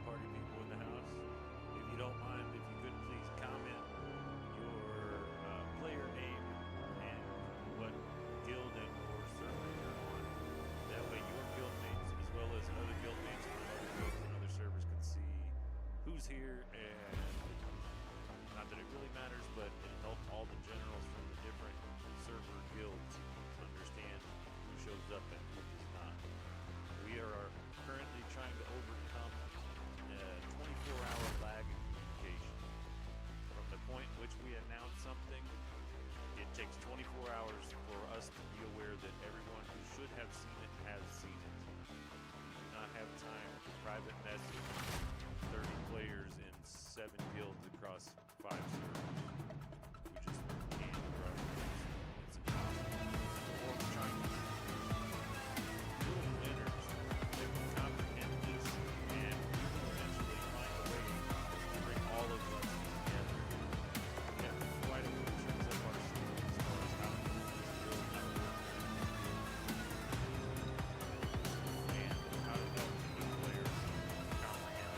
party people in the house. If you don't mind, if you could please comment your player name and what guild and or server you're on. That way your guildmates as well as other guildmates from other guilds and other servers can see who's here, and not that it really matters, but it'll help all the generals from the different server guilds understand who shows up and who does not. We are currently trying to overcome a 24-hour lag in communication. From the point in which we announce something, it takes 24 hours for us to be aware that everyone who should have seen it has seen it. We do not have time to private message 30 players in 7 guilds across 5 servers. We just can't, bro. It's impossible. Or we're trying to little winners that will comprehend this, and we will eventually find a way to bring all of us together. We have quite a few tricks up our sleeve as far as how to build this guild network and how to help new players comprehend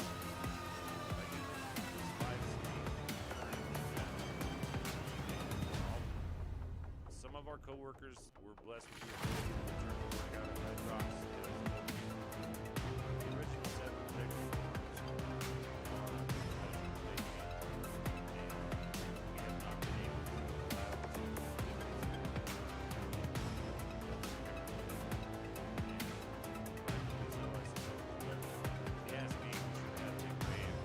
this live stream and some of our co-workers were blessed with the ability to return to work out at Red Rocks. The original 7 Tegridy Farms are and we have not been able to allow to so I suppose. But if you ask me, we should have big brave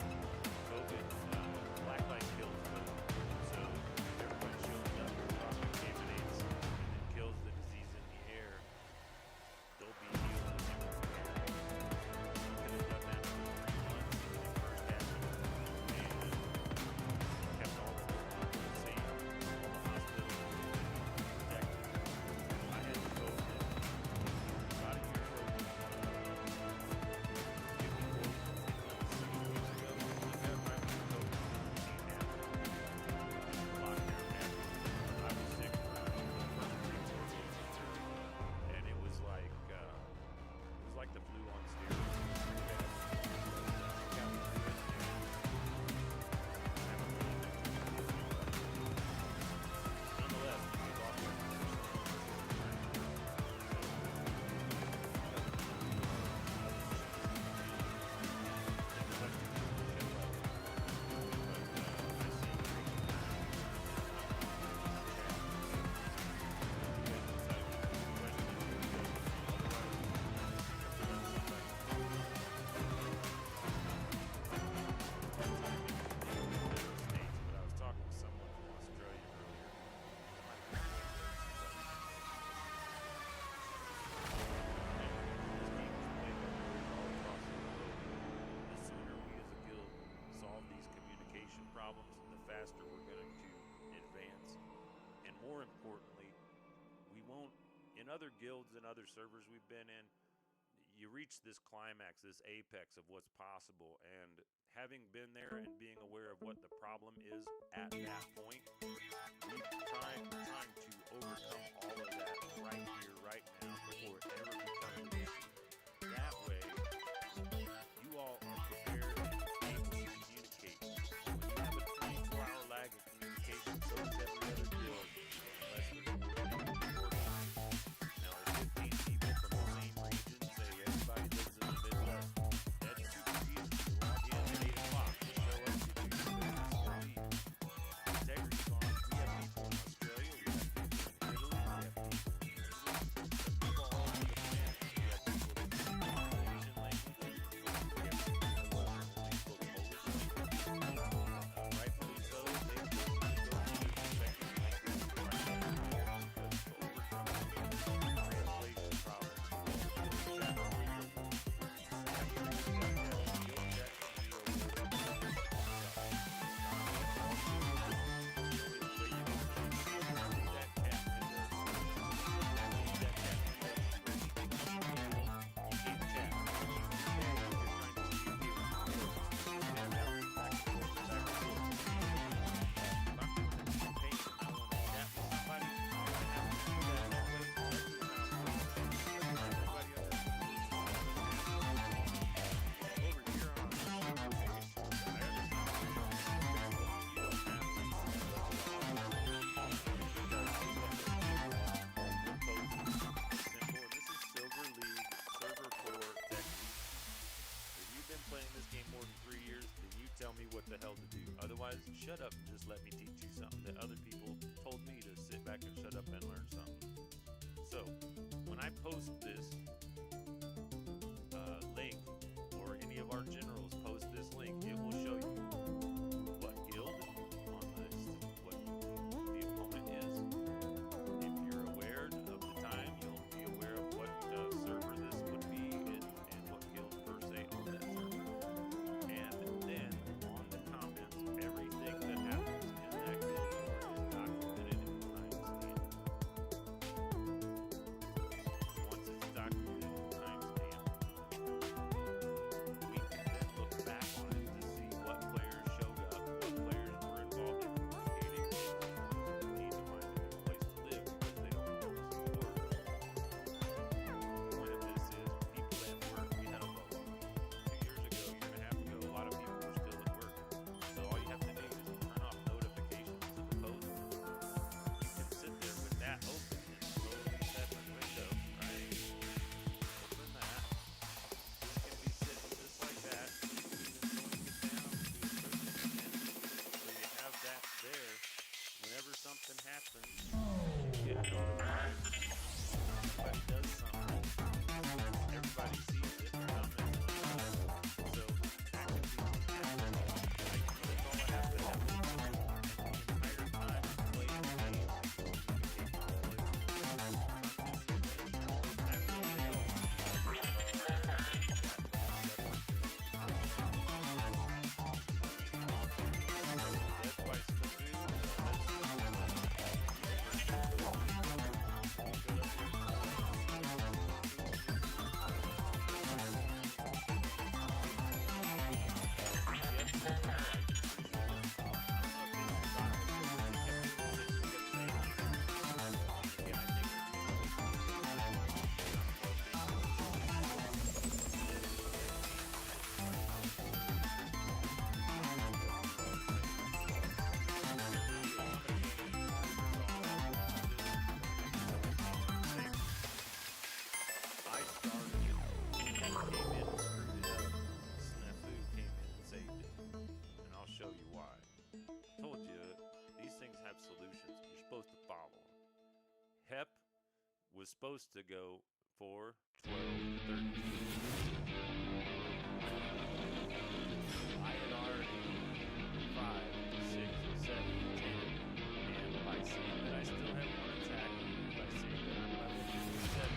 COVID blacklight kills, but so everyone shows up and contaminates and then kills the disease in the air, they'll be healed in the air. Could have done that for 3 months when it first happened, and kept all the people safe, all the hospitals protected. I had COVID about a year ago. 6 weeks ago. I got right when COVID happened. Lockdown happened. I was sick for the first 3-4 weeks, and it was like the flu on steroids. Pretty bad. Got me through it, and haven't really been too good. Nonetheless, we lost our but I was talking to someone from Australia earlier. This game is played by players all across the globe. The sooner we as a guild solve these communication problems, the faster we're going to advance. And more importantly, we won't, in other guilds and other servers we've been in, you reach this climax, this apex of what's possible, and having been there and being aware of what the problem is at that point, we're trying to overcome all of that right here, right now, before it ever becomes an issue. That way, you all are prepared and able to communicate. When you have a 24-hour lag in communication, so does every other guild, unless they're organized. Now, if 15 people from the same region say everybody lives in the Midwest, that's super easy. You log in at 8 o'clock, you show up, you do your business, you leave. Tegridy Farms, we have people in Australia, we have people in Italy, we have people in New Zealand, we have people all over the planet. We have the hell to do. Otherwise, shut up and just let me teach you something that other people told me to sit back and shut up and learn something. So, when I post this link, or any of our generals post this link, it will show you what guild on the list, what the opponent is. If you're aware of the time, you'll be aware of what server this would be and what guild per se on that server. And then on the comments, everything that happens in that guild is documented in timestamp. Once it's documented in timestamp, we can then look back on it to see what players showed up, what players were involved in communicating, and who need to find a new place to live because they don't know the support. The point of this is people at work. We had a lull 2 years ago, year and a half ago. A lot of people were still at work. So all you have to do is turn off notifications to the post. You can sit there with that open and slowly set the window, right? Open that. This can be sitting just like that. Even slowing it down to a certain extent. So you have that there. Whenever something happens, you get notified. Everybody does something. Everybody sees it coming. So that can be happening. Right? That's all I have to have. And the entire time playing the game, communicate with players. I started it, came in and screwed it up. Snafu came in and saved it. And I'll show you why. Told you, these things have solutions. You're supposed to follow them. HEP was supposed to go 4, 12, 13. I had already 5, 6, 7, 10. And by seeing that I still have one attack, by seeing that I'm level 57,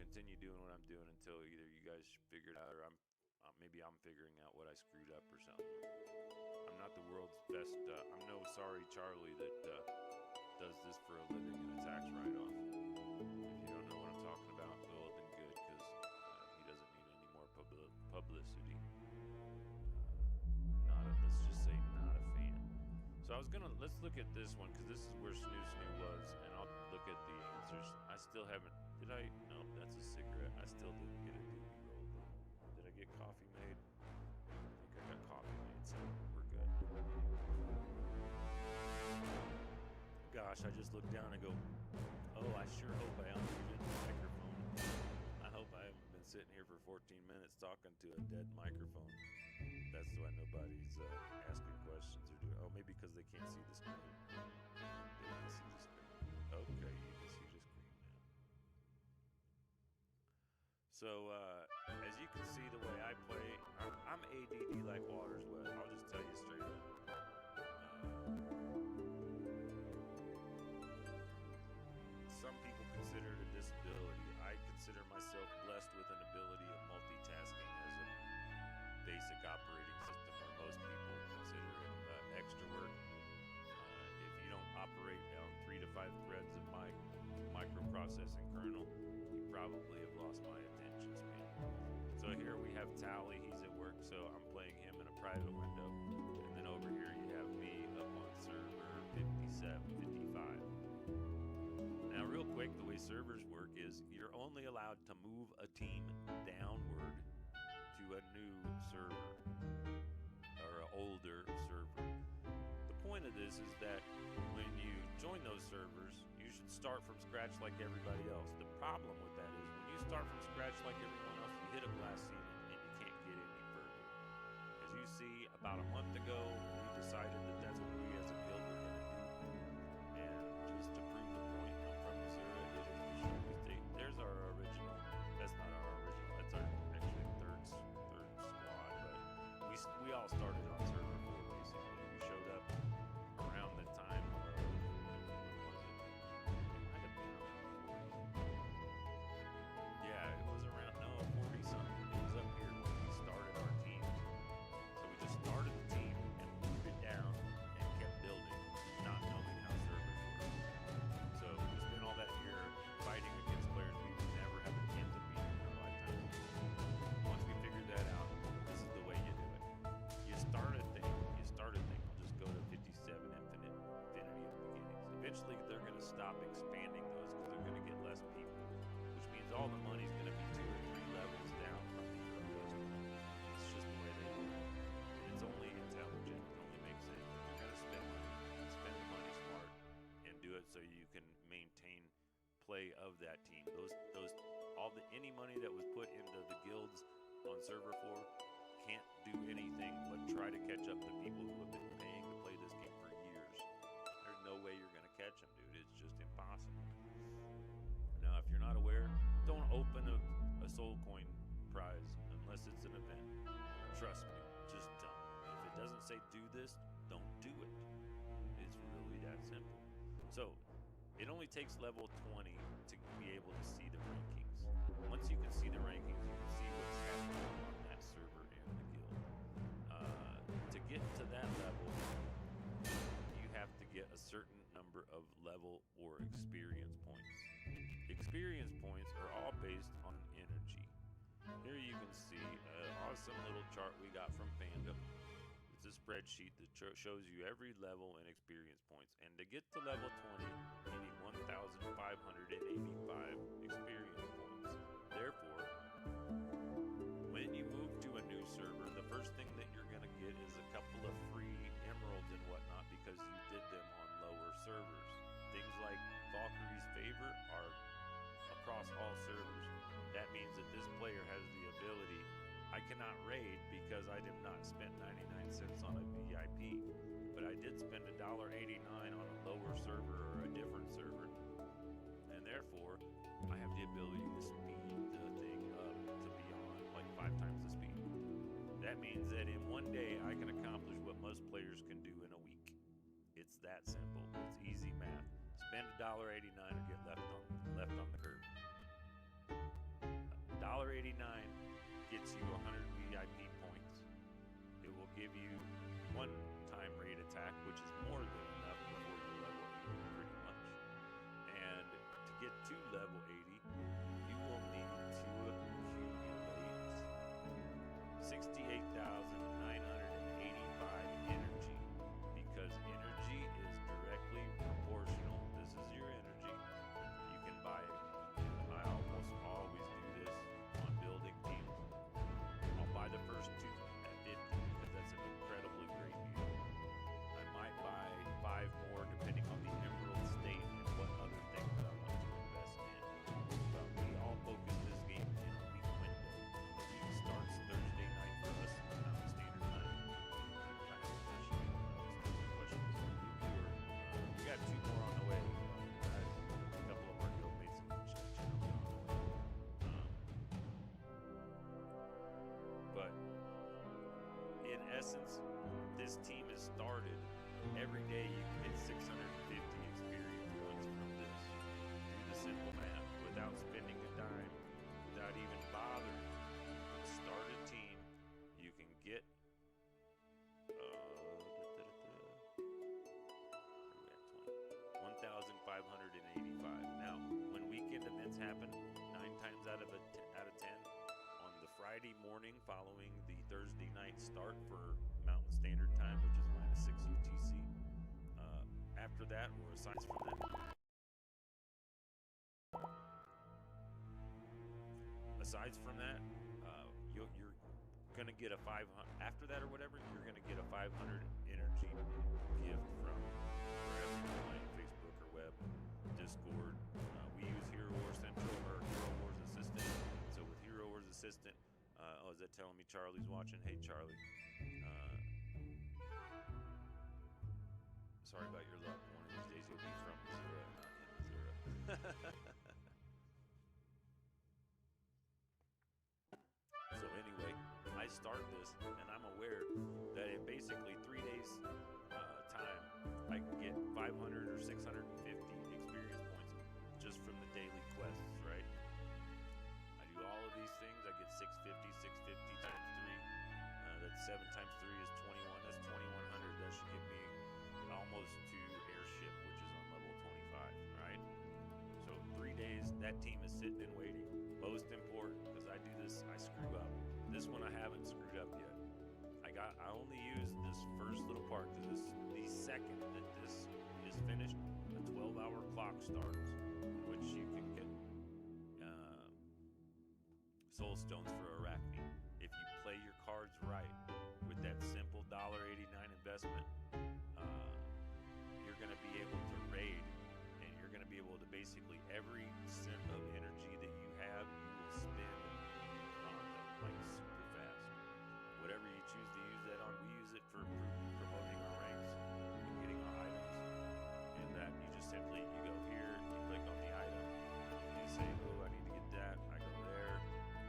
continue doing what I'm doing until either you guys figure it out or maybe I'm figuring out what I screwed up or something. I'm not the world's best. I'm no sorry Charlie that does this for a living and attacks right off. If you don't know what I'm talking about, well then good, because he doesn't need any more publicity. Let's just say not a fan. So let's look at this one, because this is where Snoo was, and I'll look at the answers. I still haven't, no, that's a cigarette. I still didn't get a doobie roll. Did I get coffee made? I think I got coffee made, so we're good. gosh, I just looked down and go, oh, I sure hope I unmuted the microphone. I hope I haven't been sitting here for 14 minutes talking to a dead microphone. That's why nobody's asking questions or doing. Oh, maybe because they can't see the screen. They can see the screen. Okay, you can see the screen now. So, as you can see, the way I play, I'm ADD like water's wet. I'll just tell you straight up. Some people consider it a disability. I consider myself blessed with an ability of multitasking as a basic operating system, where most people consider it extra work. If you don't operate on 3 to 5 threads of my microprocessing kernel, you probably have lost my attention span. So here we have Tally, he's at work, so I'm playing him in a private window. And then over here you have me up on server 57, 55. Now real quick, the way servers work is you're only allowed to move a team downward to a new server or an older server. The point of this is that when you join those servers, you should start from scratch like everybody else. The problem with that is when you start from scratch like everyone else, you hit a glass ceiling and you can't get any further. As you see, about a month ago, we decided that that's what we as a guild were going to do. And just to prove the point, I'm from Missouri. There's our original. That's not our original. That's our actually third squad. But we all started on server 4 basically. We showed up around the time of, it was around 40 something. It was up here when we started our team. So we just started the team and moved it down and kept building, not knowing how servers work. So we spent all that year fighting against players we would never have a chance of beating in our lifetime. Once we figured that out, this is the way you do it. You start a thing. We'll just go to 57 infinity of beginnings. Eventually they're going to stop expanding those because they're going to get less people, which means all the money's going to be 2 or 3 levels down from the earliest one. It's just the way they do it. And it's only intelligent. It only makes sense. You're going to spend the money smart and do it so you can maintain play of that team. Any money that was put into the guilds on server 4 can't do anything but try to catch up to people who have been paying to play this game for years. There's no way you're going to catch them, dude. It's just impossible. Now, if you're not aware, don't open a soul coin prize unless it's an event. Trust me, just don't. If it doesn't say do this, don't do it. It's really that simple. So, it only takes level 20 to be able to see the rankings. Once you can see the rankings, you can see what's happening on that server and the guild. To get to that level, you have to get a certain number of level or experience points. Experience points are all based on energy. Here you can see an awesome little chart we got from Fandom. It's a spreadsheet that shows you every level and experience points. And to get to level 20, you need 1,585 experience points. Therefore, when you move to a new server, the first thing that you're going to get is a couple of free emeralds and whatnot because you did them on lower servers. Things like Valkyrie's Favor are across all servers. That means that this player has the ability. I cannot raid because I did not spend 99 cents on a VIP, but I did spend $1.89 on a lower server or a different server, and therefore I have the ability to speed the thing up to beyond like 5 times the speed. That means that in one day I can accomplish what most players can do in a week. It's that simple. It's easy math. Spend $1.89 or get left on the curb. $1.89 gets you 100 VIP points. It will give you 1-time raid attack, which is more than enough before you level 80 pretty much. And to get to level 80, you will need to accumulate 68,985 energy, because energy is directly proportional. This is your energy. You can buy it. I almost always do this on building teams. I'll buy the first 2 at 50 because that's an incredibly great deal. I might buy 5 more depending on the emerald state essence, this team is started. Every day you can get 650 experience points from this. Do the simple math without spending a dime, without even bothering. Start a team. You can get 1,585. Now, when weekend events happen, 9 times out of 10, on the Friday morning following the Thursday night start for Mountain Standard Time, which is -6 UTC. After that, or aside from that, you're gonna get a 500 after that or whatever. You're gonna get a 500 energy gift from wherever you're playing, Facebook or web, Discord. We use Hero Wars Central or Hero Wars Assistant. So with Hero Wars Assistant, is that telling me Charlie's watching? Hey Charlie, sorry about your luck. One of these days you'll be from Missouri, not in Missouri. So anyway, I start this, and I'm aware that in basically 3 days time, I can get 500 or 650 experience points just from the daily quests, right? I do all of these things. I get 650 times 3. That's 7 times 3 is 21. That's 2,100. That should get me almost to airship, which is on level 25, right? So 3 days, that team is sitting and waiting. Most important, because I do this, I screw up. This one I haven't screwed up yet. I only use this first little part, because the second that this is finished, a 12-hour clock starts, which you can get soul stones for Arachne. If you play your cards right with that simple $1.89 investment, you're going to be able to raid, and you're going to be able to basically every cent of energy that you have, you will spend on them like super fast. Whatever you choose to use that on, we use it for promoting our ranks and getting our items. And that you just simply, you go here, you click on the item, you say, oh, I need to get that, I go there,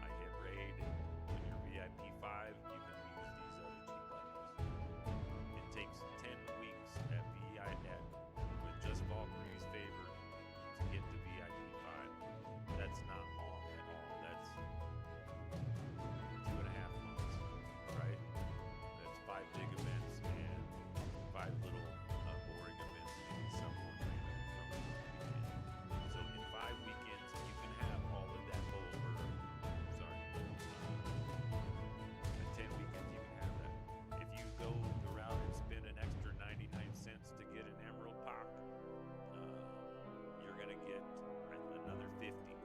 I hit raid. When you're VIP 5, you can use these other 2 buttons. It takes 10 weeks at with just Valkyrie's favor to get to VIP 5. That's not long at all. That's 2.5 months, right? That's 5 big events and 5 little boring events, maybe someone random from the weekend. So in 5 weekends, you can have all of that in 10 weekends, you can have that. If you go the route and spend an extra 99 cents to get an Emerald Pack, you're going to get another 50.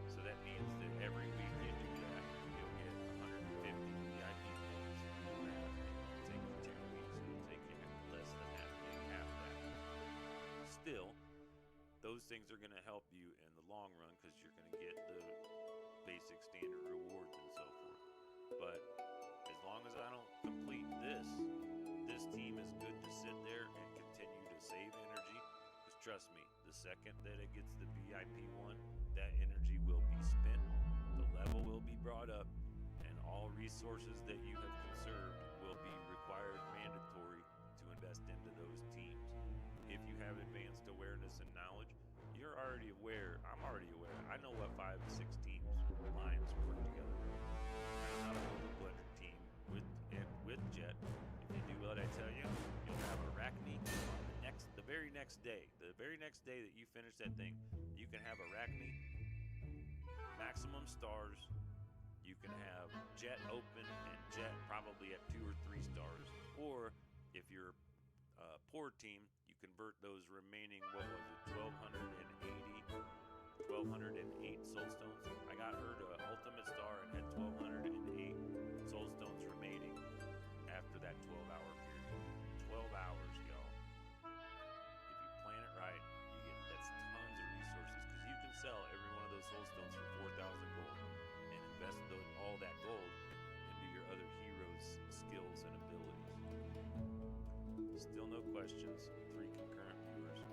So that means that every week you do that, you'll get 150 VIP points. It'll take you 10 weeks. It'll take you less than half that. Still, those things are going to help you in the long run because you're going to get the basic standard rewards and so forth. But as long as I don't complete this team is good to sit there and continue to save energy. Because trust me, the second that it gets the VIP 1, that energy will be spent, the level will be brought up, and all resources that you have conserved will be required mandatory to invest into those teams. If you have advanced awareness and knowledge, you're already aware. I'm already aware. I know what 5 and 6 teams lines work together. I'm not a blender team with Jet. If you do what I tell you, you'll have Arachne on the very next day. The very next day that you finish that thing, you can have Arachne, maximum stars. You can have Jet open and Jet probably at 2 or 3 stars. Or if you're a poor team, you convert those remaining, what was it, 1,208 soul stones. I got her to ultimate star and had 1,208 soul stones remaining after that 12-hour period. 12 hours, y'all. If you plan it right, you get that's tons of resources because you can sell every one of those soul stones for 4,000 gold and invest all that gold into your other heroes' skills and abilities. Still no questions. 3 concurrent viewers.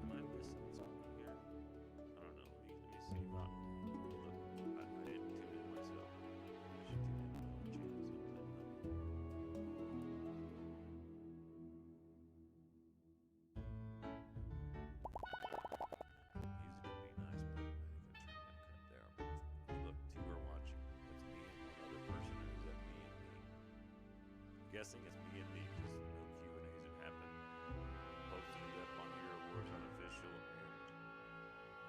Am I missing something here? I don't know. Let me see. Look, I didn't tune in myself. I should tune in my own channel sometime. guessing it's me and me because no Q&As have happened. Posted it up on your awards unofficial and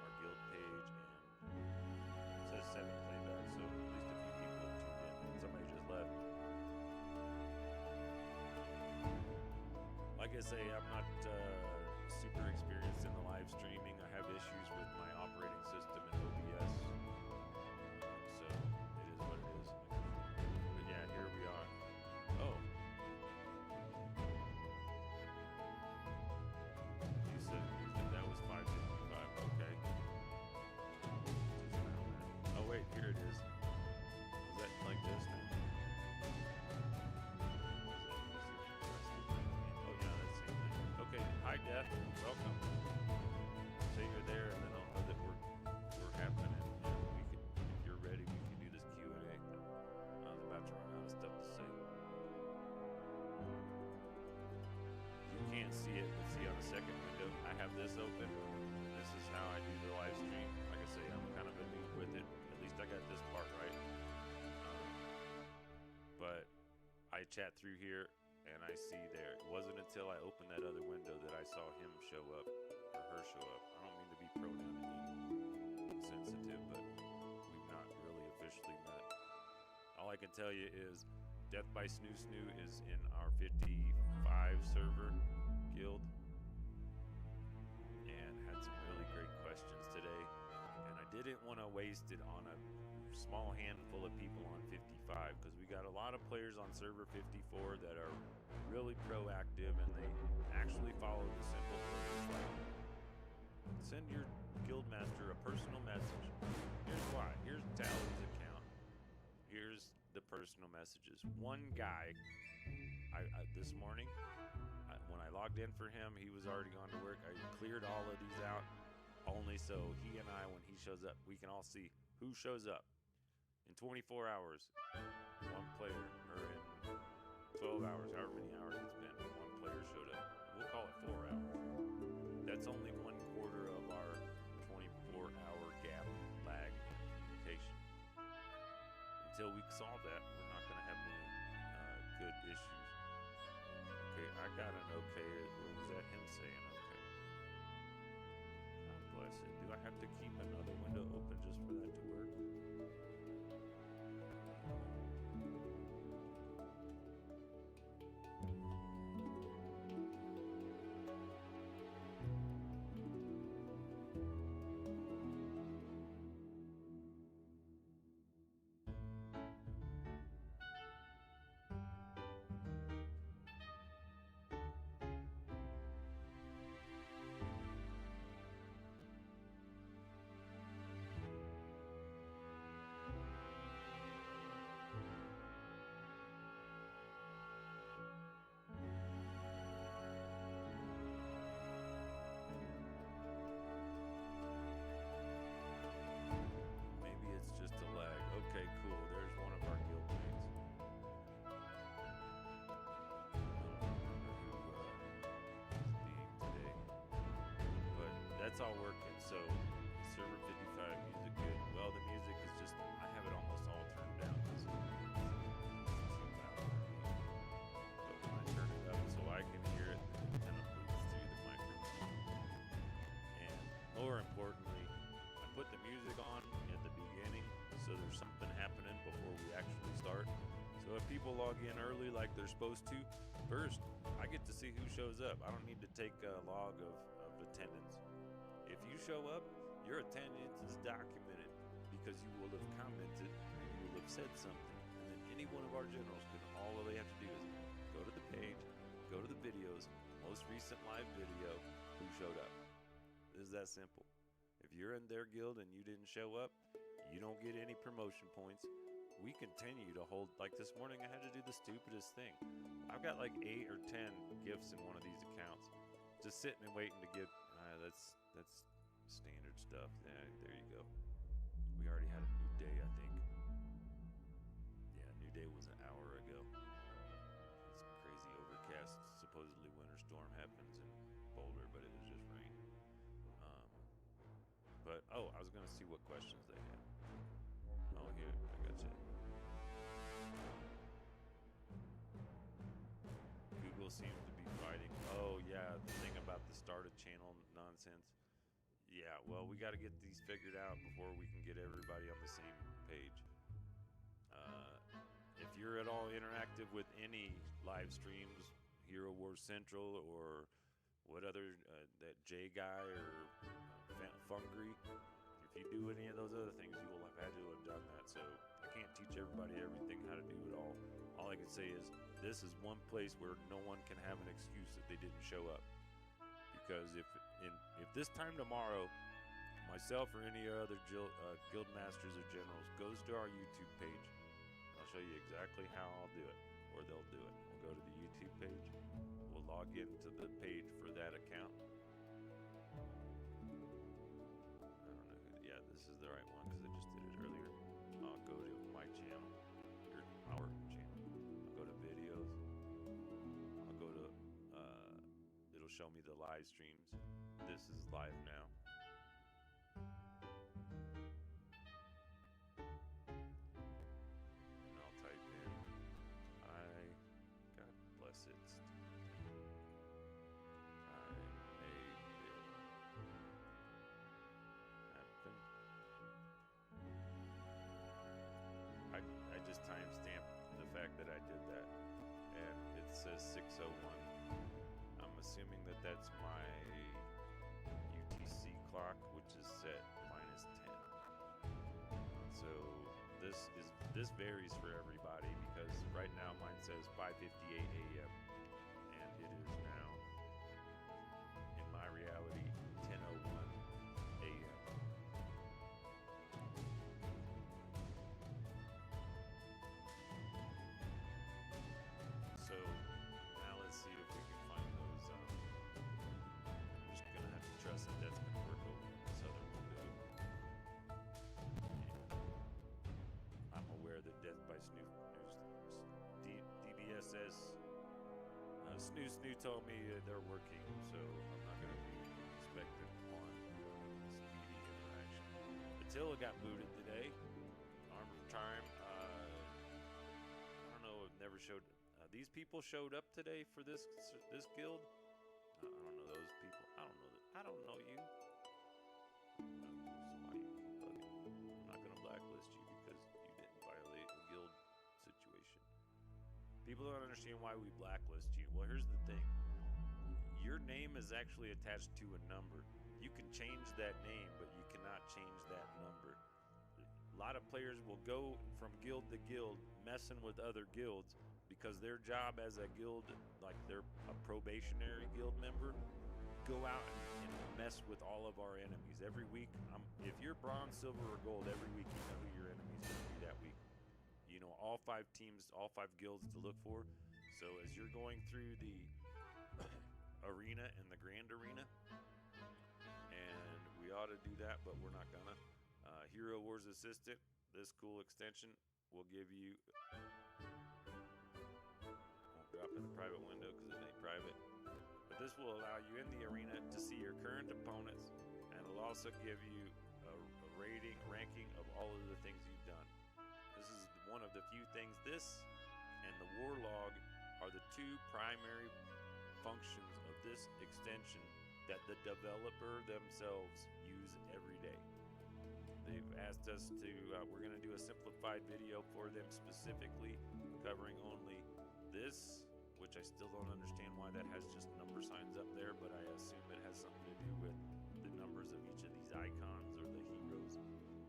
our guild page, and it says 7 playbacks, so at least a few people have tuned in. Somebody just left. Like I say, I'm not super experienced in the live streaming. I have issues with my operating system and OBS, so it is what it is. But yeah, here we are. Oh, you said that was 555. Okay. Oh wait, here it is. Is that like this now? Okay, hi Death, welcome. Say you're there, and then I'll know that we're happening, and we can, if you're ready, we can do this Q&A. I was about to run out of stuff to say. You can't see it, but see on the second window, I have this open. This is how I do the live stream. Like I say, I'm kind of a noob with it. At least I got this part right. But I chat through here, and I see there. It wasn't until I opened that other window that I saw him show up, or her show up. I don't mean to be pronoun insensitive, but we've not really officially met. All I can tell you is Death by Snoo Snoo is in our 55 server guild, and had some really great questions today. And I didn't want to waste it on a small handful of people on 55 because we got a lot of players on server 54 that are really proactive, and they actually follow the simple things like send your guildmaster a personal message. Here's why. Here's Tally's account. Here's the personal messages. One guy, this morning, when I logged in for him, he was already gone to work. I cleared all of these out only so he and I, when he shows up, we can all see who shows up. In 24 hours, one player, or in 12 hours, however many hours it's been, one player showed up. We'll call it 4 hours. That's only 1/4 of our 24-hour gap lag in communication. Until we solve that, we're not going to have any good issues. Okay, I got an okay, or was that him saying okay? God bless it. Do I have to keep another window open just for that to work? Just a lag. Okay, cool. There's one of our guild mates. I don't remember who is being today, but that's all working. So server 55 music good. Well, the music is just, I have it almost all turned down because it's too loud for me. But when I turn it up so I can hear it, it kind of moves through the microphone. And more importantly, I put the music on at the beginning so there's something happening before we actually start. So if people log in early like they're supposed to, first, I get to see who shows up. I don't need to take a log of attendance. If you show up, your attendance is documented because you will have commented, you will have said something, and then any one of our generals all they have to do is go to the page, go to the videos, most recent live video, who showed up. It is that simple. If you're in their guild and you didn't show up, you don't get any promotion points. We continue to hold, like this morning I had to do the stupidest thing. I've got like 8 or 10 gifts in one of these accounts. Just sitting and waiting to get, that's standard stuff. Yeah, there you go. We already had a new day, I think. Yeah, new day was an hour ago. It's crazy overcast, supposedly winter storm happens in Boulder, but it was just rain. But, I was going to see what questions they had. Oh, here, I got you. Well, we got to get these figured out before we can get everybody on the same page. If you're at all interactive with any live streams, Hero Wars Central or what other, that J guy or Fungry, if you do any of those other things, you will have had to have done that. So I can't teach everybody everything how to do it all. All I can say is this is one place where no one can have an excuse that they didn't show up. Because if this time tomorrow, myself or any other guild masters or generals goes to our YouTube page, I'll show you exactly how I'll do it, or they'll do it. We'll go to the YouTube page, we'll log into the page for that account. I don't know who, yeah, this is the right one because I just did it earlier. I'll go to my channel, or our channel. I'll go to videos. I'll go to, it'll show me the live streams. This is live now. It. I made it happen. I just timestamped the fact that I did that, and it says 6:01. I'm assuming that that's my UTC clock, which is set -10. So this varies for everybody because right now mine says 5:58 a.m. and it is now, in my reality, 10:01 a.m. So now let's see if we can find those. I'm just gonna have to trust that that's gonna work over this other window. The Death by Snoo DBSS Snoo told me they're working, so I'm not going to be expecting on speedy interaction. Attila got booted today. Armored Time. I don't know. I've never showed. These people showed up today for this guild. I don't know those people. I don't know that. I don't know you. So why you keep bugging? I'm not going to blacklist you because you didn't violate a guild situation. People don't understand why we blacklist you. Well, here's the thing. Your name is actually attached to a number. You can change that name, but you cannot change that number. A lot of players will go from guild to guild messing with other guilds because their job as a guild, like they're a probationary guild member, go out and mess with all of our enemies. Every week, if you're bronze, silver, or gold, every week you know who your enemy's going to be that week. You know all 5 teams, all 5 guilds to look for. So as you're going through the arena and the grand arena, and we ought to do that, but we're not gonna. Hero Wars Assistant, this cool extension will give you, won't drop in the private window because it ain't private, but this will allow you in the arena to see your current opponents, and it'll also give you a ranking of all of the things you've done. This is one of the few things. This and the War Log are the 2 primary functions of this extension that the developer themselves use every day. They've asked us to, we're going to do a simplified video for them specifically, covering only this, which I still don't understand why that has just number signs up there, but I assume it has something to do with the numbers of each of these icons or the heroes.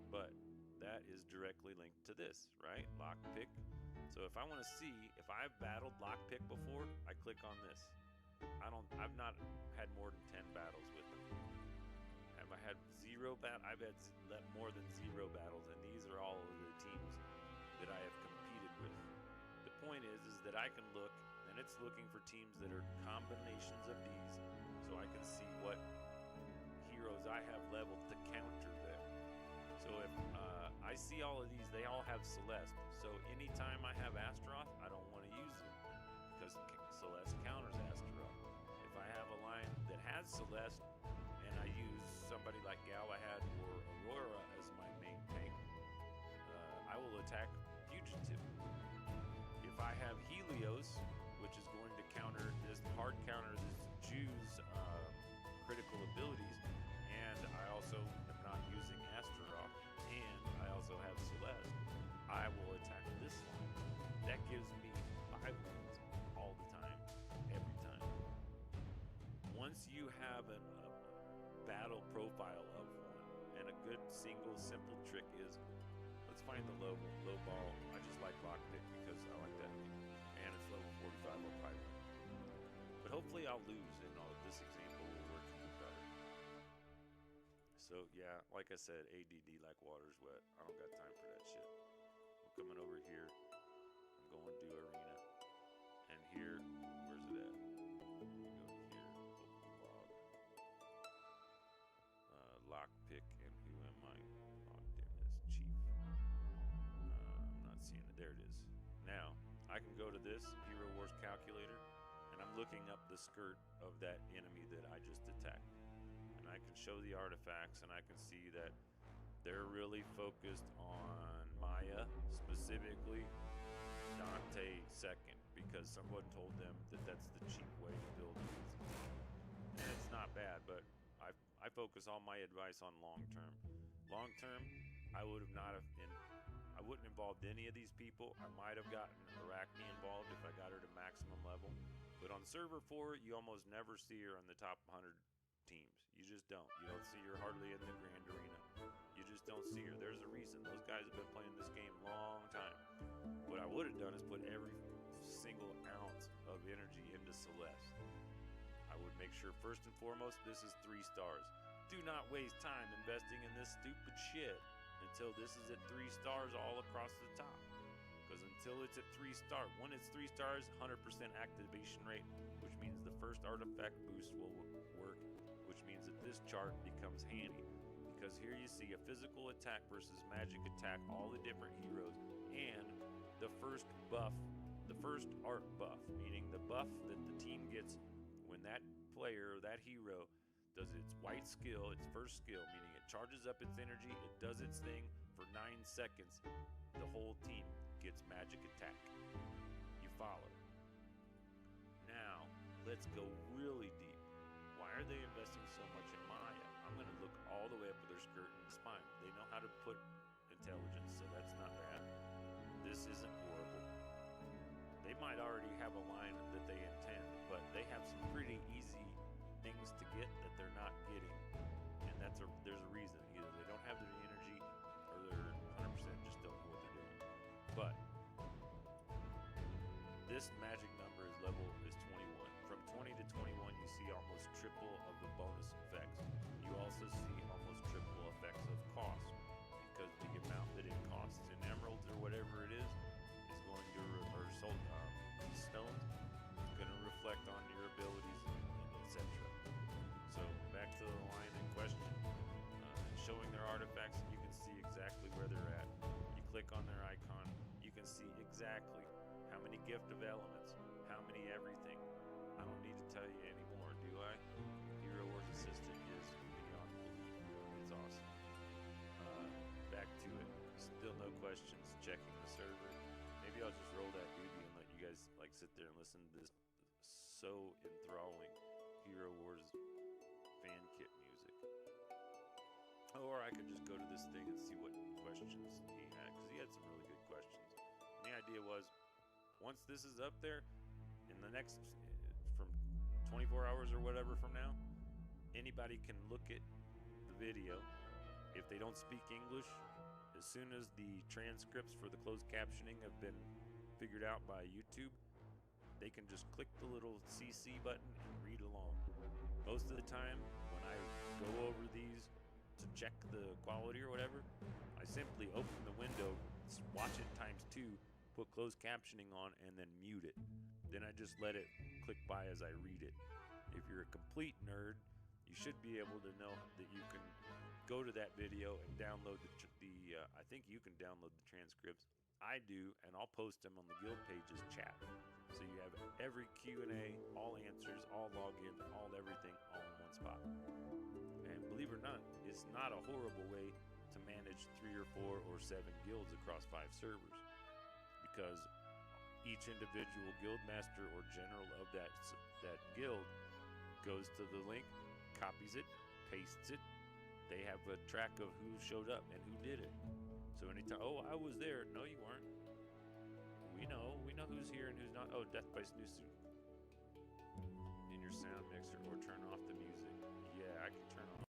But that is directly linked to this, right? Lockpick. So if I want to see if I've battled Lockpick before, I click on this. I've not had more than 10 battles with them. Have I had 0 battles? I've had more than 0 battles, and these are all of the teams that I have competed with. The point is that I can look, and it's looking for teams that are combinations of these, so I can see what heroes I have leveled to counter them. So if I see all of these, they all have Celeste. So anytime I have Astaroth, I don't want to use it because Celeste counters Astaroth. If I have a line that has Celeste and I use somebody like Galahad or Aurora as my main tank, I will attack Fugitive. If I have Helios, which is going to hard counter this Jew's critical abilities, and I also profile of one. And a good single simple trick is, let's find the low ball. I just like lockpick because I like that thing. And it's level 45 on pilot. But hopefully I'll lose, and this example will work even better. So yeah, like I said, ADD like water's wet. I don't got time for that shit. I'm coming over here. I'm going to do arena. And here, where's it at? Go here, open log. Lockpick, and who am I? Oh, there it is, chief. I'm not seeing it. There it is. Now, I can go to this Hero Wars calculator, and I'm looking up the skirt of that enemy that I just attacked. And I can show the artifacts, and I can see that they're really focused on Maya, specifically Dante second, because someone told them that that's the cheap way to build a team. And it's not bad, but I focus all my advice on long term. Long term, I wouldn't involved any of these people. I might have gotten Arachne involved if I got her to maximum level. But on server 4, you almost never see her on the top 100 teams. You just don't. You don't see her hardly in the Grand Arena. You just don't see her. There's a reason. Those guys have been playing this game a long time. What I would have done is put every single ounce of energy into Celeste. I would make sure first and foremost this is 3 stars. Do not waste time investing in this stupid shit until this is at 3 stars all across the top. Because until it's at 3 stars, when it's 3 stars, 100% activation rate, which means the first artifact boost will work, which means that this chart becomes handy. Because here you see a physical attack versus magic attack, all the different heroes, and the first buff, the first art buff, meaning the buff that the team gets when that player or that hero does its white skill, its first skill, meaning it charges up its energy, it does its thing for 9 seconds, the whole team gets magic attack. You follow. Now, let's go really deep. Why are they investing so much in Maya? I'm going to look all the way up with their skirt and spine. They know how to put intelligence, so that's not bad. This isn't horrible. They might already have a line that they intend, but they have some pretty easy things to get that they're not getting, and there's a reason. Either they don't have the energy, or they're 100% just don't know what they're doing. But this magic number is 21. From 20 to 21, you see almost triple of the bonus effects. You also see almost triple effects of cost, because the amount that it costs in emeralds or whatever it is going to, or stones, is going to reflect on your abilities, and etc. So back to the line in question, showing their artifacts, you can see exactly where they're at. You click on their icon, you can see exactly how many gift of elements, how many everything. I don't need to tell you anymore, do I? Hero Wars Assistant is beyond belief. It's awesome. Back to it. Still no questions. Checking the server. Maybe I'll just roll that doobie and let you guys like sit there and listen to this so enthralling Hero Wars fan kit music. Or I could just go to this thing and see what questions he had, because he had some really good questions. And the idea was, once this is up there, in the next, from 24 hours or whatever from now, anybody can look at the video. If they don't speak English, as soon as the transcripts for the closed captioning have been figured out by YouTube, they can just click the little CC button and read along. Most of the time, when I go over these to check the quality or whatever, I simply open the window, watch it ×2, put closed captioning on, and then mute it. Then I just let it click by as I read it. If you're a complete nerd, you should be able to know that you can go to that video and download I think you can download the transcripts. I do, and I'll post them on the guild page's chat. So you have every Q&A, all answers, all logins, all everything, all in one spot. And believe it or not, it's not a horrible way to manage 3 or 4 or 7 guilds across 5 servers, because each individual guild master or general of that guild goes to the link, copies it, pastes it. They have a track of who showed up and who did it. So anytime, oh, I was there. No, you weren't. We know who's here and who's not. Oh, Death by Snoosu. In your sound mixer, or turn off the music. Yeah, I can turn off.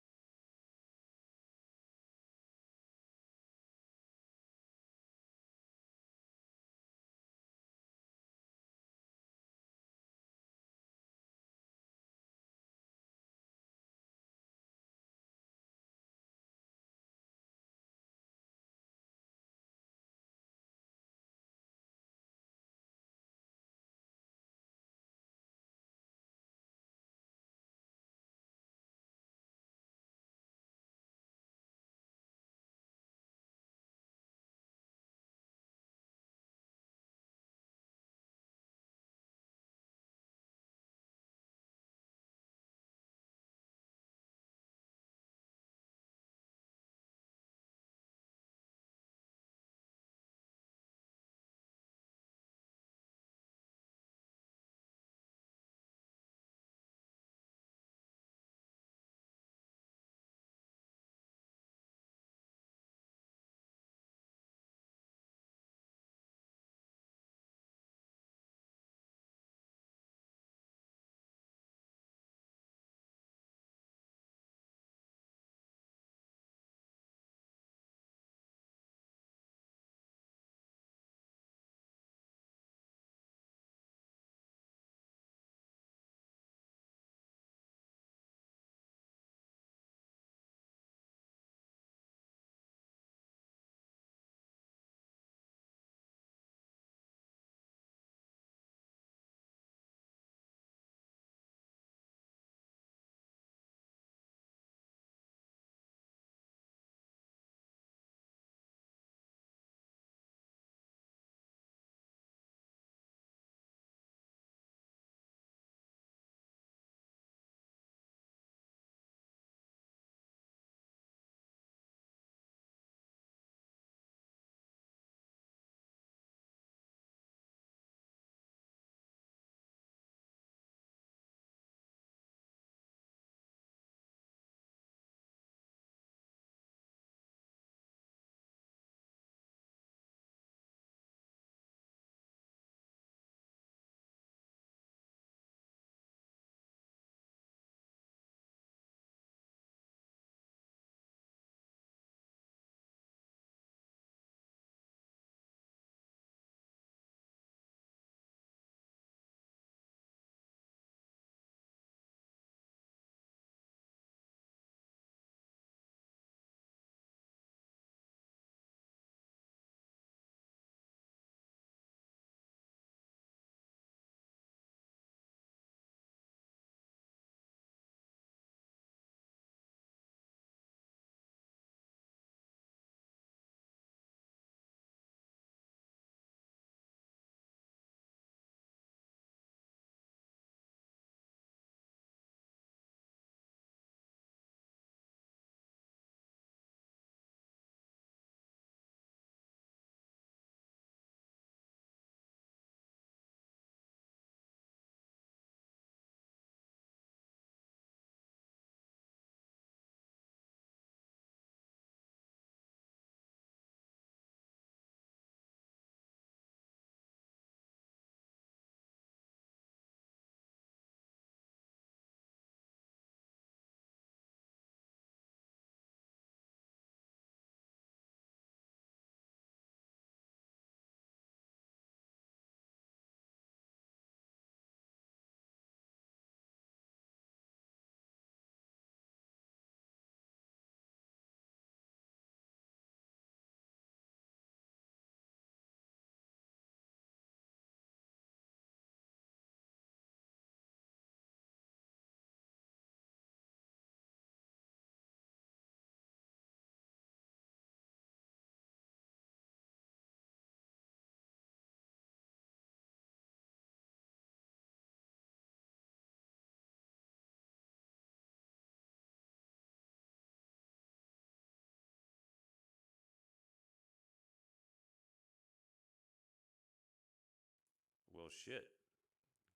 Well, shit.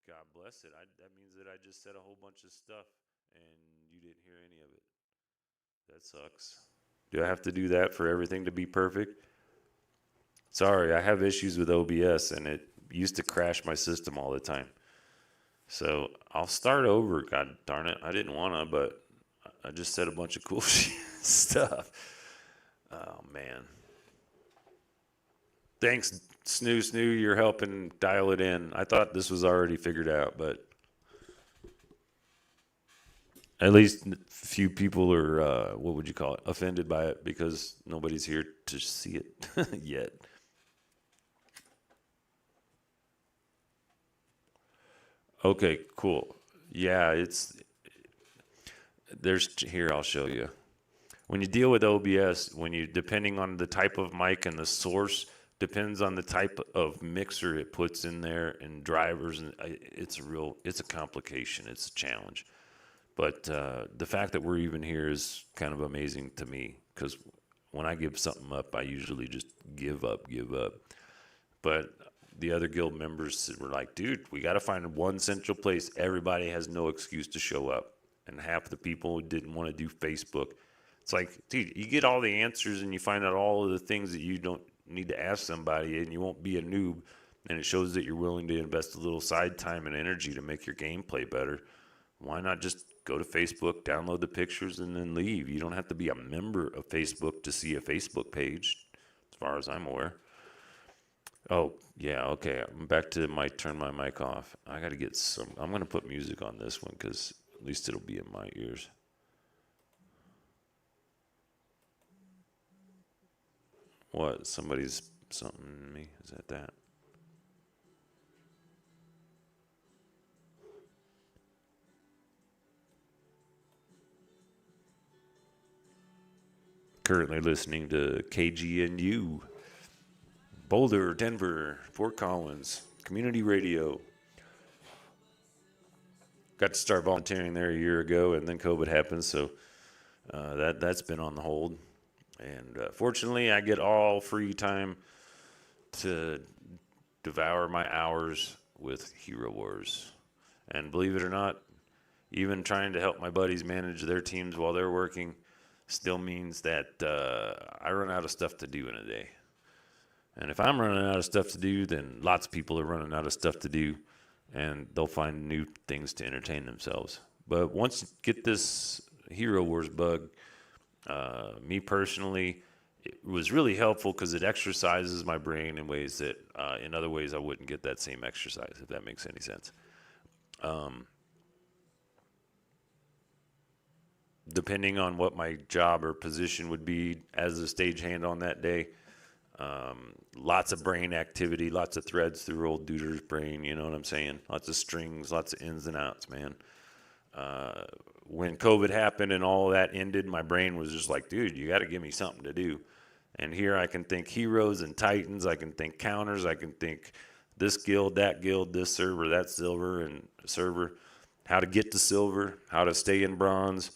God bless it. That means that I just said a whole bunch of stuff and you didn't hear any of it. That sucks. Do I have to do that for everything to be perfect? Sorry, I have issues with OBS and it used to crash my system all the time. So I'll start over. God darn it. I didn't want to, but I just said a bunch of cool stuff. Oh, man. Thanks, Snoo. You're helping dial it in. I thought this was already figured out, but at least few people are, what would you call it, offended by it because nobody's here to see it yet. Okay, cool. Yeah, here, I'll show you. When you deal with OBS, depending on the type of mic and the source, depends on the type of mixer it puts in there and drivers, and it's a complication. It's a challenge. But the fact that we're even here is kind of amazing to me because when I give something up, I usually just give up. But the other guild members were like, dude, we got to find one central place. Everybody has no excuse to show up. And half the people didn't want to do Facebook. It's like, dude, you get all the answers and you find out all of the things that you don't need to ask somebody and you won't be a noob. And it shows that you're willing to invest a little side time and energy to make your gameplay better. Why not just go to Facebook, download the pictures, and then leave? You don't have to be a member of Facebook to see a Facebook page, as far as I'm aware. Oh, yeah, okay. I'm back to turn my mic off. I got to get I'm going to put music on this one because at least it'll be in my ears. What? Something in me? Is that? Currently listening to KGNU, Boulder, Denver, Fort Collins, community radio. Got to start volunteering there a year ago, and then COVID happened, so that's been on the hold. And fortunately, I get all free time to devour my hours with Hero Wars. And believe it or not, even trying to help my buddies manage their teams while they're working still means that I run out of stuff to do in a day. And if I'm running out of stuff to do, then lots of people are running out of stuff to do, and they'll find new things to entertain themselves. But once you get this Hero Wars bug, me personally, it was really helpful because it exercises my brain in ways that, in other ways, I wouldn't get that same exercise, if that makes any sense. Depending on what my job or position would be as a stagehand on that day, lots of brain activity, lots of threads through old Duder's brain, you know what I'm saying? Lots of strings, lots of ins and outs, man. When COVID happened and all that ended, my brain was just like, dude, you got to give me something to do. And here I can think heroes and titans, I can think counters, I can think this guild, this server, that silver and server, how to get to silver, how to stay in bronze,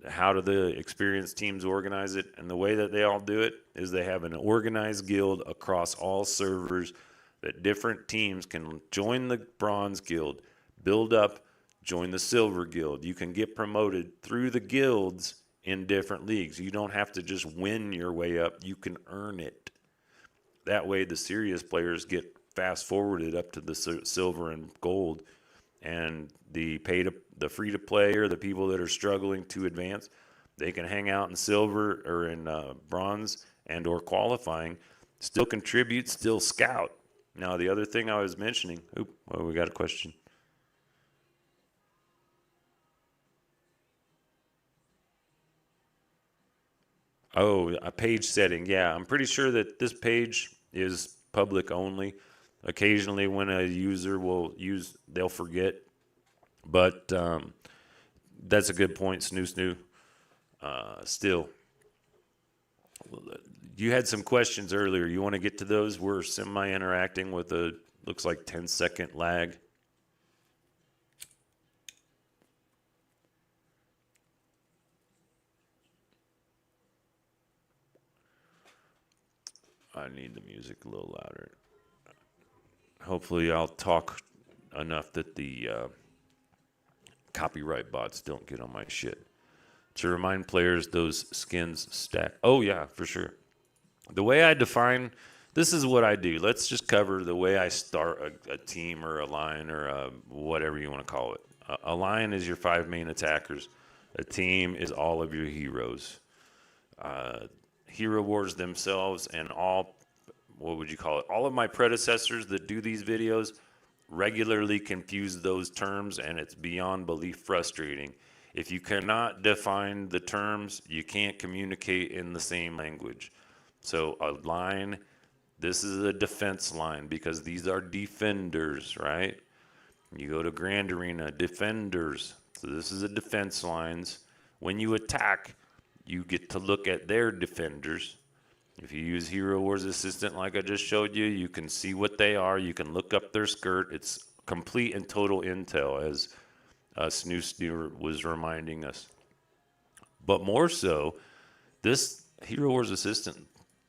how do the experienced teams organize it. And the way that they all do it is they have an organized guild across all servers that different teams can join the bronze guild, build up, join the silver guild. You can get promoted through the guilds in different leagues. You don't have to just win your way up. You can earn it. That way the serious players get fast forwarded up to the silver and gold, and the free to play or the people that are struggling to advance, they can hang out in silver or in bronze and or qualifying, still contribute, still scout. Now the other thing I was mentioning, we got a question. Oh, a page setting. Yeah, I'm pretty sure that this page is public only. Occasionally when a user they'll forget. But that's a good point, Snoo. Still, you had some questions earlier. You want to get to those? We're semi-interacting with looks like 10-second lag. I need the music a little louder. hopefully I'll talk enough that the copyright bots don't get on my shit. To remind players, those skins stack. Oh, yeah, for sure. The way I define, this is what I do. Let's just cover the way I start a team or a line or whatever you want to call it. A line is your 5 main attackers. A team is all of your heroes. Hero wars themselves and all, what would you call it? All of my predecessors that do these videos regularly confuse those terms, and it's beyond belief frustrating. If you cannot define the terms, you can't communicate in the same language. So a line, this is a defense line because these are defenders, right? You go to Grand Arena, defenders. So this is a defense lines. When you attack, you get to look at their defenders. If you use Hero Wars Assistant like I just showed you, you can see what they are. You can look up their skirt. It's complete and total intel, as Snoo was reminding us. But more so, this Hero Wars Assistant,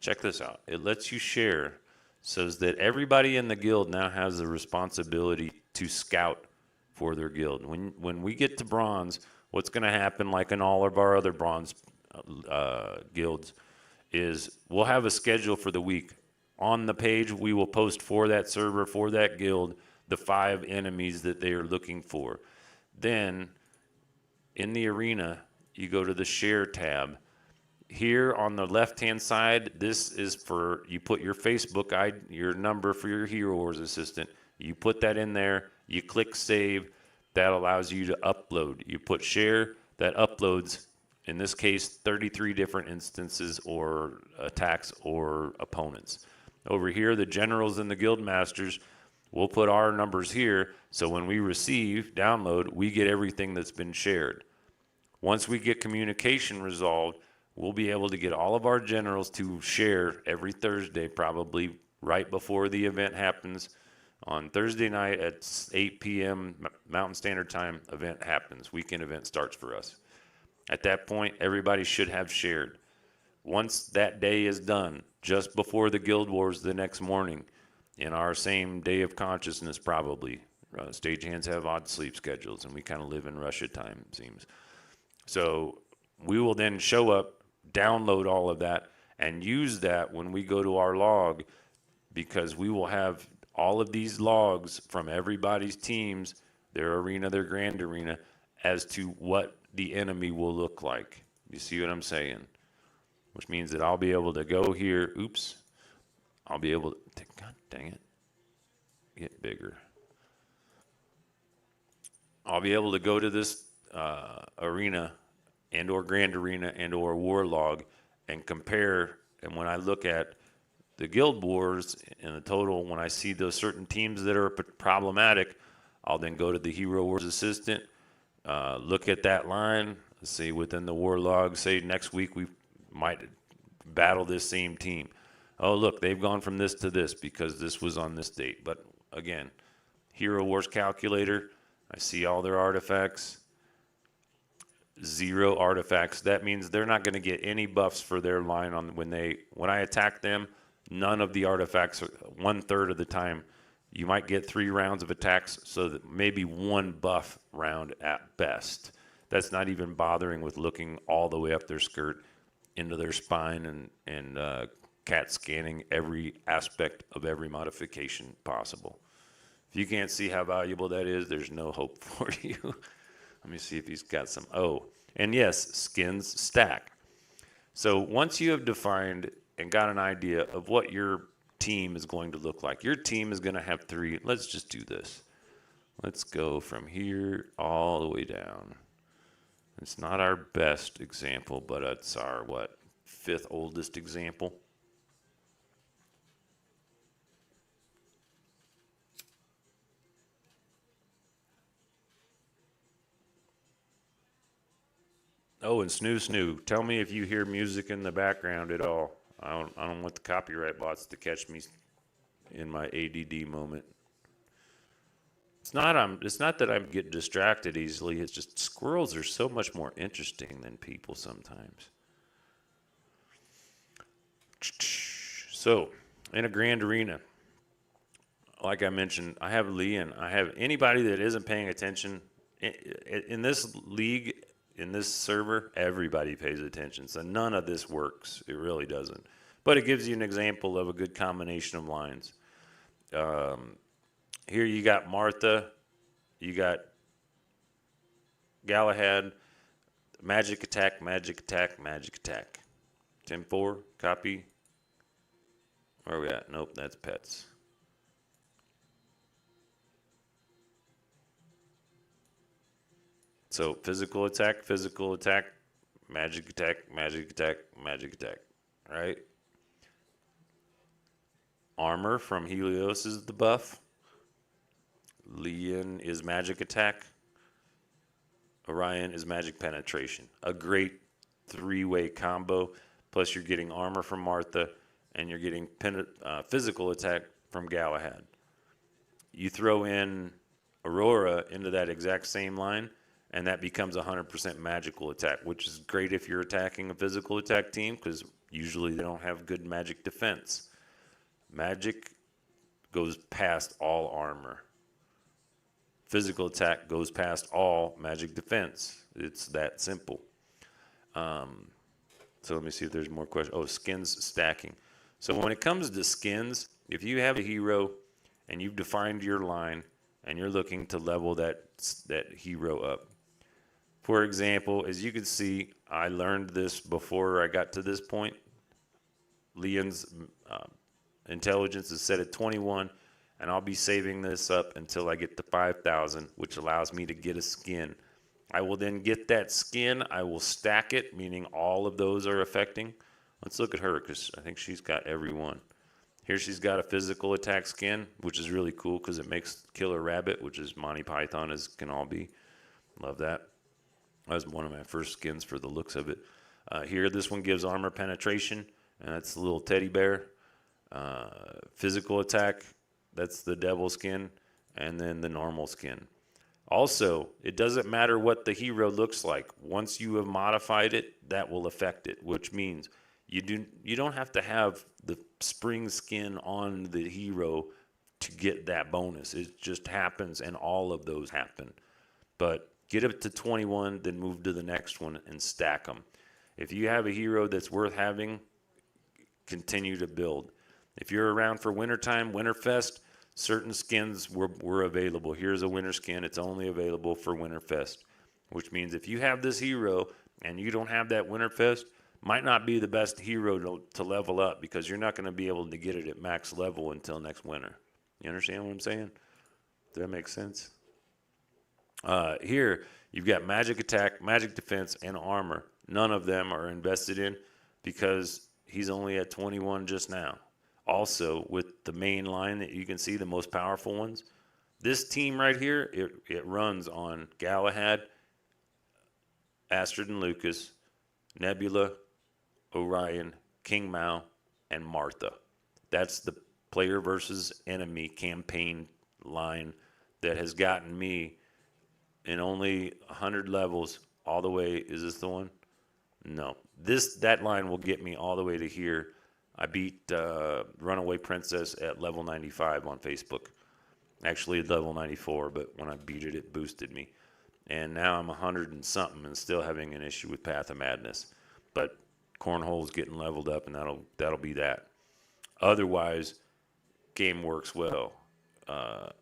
check this out. It lets you share so that everybody in the guild now has the responsibility to scout for their guild. When we get to bronze, what's going to happen, like in all of our other bronze guilds, is we'll have a schedule for the week. On the page, we will post for that server, for that guild, the 5 enemies that they are looking for. Then, in the arena, you go to the share tab. Here on the left-hand side, this is for, you put your Facebook ID, your number for your Hero Wars Assistant. You put that in there, you click save, that allows you to upload. You put share, that uploads, in this case, 33 different instances or attacks or opponents. Over here, the generals and the guild masters, we'll put our numbers here, so when we receive, download, we get everything that's been shared. Once we get communication resolved, we'll be able to get all of our generals to share every Thursday, probably right before the event happens. On Thursday night at 8 p.m. Mountain Standard Time, event happens. Weekend event starts for us. At that point, everybody should have shared. Once that day is done, just before the Guild Wars the next morning, in our same day of consciousness probably, stagehands have odd sleep schedules, and we kind of live in Russia time, it seems. So we will then show up, download all of that, and use that when we go to our log, because we will have all of these logs from everybody's teams, their arena, their grand arena, as to what the enemy will look like. You see what I'm saying? Which means that I'll be able to go here. Oops. I'll be able to, God dang it, get bigger. I'll be able to go to this arena and or grand arena and or war log and compare. And when I look at the guild wars in the total, when I see those certain teams that are problematic, I'll then go to the Hero Wars Assistant, look at that line, see within the war log, say next week we might battle this same team. Oh, look, they've gone from this to this because this was on this date. But again, Hero Wars calculator, I see all their artifacts. 0 artifacts. That means they're not going to get any buffs for their line on when I attack them. None of the artifacts, 1/3 of the time, you might get 3 rounds of attacks, so that maybe 1 buff round at best. That's not even bothering with looking all the way up their skirt into their spine and CAT scanning every aspect of every modification possible. If you can't see how valuable that is, there's no hope for you. Let me see if he's got some. Oh, and yes, skins stack. So once you have defined and got an idea of what your team is going to look like, your team is going to have 3. Let's just do this. Let's go from here all the way down. It's not our best example, but it's our, 5th oldest example. Oh, and Snoo, tell me if you hear music in the background at all. I don't want the copyright bots to catch me in my ADD moment. It's not that I get distracted easily. It's just squirrels are so much more interesting than people sometimes. So, in a grand arena, like I mentioned, I have Lee, and I have anybody that isn't paying attention in this league, in this server. Everybody pays attention, so none of this works. It really doesn't. But it gives you an example of a good combination of lines. Here you got Martha, you got Galahad, magic attack, magic attack, magic attack. 10-4, copy. Where are we at? Nope, that's pets. So physical attack, magic attack, magic attack, magic attack. Right? Armor from Helios is the buff. Leon is magic attack. Orion is magic penetration. A great three-way combo. Plus you're getting armor from Martha, and you're getting physical attack from Galahad. You throw in Aurora into that exact same line, and that becomes 100% magical attack, which is great if you're attacking a physical attack team, because usually they don't have good magic defense. Magic goes past all armor. Physical attack goes past all magic defense. It's that simple. So let me see if there's more questions. Oh, skins stacking. So when it comes to skins, if you have a hero and you've defined your line and you're looking to level that hero up. For example, as you can see, I learned this before I got to this point. Leon's intelligence is set at 21, and I'll be saving this up until I get to 5,000, which allows me to get a skin. I will then get that skin. I will stack it, meaning all of those are affecting. Let's look at her, because I think she's got every one. Here she's got a physical attack skin, which is really cool because it makes Killer Rabbit, which is Monty Python as can all be. Love that. That was one of my first skins for the looks of it. Here, this one gives armor penetration, and that's the little teddy bear. Physical attack, that's the devil skin, and then the normal skin. Also, it doesn't matter what the hero looks like. Once you have modified it, that will affect it, which means you don't have to have the spring skin on the hero to get that bonus. It just happens, and all of those happen. But get up to 21, then move to the next one and stack them. If you have a hero that's worth having, continue to build. If you're around for wintertime, Winterfest, certain skins were available. Here's a winter skin. It's only available for Winterfest, which means if you have this hero and you don't have that Winterfest, might not be the best hero to level up, because you're not going to be able to get it at max level until next winter. You understand what I'm saying? Does that make sense? Here, you've got magic attack, magic defense, and armor. None of them are invested in because he's only at 21 just now. Also, with the main line that you can see, the most powerful ones, this team right here, it runs on Galahad, Astrid and Lucas, Nebula, Orion, King Mao, and Martha. That's the player versus enemy campaign line that has gotten me in only 100 levels all the way. Is this the one? No. That line will get me all the way to here. I beat Runaway Princess at level 95 on Facebook. Actually, level 94, but when I beat it, it boosted me. And now I'm 100 and something and still having an issue with Path of Madness. But Cornhole's getting leveled up, and that'll be that. Otherwise, game works well.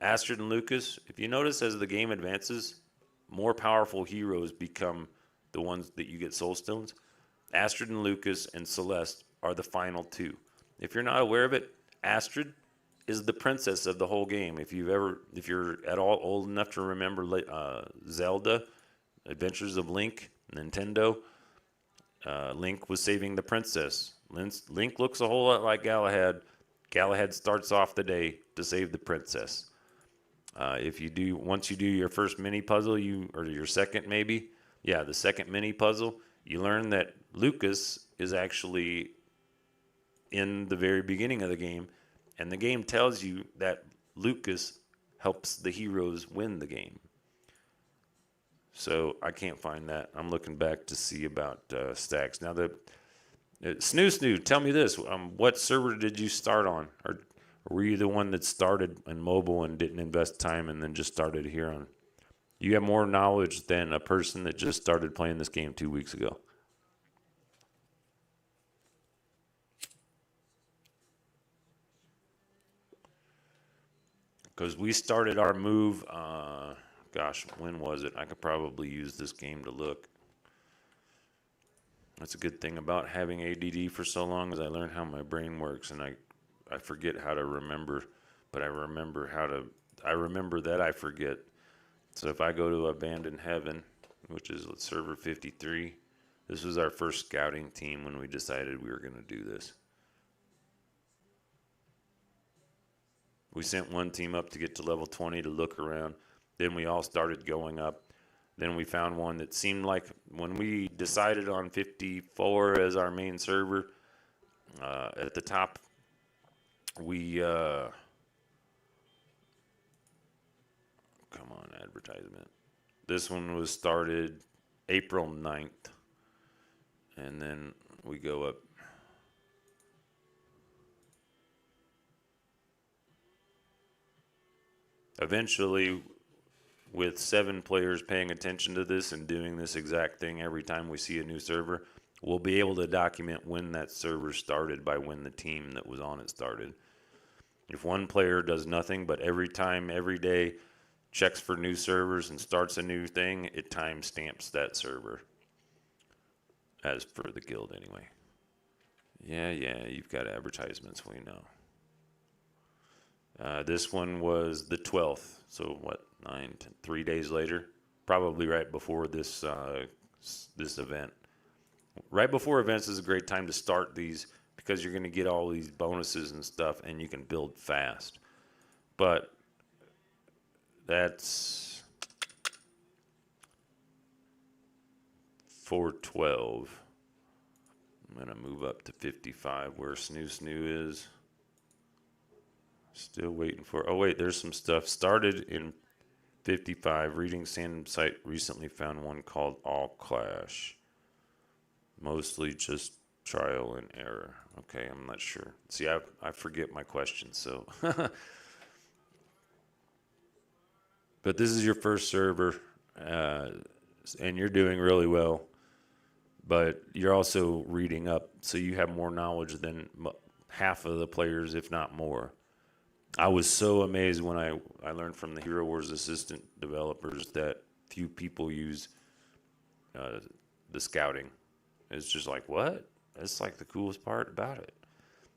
Astrid and Lucas, if you notice as the game advances, more powerful heroes become the ones that you get soul stones. Astrid and Lucas and Celeste are the final two. If you're not aware of it, Astrid is the princess of the whole game. If you're at all old enough to remember Zelda, Adventures of Link, Nintendo, Link was saving the princess. Link looks a whole lot like Galahad. Galahad starts off the day to save the princess. Once you do your first mini puzzle, or your second maybe, the second mini puzzle, you learn that Lucas is actually in the very beginning of the game, and the game tells you that Lucas helps the heroes win the game. So I can't find that. I'm looking back to see about stacks. Now, Snoo, tell me this. What server did you start on? Or Or were you the one that started in mobile and didn't invest time and then just started here on? You have more knowledge than a person that just started playing this game 2 weeks ago. Because we started our move, gosh, when was it? I could probably use this game to look. That's a good thing about having ADD for so long, is I learned how my brain works, and I forget how to remember, but I remember that I forget. So if I go to Abandoned Heaven, which is server 53, this was our first scouting team when we decided we were going to do this. We sent one team up to get to level 20 to look around. Then we all started going up. Then we found one that seemed like, when we decided on 54 as our main server, at the top, we, come on, advertisement. This one was started April 9th. And then we go up. Eventually, with 7 players paying attention to this and doing this exact thing every time we see a new server, we'll be able to document when that server started by when the team that was on it started. If one player does nothing but every time, every day, checks for new servers and starts a new thing, it time stamps that server. As for the guild, anyway. Yeah, you've got advertisements, we know. This one was the 12th, so what, 3 days later? Probably right before this this event. Right before events is a great time to start these, because you're going to get all these bonuses and stuff, and you can build fast. But that's 412. I'm going to move up to 55 where Snoo is. Still waiting for, oh wait, there's some stuff. Started in 55. Reading Sand site recently found one called All Clash. Mostly just trial and error. Okay, I'm not sure. See, I forget my questions, so. But this is your first server, and you're doing really well. But you're also reading up, so you have more knowledge than half of the players, if not more. I was so amazed when I learned from the Hero Wars assistant developers that few people use the scouting. It's just like, what? That's like the coolest part about it.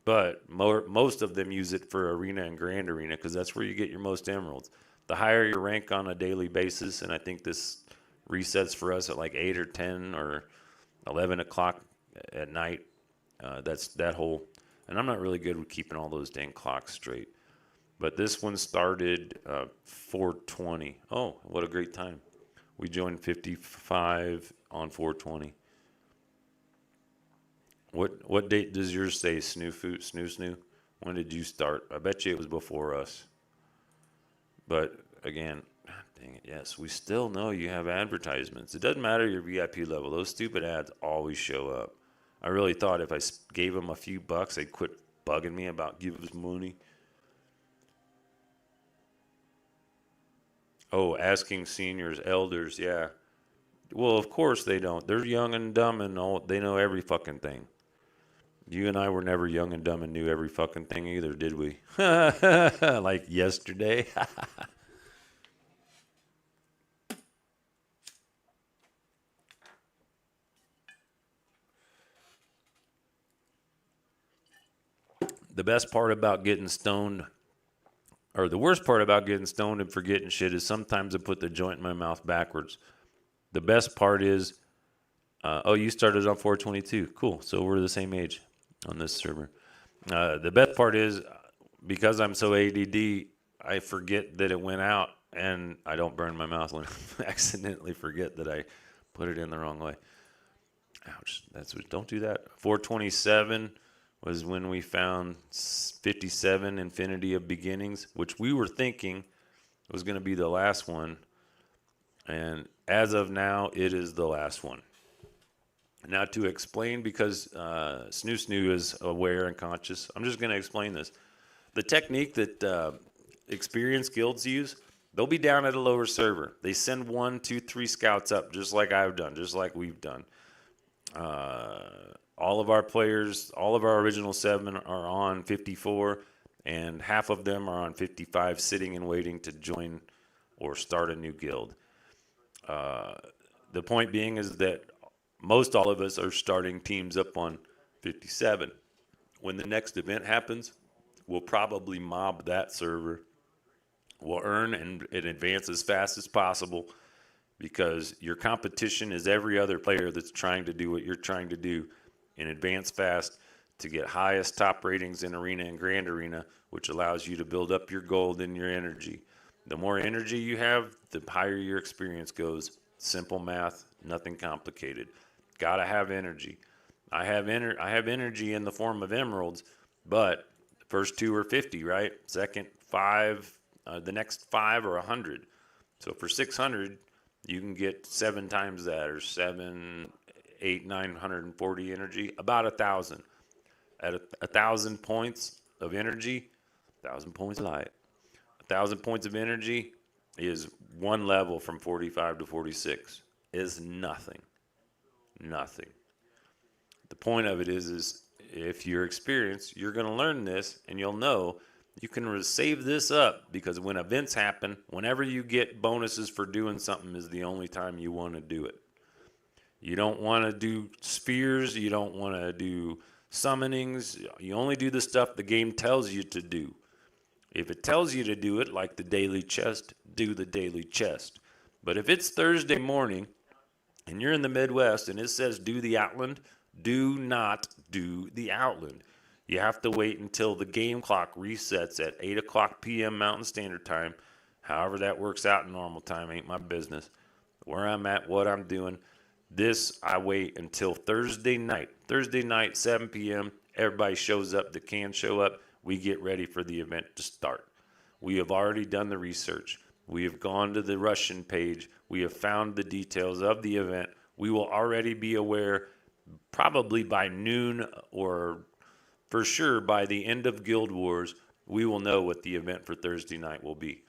But most of them use it for Arena and Grand Arena, because that's where you get your most emeralds. The higher your rank on a daily basis, and I think this resets for us at like 8 or 10 or 11 o'clock at night. That's that whole, and I'm not really good with keeping all those dang clocks straight. But this one started 4:20. Oh, what a great time. We joined 55 on 4:20. What date does yours say, Snoo? When did you start? I bet you it was before us. But again, dang it, yes, we still know you have advertisements. It doesn't matter your VIP level. Those stupid ads always show up. I really thought if I gave them a few bucks, they'd quit bugging me about give us money. Oh, asking seniors, elders, yeah. Well, of course they don't. They're young and dumb and they know every fucking thing. You and I were never young and dumb and knew every fucking thing either, did we? Like yesterday. The best part about getting stoned, or the worst part about getting stoned and forgetting shit, is sometimes I put the joint in my mouth backwards. The best part is, oh, you started on 422. Cool. So we're the same age on this server. The best part is, because I'm so ADD, I forget that it went out, and I don't burn my mouth when I accidentally forget that I put it in the wrong way. Ouch. Don't do that. 427 was when we found 57 Infinity of Beginnings, which we were thinking was going to be the last one. And as of now, it is the last one. Now, to explain, because Snoo is aware and conscious, I'm just going to explain this. The technique that experienced guilds use, they'll be down at a lower server. They send 1, 2, 3 scouts up, just like I've done, just like we've done. All of our players, all of our original 7 are on 54, and half of them are on 55, sitting and waiting to join or start a new guild. The point being is that most all of us are starting teams up on 57. When the next event happens, we'll probably mob that server. We'll earn and advance as fast as possible, because your competition is every other player that's trying to do what you're trying to do and advance fast to get highest top ratings in Arena and Grand Arena, which allows you to build up your gold and your energy. The more energy you have, the higher your experience goes. Simple math, nothing complicated. Gotta have energy. I have energy in the form of emeralds, but the first 2 are 50, right? Second 5, the next 5 are 100. So for 600, you can get 7 times that, or 7, 8, 940 energy, about 1,000. At 1,000 points of energy, 1,000 points of light. 1,000 points of energy is 1 level from 45 to 46. Is nothing. Nothing. The point of it is if you're experienced, you're going to learn this, and you'll know you can save this up, because when events happen, whenever you get bonuses for doing something is the only time you want to do it. You don't want to do spheres. You don't want to do summonings. You only do the stuff the game tells you to do. If it tells you to do it, like the daily chest, do the daily chest. But if it's Thursday morning and you're in the Midwest and it says do the Outland, do not do the Outland. You have to wait until the game clock resets at 8 o'clock p.m. Mountain Standard Time. However that works out in normal time ain't my business. Where I'm at, what I'm doing. This, I wait until Thursday night. Thursday night, 7 p.m., everybody shows up that can show up. We get ready for the event to start. We have already done the research. We have gone to the Russian page. We have found the details of the event. We will already be aware, probably by noon, or for sure by the end of Guild Wars, we will know what the event for Thursday night will be.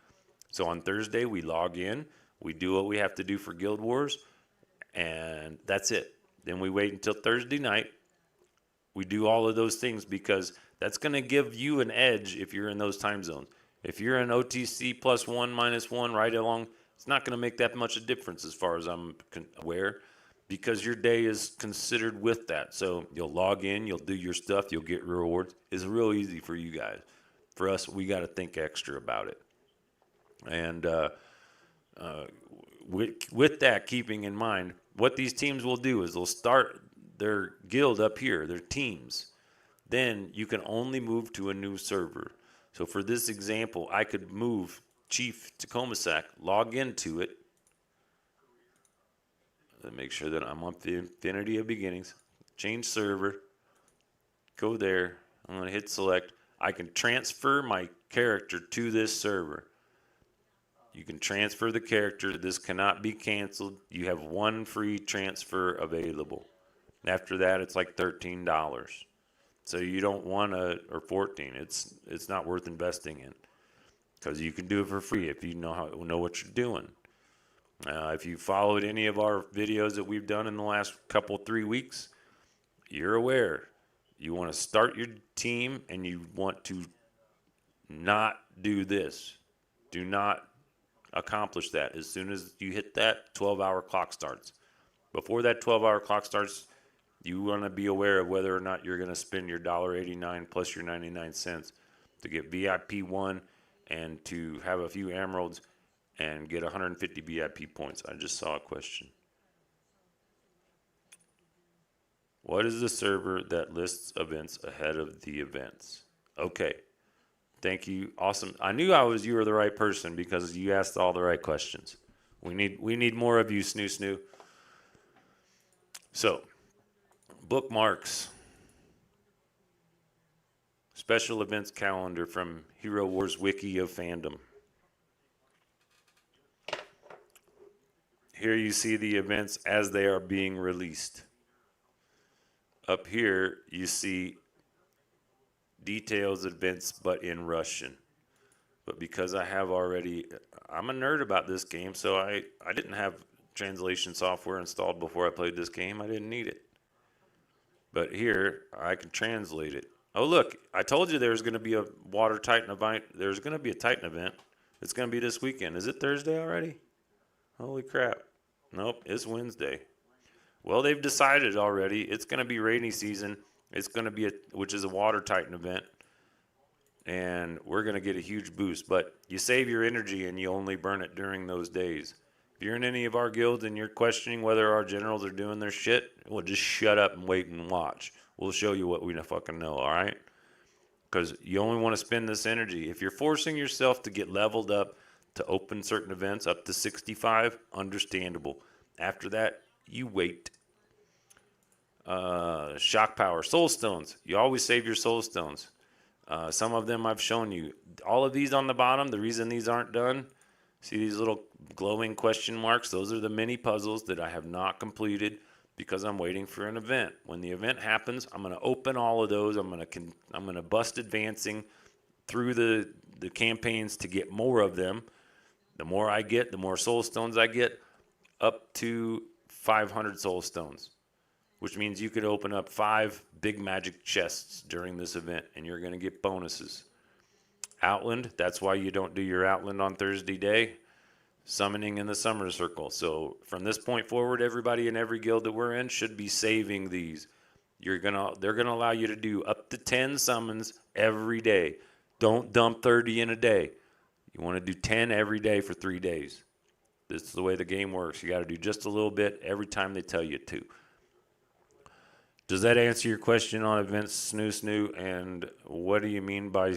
So on Thursday, we log in. We do what we have to do for Guild Wars, and that's it. Then we wait until Thursday night. We do all of those things because that's going to give you an edge if you're in those time zones. If you're in OTC +1, -1, right along, it's not going to make that much a difference as far as I'm aware, because your day is considered with that. So you'll log in, you'll do your stuff, you'll get rewards. It's real easy for you guys. For us, we got to think extra about it. And with that keeping in mind, what these teams will do is they'll start their guild up here, their teams. Then you can only move to a new server. So for this example, I could move Chief to Comasac, log into it, and make sure that I'm on the Infinity of Beginnings, change server, go there, I'm going to hit select. I can transfer my character to this server. You can transfer the character. This cannot be canceled. You have 1 free transfer available. After that, it's like $13. So you don't want to, or 14. It's not worth investing in, because you can do it for free if you know what you're doing. If you followed any of our videos that we've done in the last 3 weeks, you're aware. You want to start your team and you want to not do this. Do not accomplish that. As soon as you hit that, 12-hour clock starts. Before that 12-hour clock starts, you want to be aware of whether or not you're going to spend your $1.89 plus your 99 cents to get VIP 1 and to have a few emeralds and get 150 VIP points. I just saw a question. What is the server that lists events ahead of the events? Okay. Thank you. Awesome. I knew you were the right person because you asked all the right questions. We need more of you, Snoo. So, bookmarks. Special events calendar from Hero Wars Wiki of Fandom. Here you see the events as they are being released. Up here you see details events, but in Russian. But because I have already, I'm a nerd about this game, so I didn't have translation software installed before I played this game. I didn't need it. But here, I can translate it. Oh, look, I told you there's going to be a Water Titan event. There's going to be a Titan event. It's going to be this weekend. Is it Thursday already? Holy crap. Nope, it's Wednesday. Well, they've decided already. It's going to be rainy season. It's going to be which is a Water Titan event. And we're going to get a huge boost. But you save your energy and you only burn it during those days. If you're in any of our guilds and you're questioning whether our generals are doing their shit, well, just shut up and wait and watch. We'll show you what we fucking know, all right? Because you only want to spend this energy. If you're forcing yourself to get leveled up to open certain events up to 65, understandable. After that, you wait. Shock power, soul stones. You always save your soul stones. Some of them I've shown you. All of these on the bottom, the reason these aren't done, see these little glowing question marks? Those are the mini puzzles that I have not completed because I'm waiting for an event. When the event happens, I'm going to open all of those. I'm going to bust advancing through the campaigns to get more of them. The more I get, the more soul stones I get, up to 500 soul stones, which means you could open up 5 big magic chests during this event, and you're going to get bonuses. Outland, that's why you don't do your Outland on Thursday day. Summoning in the summer circle. So from this point forward, everybody in every guild that we're in should be saving these. They're gonna allow you to do up to 10 summons every day. Don't dump 30 in a day. You want to do 10 every day for 3 days. This is the way the game works. You got to do just a little bit every time they tell you to. Does that answer your question on events, Snoo? And what do you mean by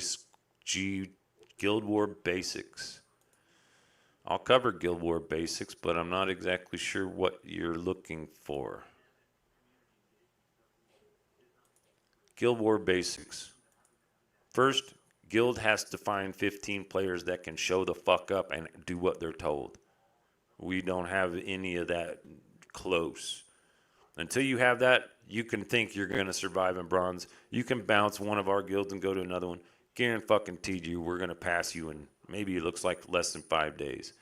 Guild War basics? I'll cover Guild War basics, but I'm not exactly sure what you're looking for. Guild War basics. First, Guild has to find 15 players that can show the fuck up and do what they're told. We don't have any of that close. Until you have that, you can think you're going to survive in bronze. You can bounce one of our guilds and go to another one. Guarantee you, we're going to pass you in maybe it looks like less than 5 days.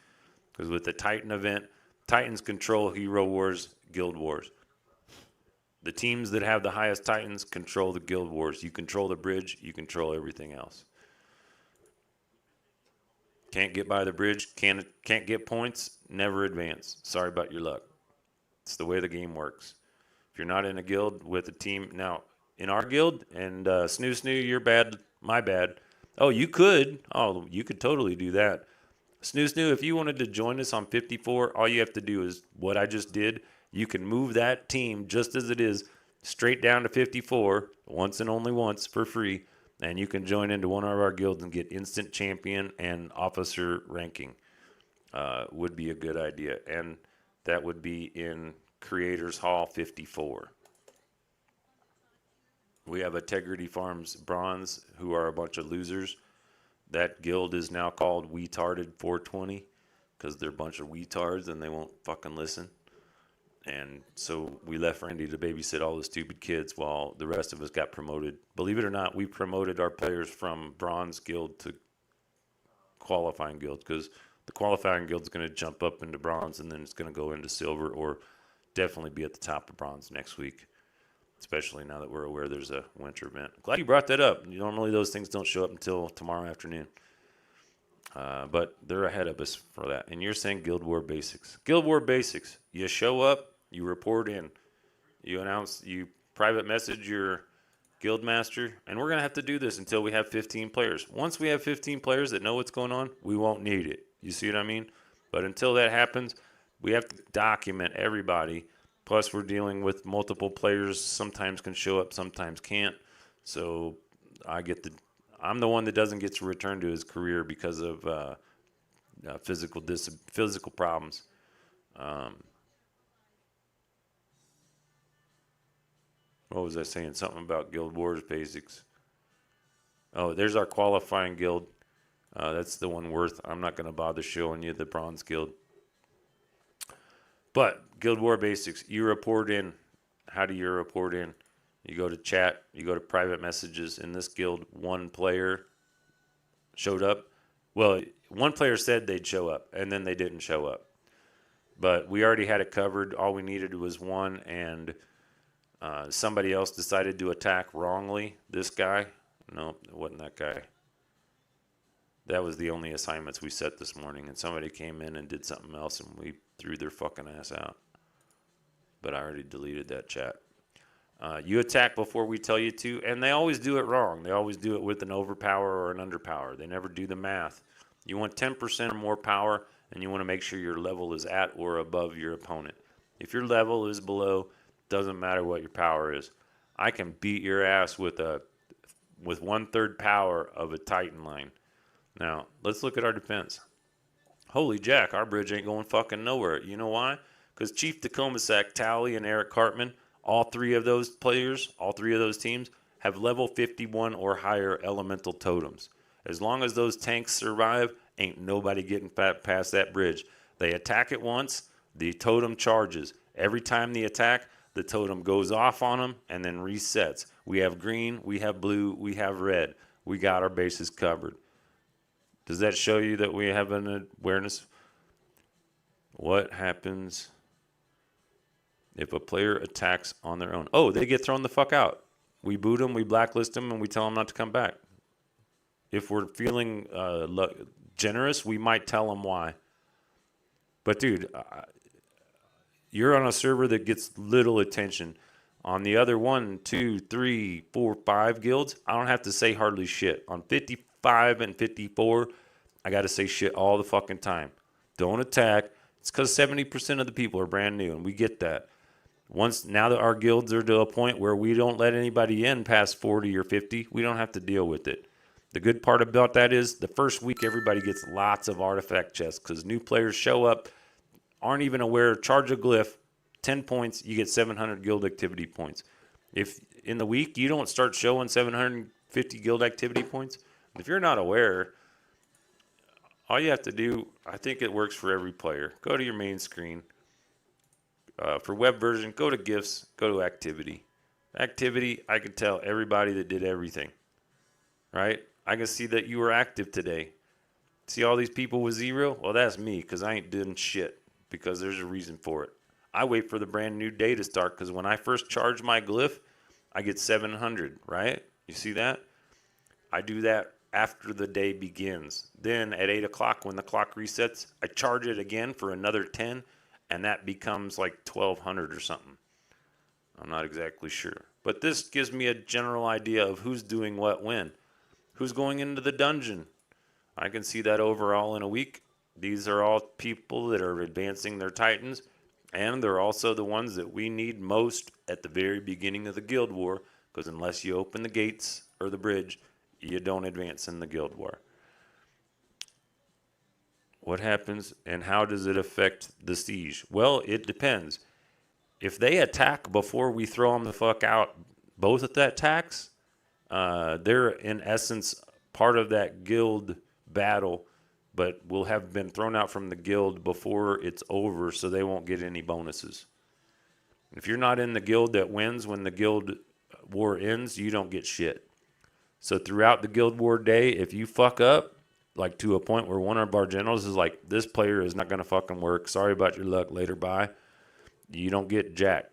Because with the Titan event, Titans control Hero Wars, Guild Wars. The teams that have the highest Titans control the Guild Wars. You control the bridge, you control everything else. Can't get by the bridge, can't get points, never advance. Sorry about your luck. It's the way the game works. If you're not in a guild with a team, now in our guild, and Snoo, you're bad, my bad. Oh, you could totally do that. Snoo, if you wanted to join us on 54, all you have to do is what I just did. You can move that team just as it is straight down to 54 once and only once for free, and you can join into one of our guilds and get instant champion and officer ranking. Would be a good idea, and that would be in Creators Hall 54. We have a Tegridy Farms Bronze, who are a bunch of losers. That guild is now called Weetarded 420 because they're a bunch of weetards and they won't fucking listen. And so we left Randy to babysit all the stupid kids while the rest of us got promoted. Believe it or not, we promoted our players from Bronze Guild to Qualifying Guild because the Qualifying Guild is going to jump up into Bronze and then it's going to go into Silver or definitely be at the top of Bronze next week, especially now that we're aware there's a winter event. Glad you brought that up. Normally those things don't show up until tomorrow afternoon. But they're ahead of us for that. And you're saying Guild War Basics. Guild War Basics. You show up, you report in. You announce, you private message your guild master. And we're going to have to do this until we have 15 players. Once we have 15 players that know what's going on, we won't need it. You see what I mean? But until that happens, we have to document everybody. Plus, we're dealing with multiple players. Sometimes can show up, sometimes can't. So I'm the one that doesn't get to return to his career because of physical problems. What was I saying? Something about Guild Wars basics. Oh, there's our qualifying guild. That's the one worth. I'm not going to bother showing you the Bronze Guild. But Guild War basics, you report in. How do you report in? You go to chat, you go to private messages. In this guild, one player showed up. Well, one player said they'd show up, and then they didn't show up. But we already had it covered. All we needed was one, and somebody else decided to attack wrongly. This guy. No, it wasn't that guy. That was the only assignments we set this morning, and somebody came in and did something else, and we threw their fucking ass out. But I already deleted that chat. You attack before we tell you to, and they always do it wrong. They always do it with an overpower or an underpower. They never do the math. You want 10% or more power, and you want to make sure your level is at or above your opponent. If your level is below, doesn't matter what your power is. I can beat your ass with 1/3 power of a Titan line. Now, let's look at our defense. Holy jack, our bridge ain't going fucking nowhere. You know why? Because Chief Tacomasack, Tally, and Eric Cartman, all three of those players, all three of those teams, have level 51 or higher elemental totems. As long as those tanks survive, ain't nobody getting past that bridge. They attack it once, the totem charges. Every time they attack, the totem goes off on them and then resets. We have green, we have blue, we have red. We got our bases covered. Does that show you that we have an awareness? What happens if a player attacks on their own? Oh, they get thrown the fuck out. We boot them, we blacklist them, and we tell them not to come back. If we're feeling generous, we might tell them why. But dude, you're on a server that gets little attention. On the other 1, 2, 3, 4, 5 guilds, I don't have to say hardly shit. On 55 and 54, I got to say shit all the fucking time. Don't attack. It's because 70% of the people are brand new, and we get that. Now that our guilds are to a point where we don't let anybody in past 40 or 50, we don't have to deal with it. The good part about that is the first week everybody gets lots of artifact chests because new players show up, aren't even aware, charge a glyph, 10 points, you get 700 guild activity points. If in the week you don't start showing 750 guild activity points, if you're not aware, all you have to do, I think it works for every player. Go to your main screen. For web version, go to gifts, go to activity. Activity, I can tell everybody that did everything, right? I can see that you were active today. See all these people with 0? Well, that's me because I ain't doing shit because there's a reason for it. I wait for the brand new day to start because when I first charge my glyph, I get 700, right? You see that? I do that after the day begins. Then at 8 o'clock when the clock resets, I charge it again for another 10, and that becomes like 1,200 or something. I'm not exactly sure. But this gives me a general idea of who's doing what when. Who's going into the dungeon? I can see that overall in a week. These are all people that are advancing their titans, and they're also the ones that we need most at the very beginning of the guild war, because unless you open the gates or the bridge, you don't advance in the guild war. What happens and how does it affect the siege? Well, it depends. If they attack before we throw them the fuck out, both at that attacks, they're in essence part of that guild battle, but will have been thrown out from the guild before it's over, so they won't get any bonuses. If you're not in the guild that wins when the guild war ends, you don't get shit. So throughout the guild war day, if you fuck up, like to a point where one of our generals is like, this player is not going to fucking work. Sorry about your luck. Later, bye. You don't get jack.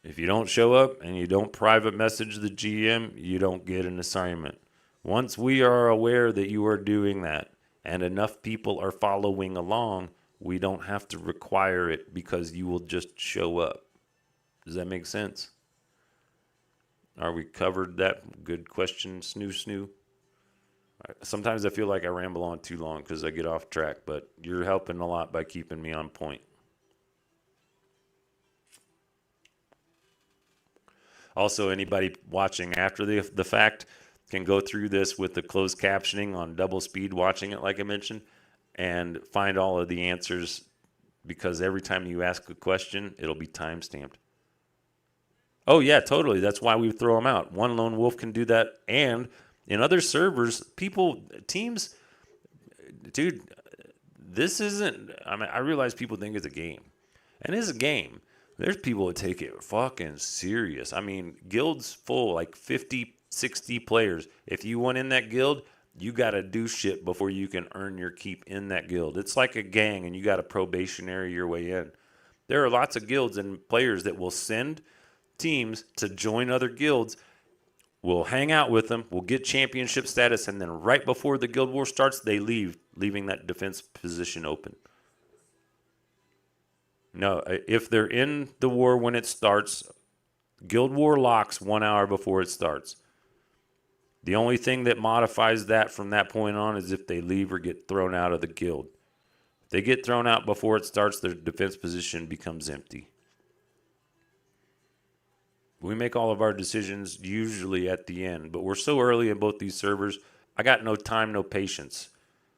If you don't show up and you don't private message the GM, you don't get an assignment. Once we are aware that you are doing that and enough people are following along, we don't have to require it because you will just show up. Does that make sense? Are we covered that? Good question, snoo. Sometimes I feel like I ramble on too long because I get off track, but you're helping a lot by keeping me on point. Also, anybody watching after the fact can go through this with the closed captioning on double speed, watching it like I mentioned, and find all of the answers because every time you ask a question, it'll be time-stamped. Oh, yeah, totally. That's why we throw them out. One lone wolf can do that. And in other servers, teams, dude, this isn't, I realize people think it's a game. And it is a game. There's people that take it fucking serious. I mean, guilds full, like 50, 60 players. If you want in that guild, you got to do shit before you can earn your keep in that guild. It's like a gang, and you got to probationary your way in. There are lots of guilds and players that will send teams to join other guilds. We'll hang out with them. We'll get championship status, and then right before the guild war starts, they leave, leaving that defense position open. No, if they're in the war when it starts, guild war locks 1 hour before it starts. The only thing that modifies that from that point on is if they leave or get thrown out of the guild. If they get thrown out before it starts, their defense position becomes empty. We make all of our decisions usually at the end, but we're so early in both these servers, I got no time, no patience.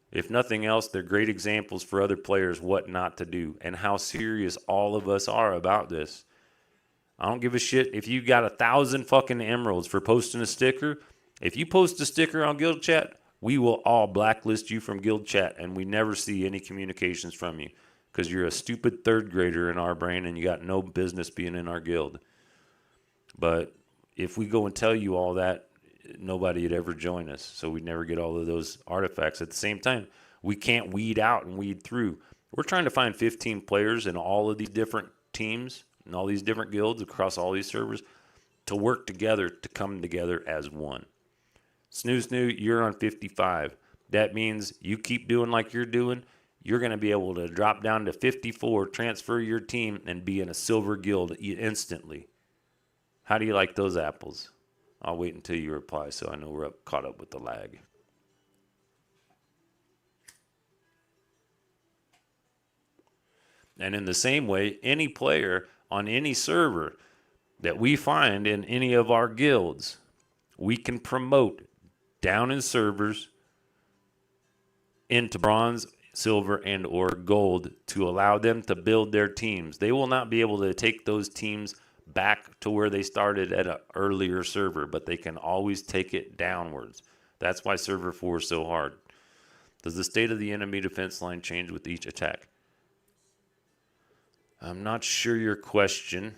If nothing else, they're great examples for other players what not to do and how serious all of us are about this. I don't give a shit if you got 1,000 fucking emeralds for posting a sticker. If you post a sticker on Guild Chat, we will all blacklist you from Guild Chat and we never see any communications from you because you're a stupid third grader in our brain and you got no business being in our guild. But if we go and tell you all that, nobody would ever join us. So we'd never get all of those artifacts. At the same time, we can't weed out and weed through. We're trying to find 15 players in all of these different teams and all these different guilds across all these servers to work together, to come together as one. Snoo, you're on 55. That means you keep doing like you're doing. You're going to be able to drop down to 54, transfer your team, and be in a silver guild instantly. How do you like those apples? I'll wait until you reply so I know we're caught up with the lag. And in the same way, any player on any server that we find in any of our guilds, we can promote down in servers into bronze, silver, and or gold to allow them to build their teams. They will not be able to take those teams back to where they started at an earlier server, but they can always take it downwards. That's why server 4 is so hard. Does the state of the enemy defense line change with each attack? I'm not sure your question.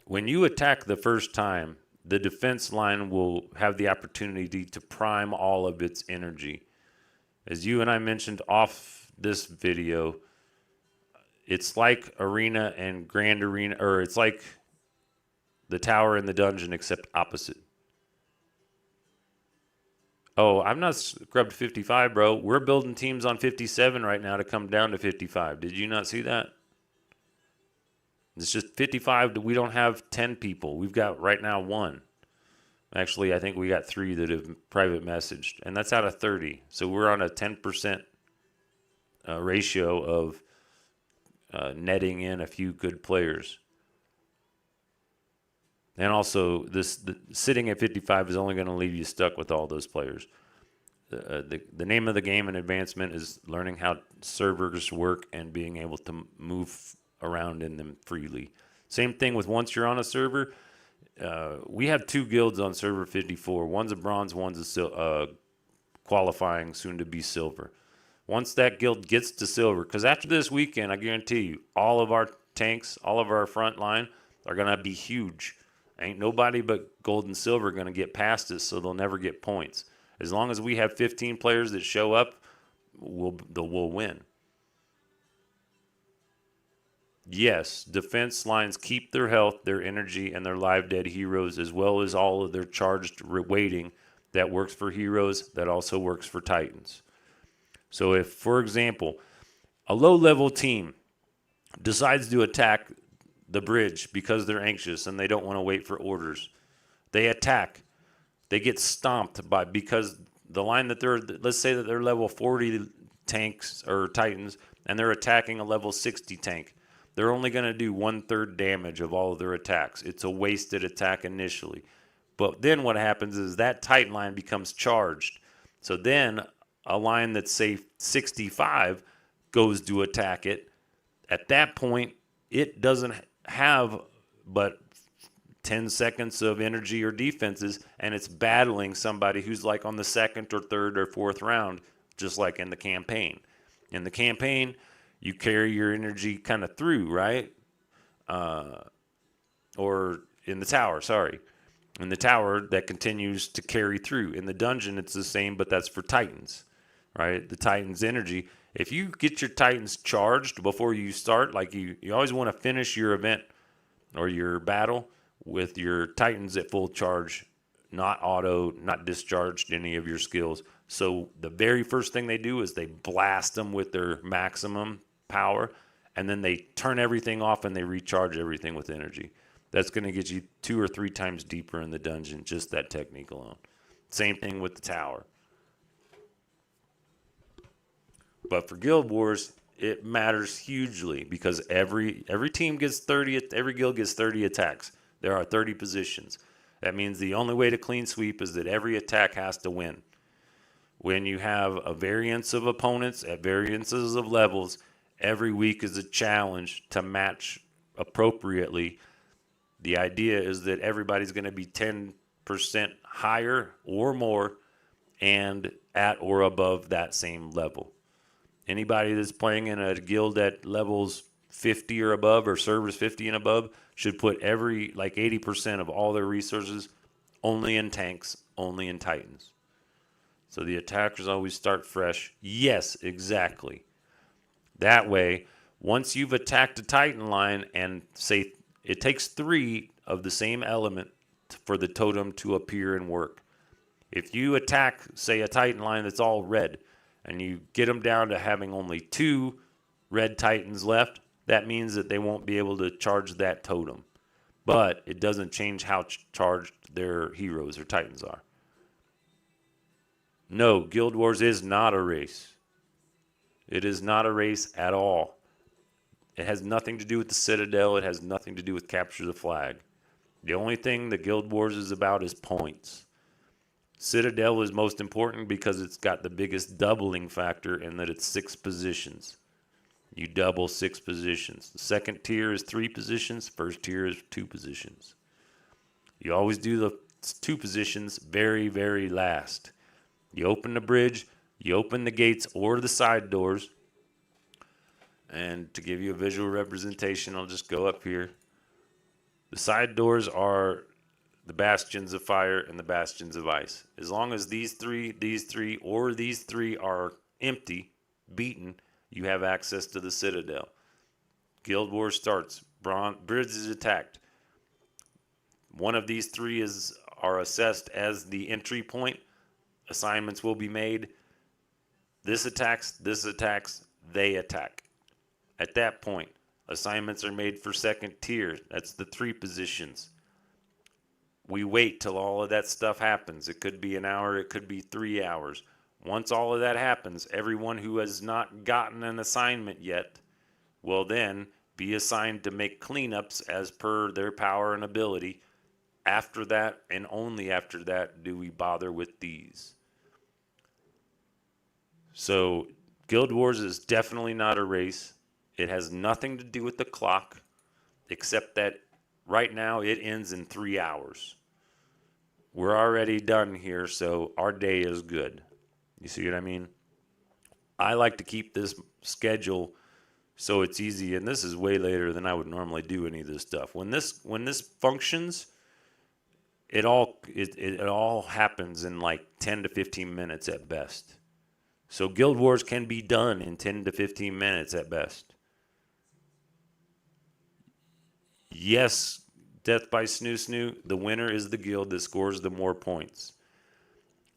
When you attack the first time, the defense line will have the opportunity to prime all of its energy. As you and I mentioned off this video, it's like Arena and Grand Arena, or it's like the Tower and the Dungeon, except opposite. Oh, I'm not scrubbed 55, bro. We're building teams on 57 right now to come down to 55. Did you not see that? It's just 55. We don't have 10 people. We've got right now 1. Actually, I think we got 3 that have private messaged, and that's out of 30. So we're on a 10% ratio of netting in a few good players. And also, sitting at 55 is only going to leave you stuck with all those players. The name of the game in advancement is learning how servers work and being able to move around in them freely. Same thing with once you're on a server. We have 2 guilds on server 54. One's a bronze, one's a qualifying, soon to be silver. Once that guild gets to silver, because after this weekend, I guarantee you, all of our tanks, all of our front line are going to be huge. Ain't nobody but gold and silver going to get past us, so they'll never get points. As long as we have 15 players that show up, we'll win. Yes, defense lines keep their health, their energy, and their live dead heroes, as well as all of their charged waiting that works for heroes, that also works for titans. So if, for example, a low-level team decides to attack the bridge because they're anxious and they don't want to wait for orders, they attack. They get stomped because the line that let's say that they're level 40 tanks or titans and they're attacking a level 60 tank. They're only going to do 1/3 damage of all of their attacks. It's a wasted attack initially. But then what happens is that titan line becomes charged. So then a line that's, say, 65 goes to attack it. At that point, it doesn't have but 10 seconds of energy or defenses, and it's battling somebody who's like on the 2nd or 3rd or 4th round, just like in the campaign. In the campaign, you carry your energy kind of through, right? Or in the tower, sorry. In the tower, that continues to carry through. In the dungeon, it's the same, but that's for Titans, right? The Titans' energy. If you get your Titans charged before you start, like you always want to finish your event or your battle with your Titans at full charge, not auto, not discharged any of your skills. So the very first thing they do is they blast them with their maximum power, and then they turn everything off and they recharge everything with energy. That's going to get you 2 or 3 times deeper in the dungeon, just that technique alone. Same thing with the tower. But for Guild Wars, it matters hugely because every team gets 30, every guild gets 30 attacks. There are 30 positions. That means the only way to clean sweep is that every attack has to win. When you have a variance of opponents at variances of levels, every week is a challenge to match appropriately. The idea is that everybody's going to be 10% higher or more and at or above that same level. Anybody that's playing in a guild at levels 50 or above or servers 50 and above should put 80% of all their resources only in tanks, only in Titans. So the attackers always start fresh. Yes, exactly. That way, once you've attacked a Titan line and say it takes 3 of the same element for the totem to appear and work. If you attack, say, a Titan line that's all red, and you get them down to having only 2 red Titans left, that means that they won't be able to charge that totem. But it doesn't change how charged their heroes or Titans are. No, Guild Wars is not a race. It is not a race at all. It has nothing to do with the Citadel. It has nothing to do with capture the flag. The only thing the Guild Wars is about is points. Citadel is most important because it's got the biggest doubling factor in that it's 6 positions. You double 6 positions. The second tier is 3 positions. First tier is 2 positions. You always do the 2 positions very, very last. You open the bridge, you open the gates or the side doors. And to give you a visual representation, I'll just go up here. The side doors are the bastions of fire and the bastions of ice. As long as these three, or these 3 are empty, beaten, you have access to the Citadel. Guild Wars starts. Bridge is attacked. One of these 3 are assessed as the entry point. Assignments will be made. This attacks, they attack. At that point, assignments are made for second tier. That's the 3 positions. We wait till all of that stuff happens. It could be an hour, it could be 3 hours. Once all of that happens, everyone who has not gotten an assignment yet will then be assigned to make cleanups as per their power and ability. After that, and only after that, do we bother with these. So, Guild Wars is definitely not a race. It has nothing to do with the clock, except that right now it ends in 3 hours. We're already done here, so our day is good. You see what I mean? I like to keep this schedule so it's easy, and this is way later than I would normally do any of this stuff. When this functions, it all happens in like 10 to 15 minutes at best. So Guild Wars can be done in 10 to 15 minutes at best. Yes, Death by Snoo Snoo, the winner is the guild that scores the more points.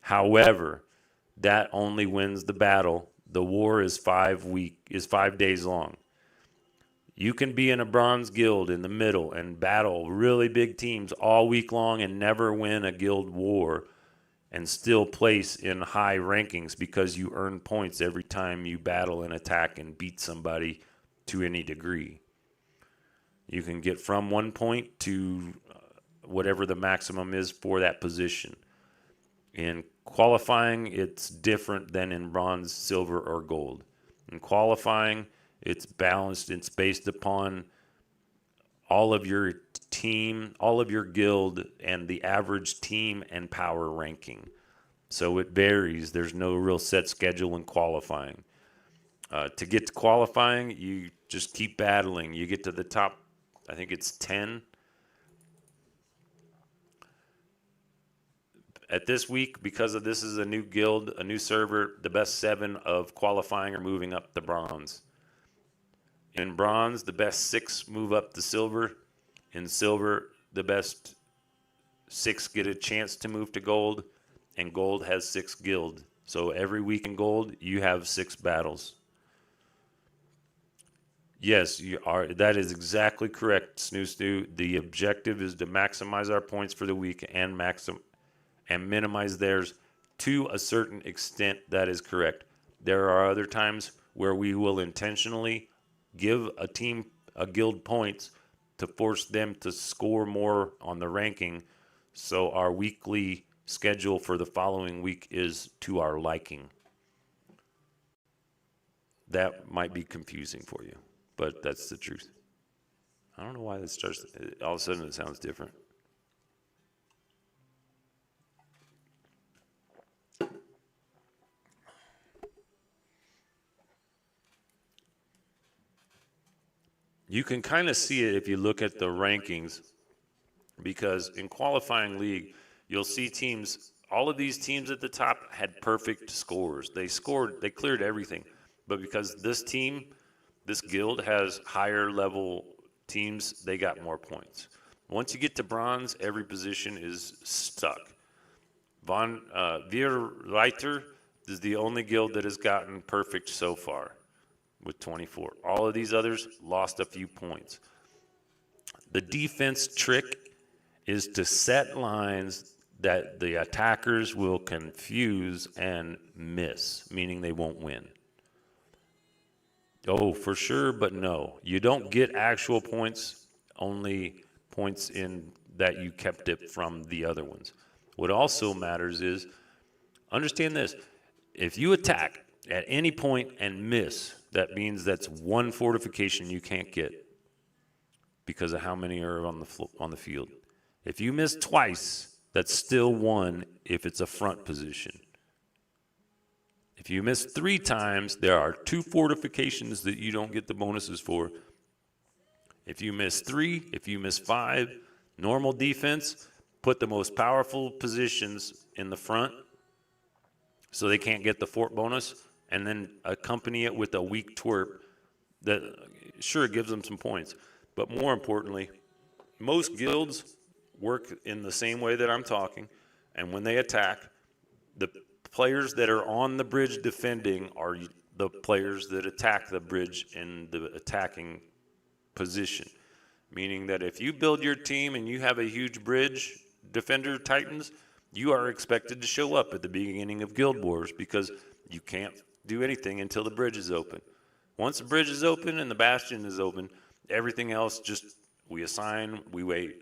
However, that only wins the battle. The war is 5 days long. You can be in a bronze guild in the middle and battle really big teams all week long and never win a guild war and still place in high rankings because you earn points every time you battle and attack and beat somebody to any degree. You can get from 1 point to whatever the maximum is for that position. In qualifying, it's different than in bronze, silver, or gold. In qualifying, it's balanced. It's based upon all of your team, all of your guild, and the average team and power ranking. So it varies. There's no real set schedule in qualifying. To get to qualifying, you just keep battling. You get to the top, I think it's 10. At this week, because of this is a new guild, a new server, the best 7 of qualifying are moving up to bronze. In bronze, the best 6 move up to silver. In silver, the best 6 get a chance to move to gold, and gold has 6 guild. So every week in gold, you have 6 battles. Yes, you are. That is exactly correct, Snoo Snoo. The objective is to maximize our points for the week and minimize theirs to a certain extent. That is correct. There are other times where we will intentionally give a team, a guild, points to force them to score more on the ranking, so our weekly schedule for the following week is to our liking. That might be confusing for you, but that's the truth. I don't know why this starts, all of a sudden it sounds different. You can kind of see it if you look at the rankings, because in qualifying league, you'll see teams, all of these teams at the top had perfect scores. They cleared everything. But because this team, this guild has higher level teams, they got more points. Once you get to bronze, every position is stuck. Vierreiter is the only guild that has gotten perfect so far with 24. All of these others lost a few points. The defense trick is to set lines that the attackers will confuse and miss, meaning they won't win. Oh, for sure, but no. You don't get actual points, only points in that you kept it from the other ones. What also matters is, understand this, if you attack at any point and miss, that means that's one fortification you can't get because of how many are on the field. If you miss twice, that's still one if it's a front position. If you miss 3 times, there are 2 fortifications that you don't get the bonuses for. If you miss 3, if you miss 5, normal defense, put the most powerful positions in the front so they can't get the fort bonus, and then accompany it with a weak twerp that sure gives them some points. But more importantly, most guilds work in the same way that I'm talking, and when they attack, the players that are on the bridge defending are the players that attack the bridge in the attacking position. Meaning that if you build your team and you have a huge bridge defender titans, you are expected to show up at the beginning of Guild Wars because you can't do anything until the bridge is open. Once the bridge is open and the bastion is open, everything else just, we assign, we wait.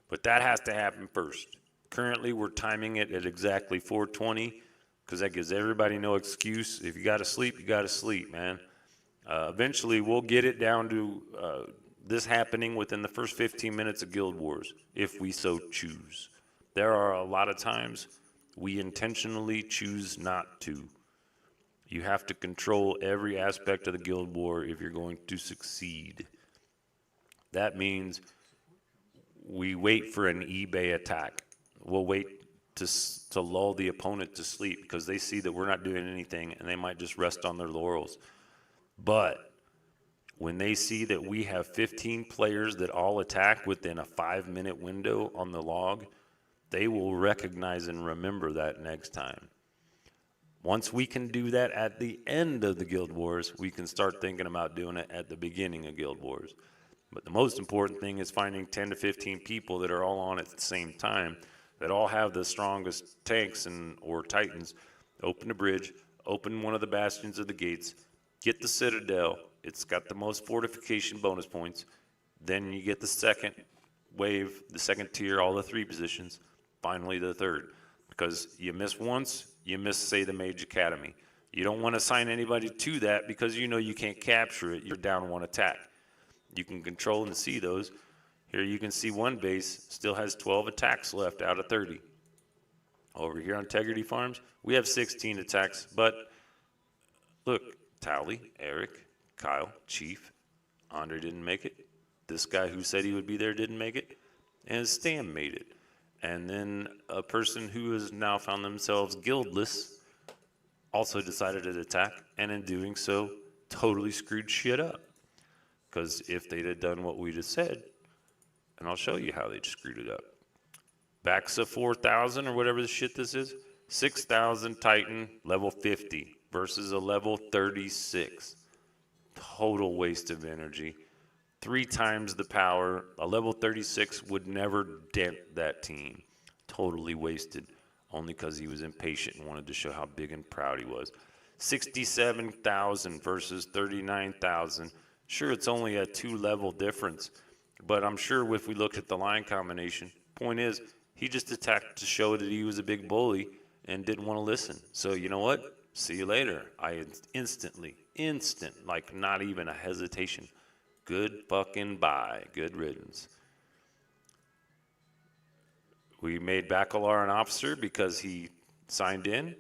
But that has to happen first. Currently, we're timing it at exactly 4:20 because that gives everybody no excuse. If you got to sleep, you got to sleep, man. Eventually, we'll get it down to this happening within the first 15 minutes of Guild Wars, if we so choose. There are a lot of times we intentionally choose not to. You have to control every aspect of the Guild War if you're going to succeed. That means we wait for an eBay attack. We'll wait to lull the opponent to sleep because they see that we're not doing anything and they might just rest on their laurels. But when they see that we have 15 players that all attack within a 5-minute window on the log, they will recognize and remember that next time. Once we can do that at the end of the Guild Wars, we can start thinking about doing it at the beginning of Guild Wars. But the most important thing is finding 10 to 15 people that are all on at the same time, that all have the strongest tanks or titans. Open the bridge, open one of the bastions of the gates, get the citadel. It's got the most fortification bonus points. Then you get the second wave, the second tier, all the 3 positions, finally the third. Because you miss once, you miss, say, the Mage Academy. You don't want to assign anybody to that because you know you can't capture it. You're down 1 attack. You can control and see those. Here you can see one base still has 12 attacks left out of 30. Over here on Tegridy Farms, we have 16 attacks. But look, Tally, Eric, Kyle, Chief. Andre didn't make it. This guy who said he would be there didn't make it. And Stan made it. And then a person who has now found themselves guildless also decided to attack, and in doing so, totally screwed shit up. Because if they'd have done what we just said, and I'll show you how they screwed it up. Backs of 4,000 or whatever the shit this is, 6,000 Titan, level 50 versus a level 36. Total waste of energy. 3 times the power. A level 36 would never dent that team. Totally wasted. Only because he was impatient and wanted to show how big and proud he was. 67,000 versus 39,000. Sure, it's only a 2-level difference. But I'm sure if we looked at the line combination, point is, he just attacked to show that he was a big bully and didn't want to listen. So you know what? See you later. I instant, like not even a hesitation. Good fucking bye. Good riddance. We made Bacalar an officer because he signed in.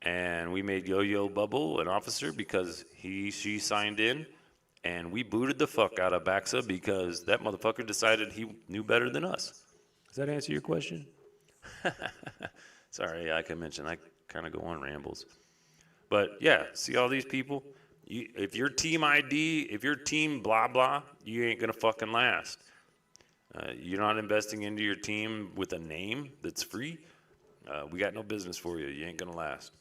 And we made Yo-Yo Bubble an officer because she signed in. And we booted the fuck out of Baxa because that motherfucker decided he knew better than us. Does that answer your question? Sorry, like I mentioned, I kind of go on rambles. But yeah, see all these people? If your team ID, if your team blah blah, you ain't going to fucking last. You're not investing into your team with a name that's free. We got no business for you. You ain't going to last.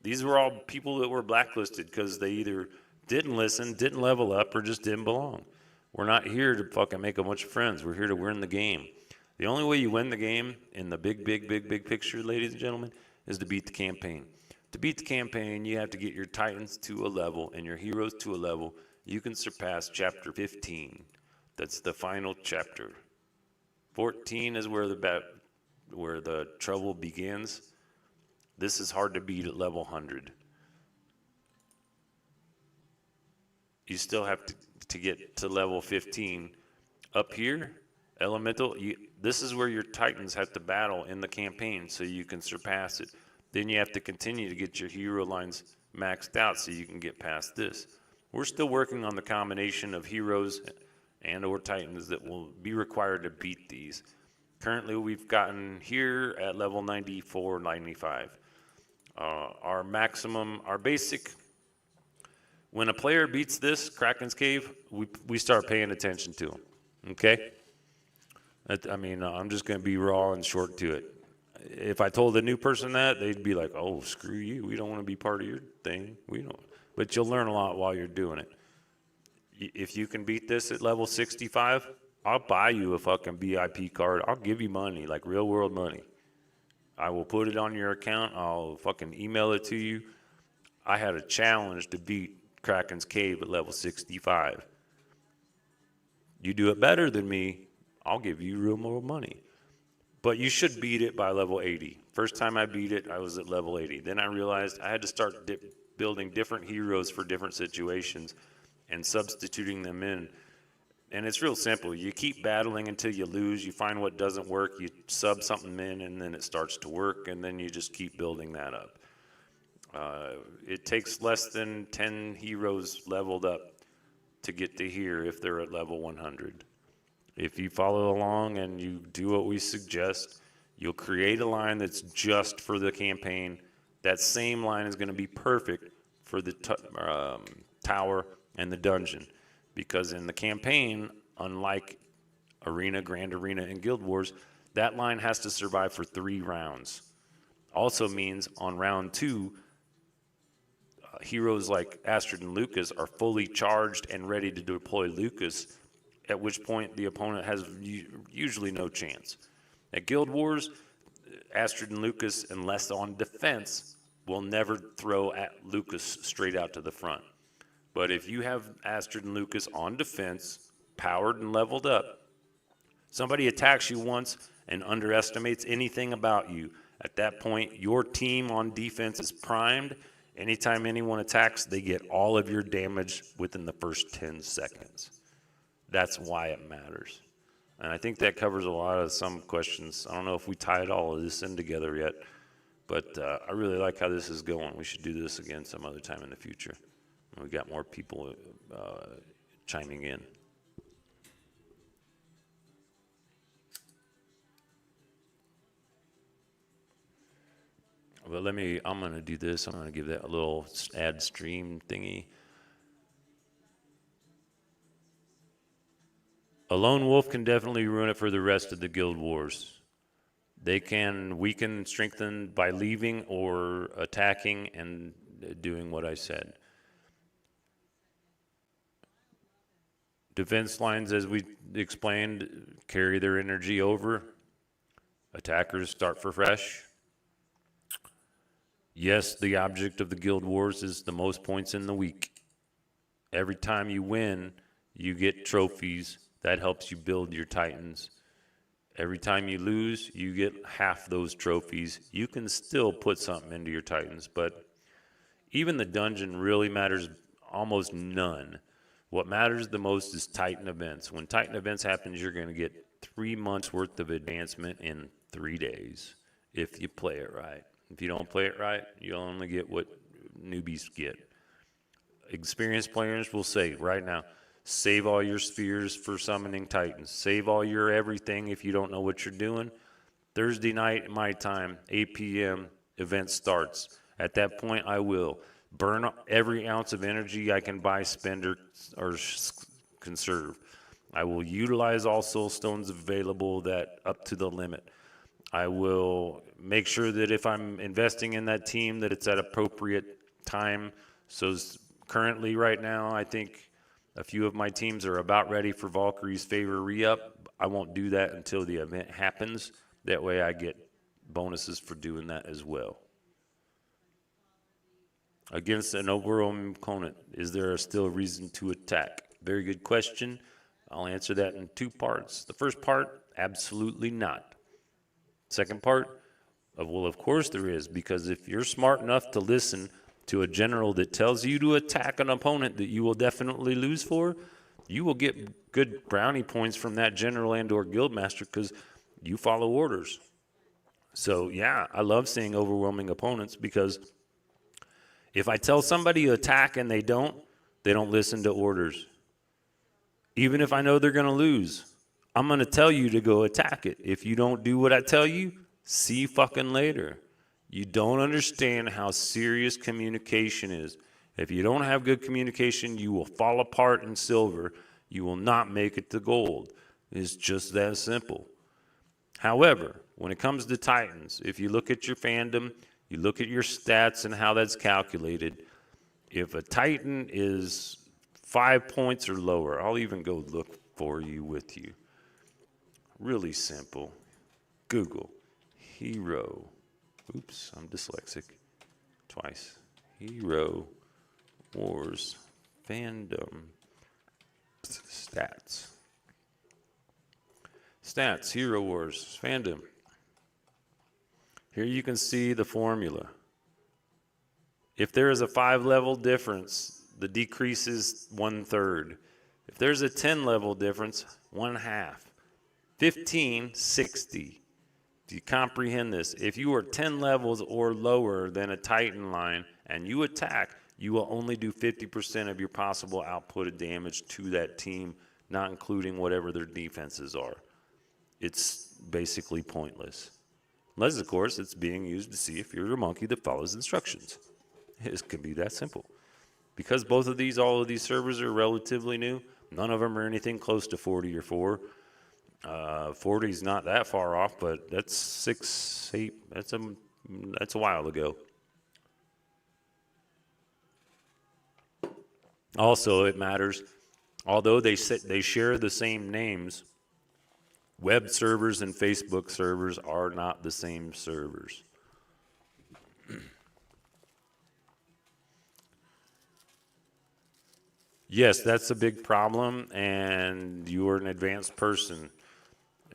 These were all people that were blacklisted because they either didn't listen, didn't level up, or just didn't belong. We're not here to fucking make a bunch of friends. We're here to win the game. The only way you win the game in the big picture, ladies and gentlemen, is to beat the campaign. To beat the campaign, you have to get your Titans to a level and your heroes to a level you can surpass chapter 15. That's the final chapter. 14 is where the trouble begins. This is hard to beat at level 100. You still have to get to level 15. Up here, elemental, this is where your Titans have to battle in the campaign so you can surpass it. Then you have to continue to get your hero lines maxed out so you can get past this. We're still working on the combination of heroes and or Titans that will be required to beat these. Currently, we've gotten here at level 94, 95. Our maximum, our basic, when a player beats this, Kraken's Cave, we start paying attention to him, okay? I mean, I'm just going to be raw and short to it. If I told a new person that, they'd be like, oh, screw you. We don't want to be part of your thing. We don't. But you'll learn a lot while you're doing it. If you can beat this at level 65, I'll buy you a fucking VIP card. I'll give you money, like real world money. I will put it on your account. I'll fucking email it to you. I had a challenge to beat Kraken's Cave at level 65. You do it better than me, I'll give you real more money. But you should beat it by level 80. First time I beat it, I was at level 80. Then I realized I had to start building different heroes for different situations and substituting them in. And it's real simple. You keep battling until you lose. You find what doesn't work. You sub something in, and then it starts to work, and then you just keep building that up. It takes less than 10 heroes leveled up to get to here if they're at level 100. If you follow along and you do what we suggest, you'll create a line that's just for the campaign. That same line is going to be perfect for the tower and the dungeon. Because in the campaign, unlike Arena, Grand Arena, and Guild Wars, that line has to survive for 3 rounds. Also means on round 2, heroes like Astrid and Lucas are fully charged and ready to deploy Lucas, at which point the opponent has usually no chance. At Guild Wars, Astrid and Lucas, unless on defense, will never throw at Lucas straight out to the front. But if you have Astrid and Lucas on defense, powered and leveled up, somebody attacks you once and underestimates anything about you, at that point, your team on defense is primed. Anytime anyone attacks, they get all of your damage within the first 10 seconds. That's why it matters. And I think that covers a lot of some questions. I don't know if we tied all of this in together yet, But I really like how this is going. We should do this again some other time in the future. We got more people chiming in. But I'm going to do this. I'm going to give that a little add stream thingy. A lone wolf can definitely ruin it for the rest of the guild wars. They can weaken, strengthen by leaving or attacking and doing what I said. Defense lines, as we explained, carry their energy over. Attackers start for fresh. Yes, the object of the guild wars is the most points in the week. Every time you win, you get trophies. That helps you build your titans. Every time you lose, you get half those trophies. You can still put something into your titans, but even the dungeon really matters almost none. What matters the most is Titan events. When Titan events happens, you're going to get 3 months worth of advancement in 3 days if you play it right. If you don't play it right, you'll only get what newbies get. Experienced players will say right now, save all your spheres for summoning Titans. Save all your everything if you don't know what you're doing. Thursday night, my time, 8 p.m., event starts. At that point, I will burn every ounce of energy I can buy, spend, or conserve. I will utilize all soul stones available that up to the limit. I will make sure that if I'm investing in that team, that it's at appropriate time. So currently, right now, I think a few of my teams are about ready for Valkyrie's favor re-up. I won't do that until the event happens. That way I get bonuses for doing that as well. Against an overwhelming opponent, is there still a reason to attack? Very good question. I'll answer that in 2 parts. The first part, absolutely not. Second part, well, of course there is, because if you're smart enough to listen to a general that tells you to attack an opponent that you will definitely lose for, you will get good brownie points from that general and or guildmaster because you follow orders. So yeah, I love seeing overwhelming opponents, because if I tell somebody to attack and they don't listen to orders. Even if I know they're going to lose, I'm going to tell you to go attack it. If you don't do what I tell you, see you fucking later. You don't understand how serious communication is. If you don't have good communication, you will fall apart in silver. You will not make it to gold. It's just that simple. However, when it comes to Titans, if you look at your fandom, you look at your stats and how that's calculated, if a Titan is 5 points or lower, I'll even go look for you with you. Really simple. Google hero. Oops, I'm dyslexic. Twice. Hero Wars fandom stats. Stats, Hero Wars fandom. Here you can see the formula. If there is a 5-level difference, the decrease is 1/3. If there's a 10-level difference, 1/2. 15, 60. Do you comprehend this? If you are 10 levels or lower than a Titan line and you attack, you will only do 50% of your possible output of damage to that team, not including whatever their defenses are. It's basically pointless. Unless, of course, it's being used to see if you're a monkey that follows instructions. It could be that simple. Because all of these servers are relatively new, none of them are anything close to 40 or 4. 40 is not that far off, but that's 6, 8. That's a while ago. Also, it matters. Although they share the same names, web servers and Facebook servers are not the same servers. Yes, that's a big problem, and you're an advanced person.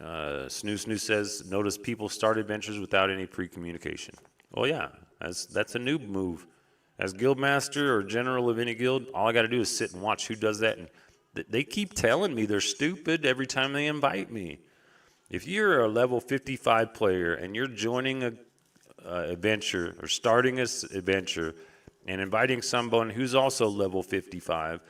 Snoo says, notice people start adventures without any pre-communication. Well, yeah, that's a noob move. As guildmaster or general of any guild, all I got to do is sit and watch who does that. And they keep telling me they're stupid every time they invite me. If you're a level 55 player and you're joining adventure or starting a adventure and inviting someone who's also level 55,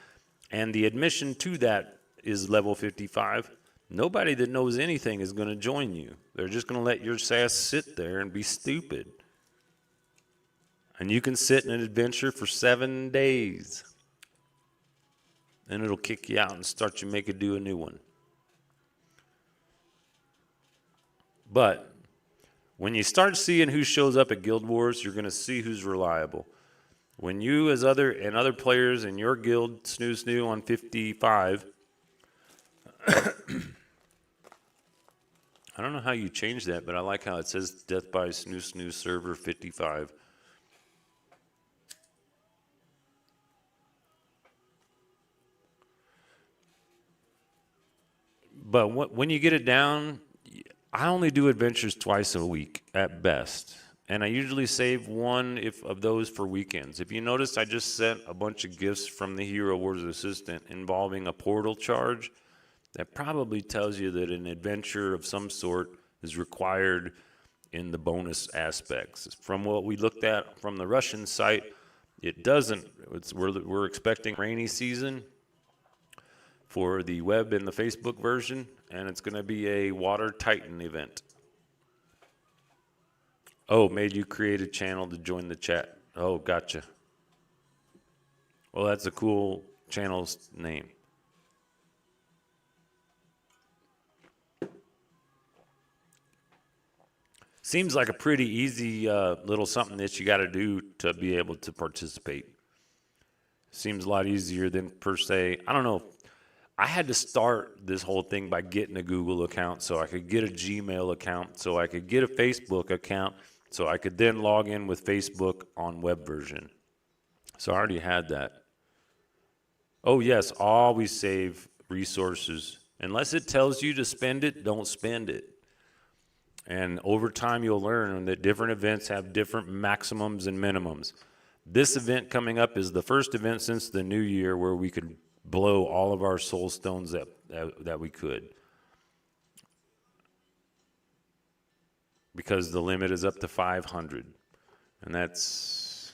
and the admission to that is level 55, nobody that knows anything is going to join you. They're just going to let your sass sit there and be stupid. And you can sit in an adventure for 7 days. And it'll kick you out and start you make do a new one. But when you start seeing who shows up at Guild Wars, you're going to see who's reliable. When you as other players in your guild snoo on 55, I don't know how you change that, but I like how it says Death by snoo server 55. But when you get it down, I only do adventures twice a week at best. And I usually save one of those for weekends. If you notice, I just sent a bunch of gifts from the Hero Wars Assistant involving a portal charge. That probably tells you that an adventure of some sort is required in the bonus aspects. From what we looked at from the Russian site, it doesn't. We're expecting rainy season for the web and the Facebook version, and it's going to be a Water Titan event. Oh, made you create a channel to join the chat. Oh, gotcha. Well, that's a cool channel's name. Seems like a pretty easy little something that you got to do to be able to participate. Seems a lot easier than per se. I don't know. I had to start this whole thing by getting a Google account so I could get a Gmail account, so I could get a Facebook account, so I could then log in with Facebook on web version. So I already had that. Oh, yes, always save resources. Unless it tells you to spend it, don't spend it. And over time, you'll learn that different events have different maximums and minimums. This event coming up is the first event since the new year where we could blow all of our soul stones that we could. Because the limit is up to 500. And that's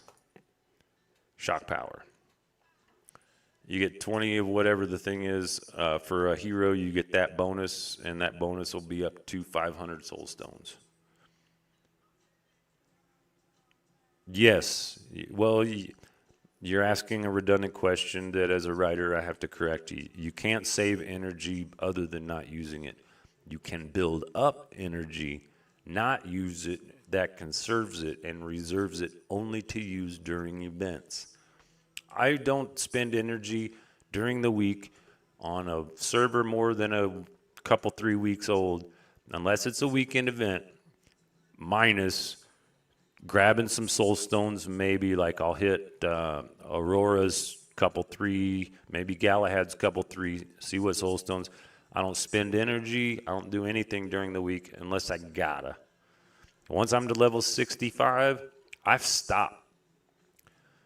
shock power. You get 20 of whatever the thing is. For a hero, you get that bonus, and that bonus will be up to 500 soul stones. Yes. Well, you're asking a redundant question that as a writer I have to correct you. You can't save energy other than not using it. You can build up energy, not use it, that conserves it and reserves it only to use during events. I don't spend energy during the week on a server more than a couple, 3 weeks old, unless it's a weekend event, minus grabbing some soul stones. Maybe like I'll hit Aurora's couple 3, maybe Galahad's couple 3, see what soul stones. I don't spend energy. I don't do anything during the week unless I gotta. Once I'm to level 65, I've stopped.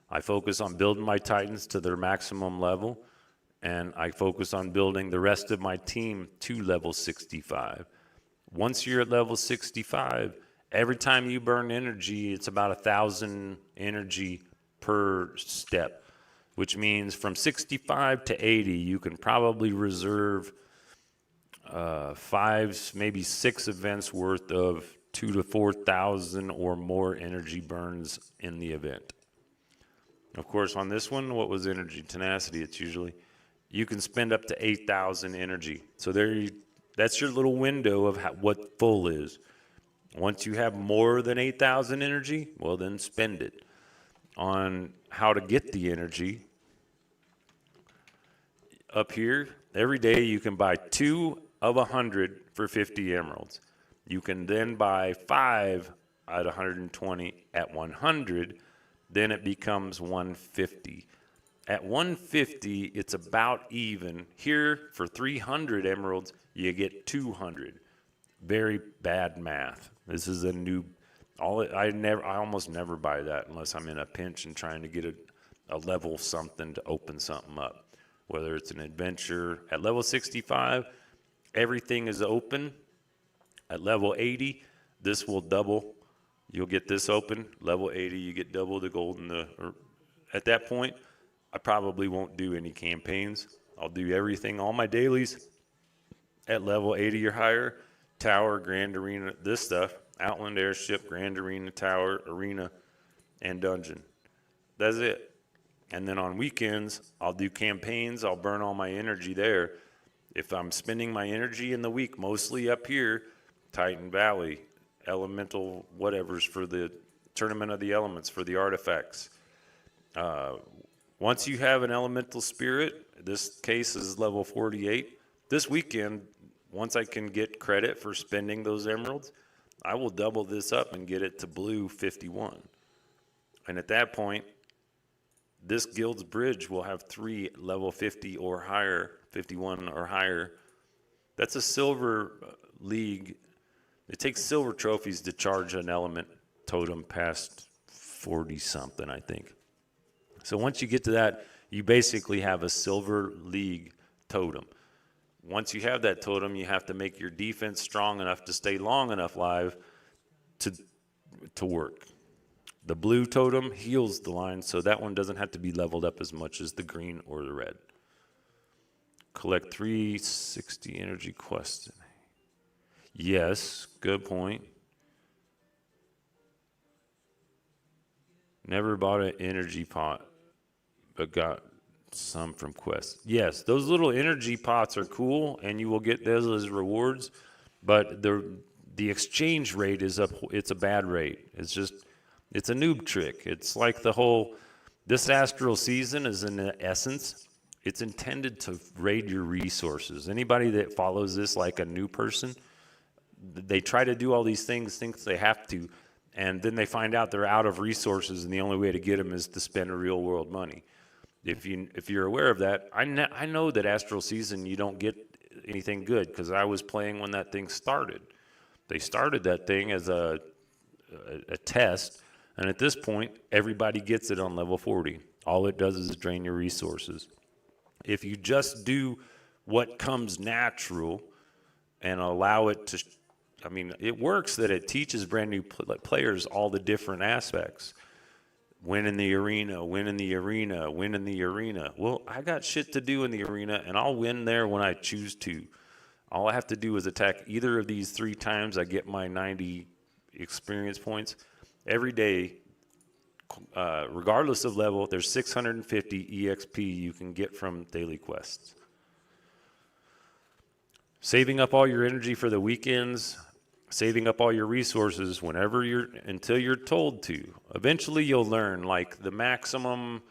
I focus on building my Titans to their maximum level, and I focus on building the rest of my team to level 65. Once you're at level 65, every time you burn energy, it's about 1,000 energy per step, which means from 65 to 80, you can probably reserve 5, maybe 6 events worth of 2,000 to 4,000 or more energy burns in the event. Of course, on this one, what was energy? Tenacity, it's usually. You can spend up to 8,000 energy. So that's your little window of what full is. Once you have more than 8,000 energy, well, then spend it. On how to get the energy, up here, every day you can buy 2 of 100 for 50 emeralds. You can then buy 5 at 120 at 100. Then it becomes 150. At 150, it's about even. Here, for 300 emeralds, you get 200. Very bad math. This is a new. I almost never buy that unless I'm in a pinch and trying to get a level something to open something up. Whether it's an adventure at level 65, everything is open. At level 80, this will double. You'll get this open, level 80, you get double the gold at that point, I probably won't do any campaigns. I'll do everything, all my dailies at level 80 or higher, tower, grand arena, this stuff, outland airship, grand arena, tower, arena, and dungeon. That's it. And then on weekends, I'll do campaigns. I'll burn all my energy there. If I'm spending my energy in the week, mostly up here, Titan Valley, elemental whatevers for the Tournament of the Elements, for the artifacts. Once you have an elemental spirit, this case is level 48. This weekend, once I can get credit for spending those emeralds, I will double this up and get it to blue 51. And at that point, this guild's bridge will have 3 level 50 or higher, 51 or higher. That's a silver league. It takes silver trophies to charge an element totem past 40 something, I think. So once you get to that, you basically have a silver league totem. Once you have that totem, you have to make your defense strong enough to stay long enough live to work. The blue totem heals the line, so that one doesn't have to be leveled up as much as the green or the red. Collect 360 energy quests. Yes, good point. Never bought an energy pot, but got some from quests. Yes, those little energy pots are cool, and you will get those as rewards, but the exchange rate is up. It's a bad rate. It's a noob trick. It's like this astral season is in essence, it's intended to raid your resources. Anybody that follows this like a new person, they try to do all these things, thinks they have to, and then they find out they're out of resources, and the only way to get them is to spend real world money. If you're aware of that, I know that astral season you don't get anything good, because I was playing when that thing started. They started that thing as a test, and at this point, everybody gets it on level 40. All it does is drain your resources. If you just do what comes natural and allow it to, it works that it teaches brand new players all the different aspects. Win in the arena, win in the arena, win in the arena. Well, I got shit to do in the arena, and I'll win there when I choose to. All I have to do is attack either of these 3 times. I get my 90 experience points. Every day, regardless of level, there's 650 EXP you can get from daily quests. Saving up all your energy for the weekends, saving up all your resources until you're told to. Eventually you'll learn, like the maximum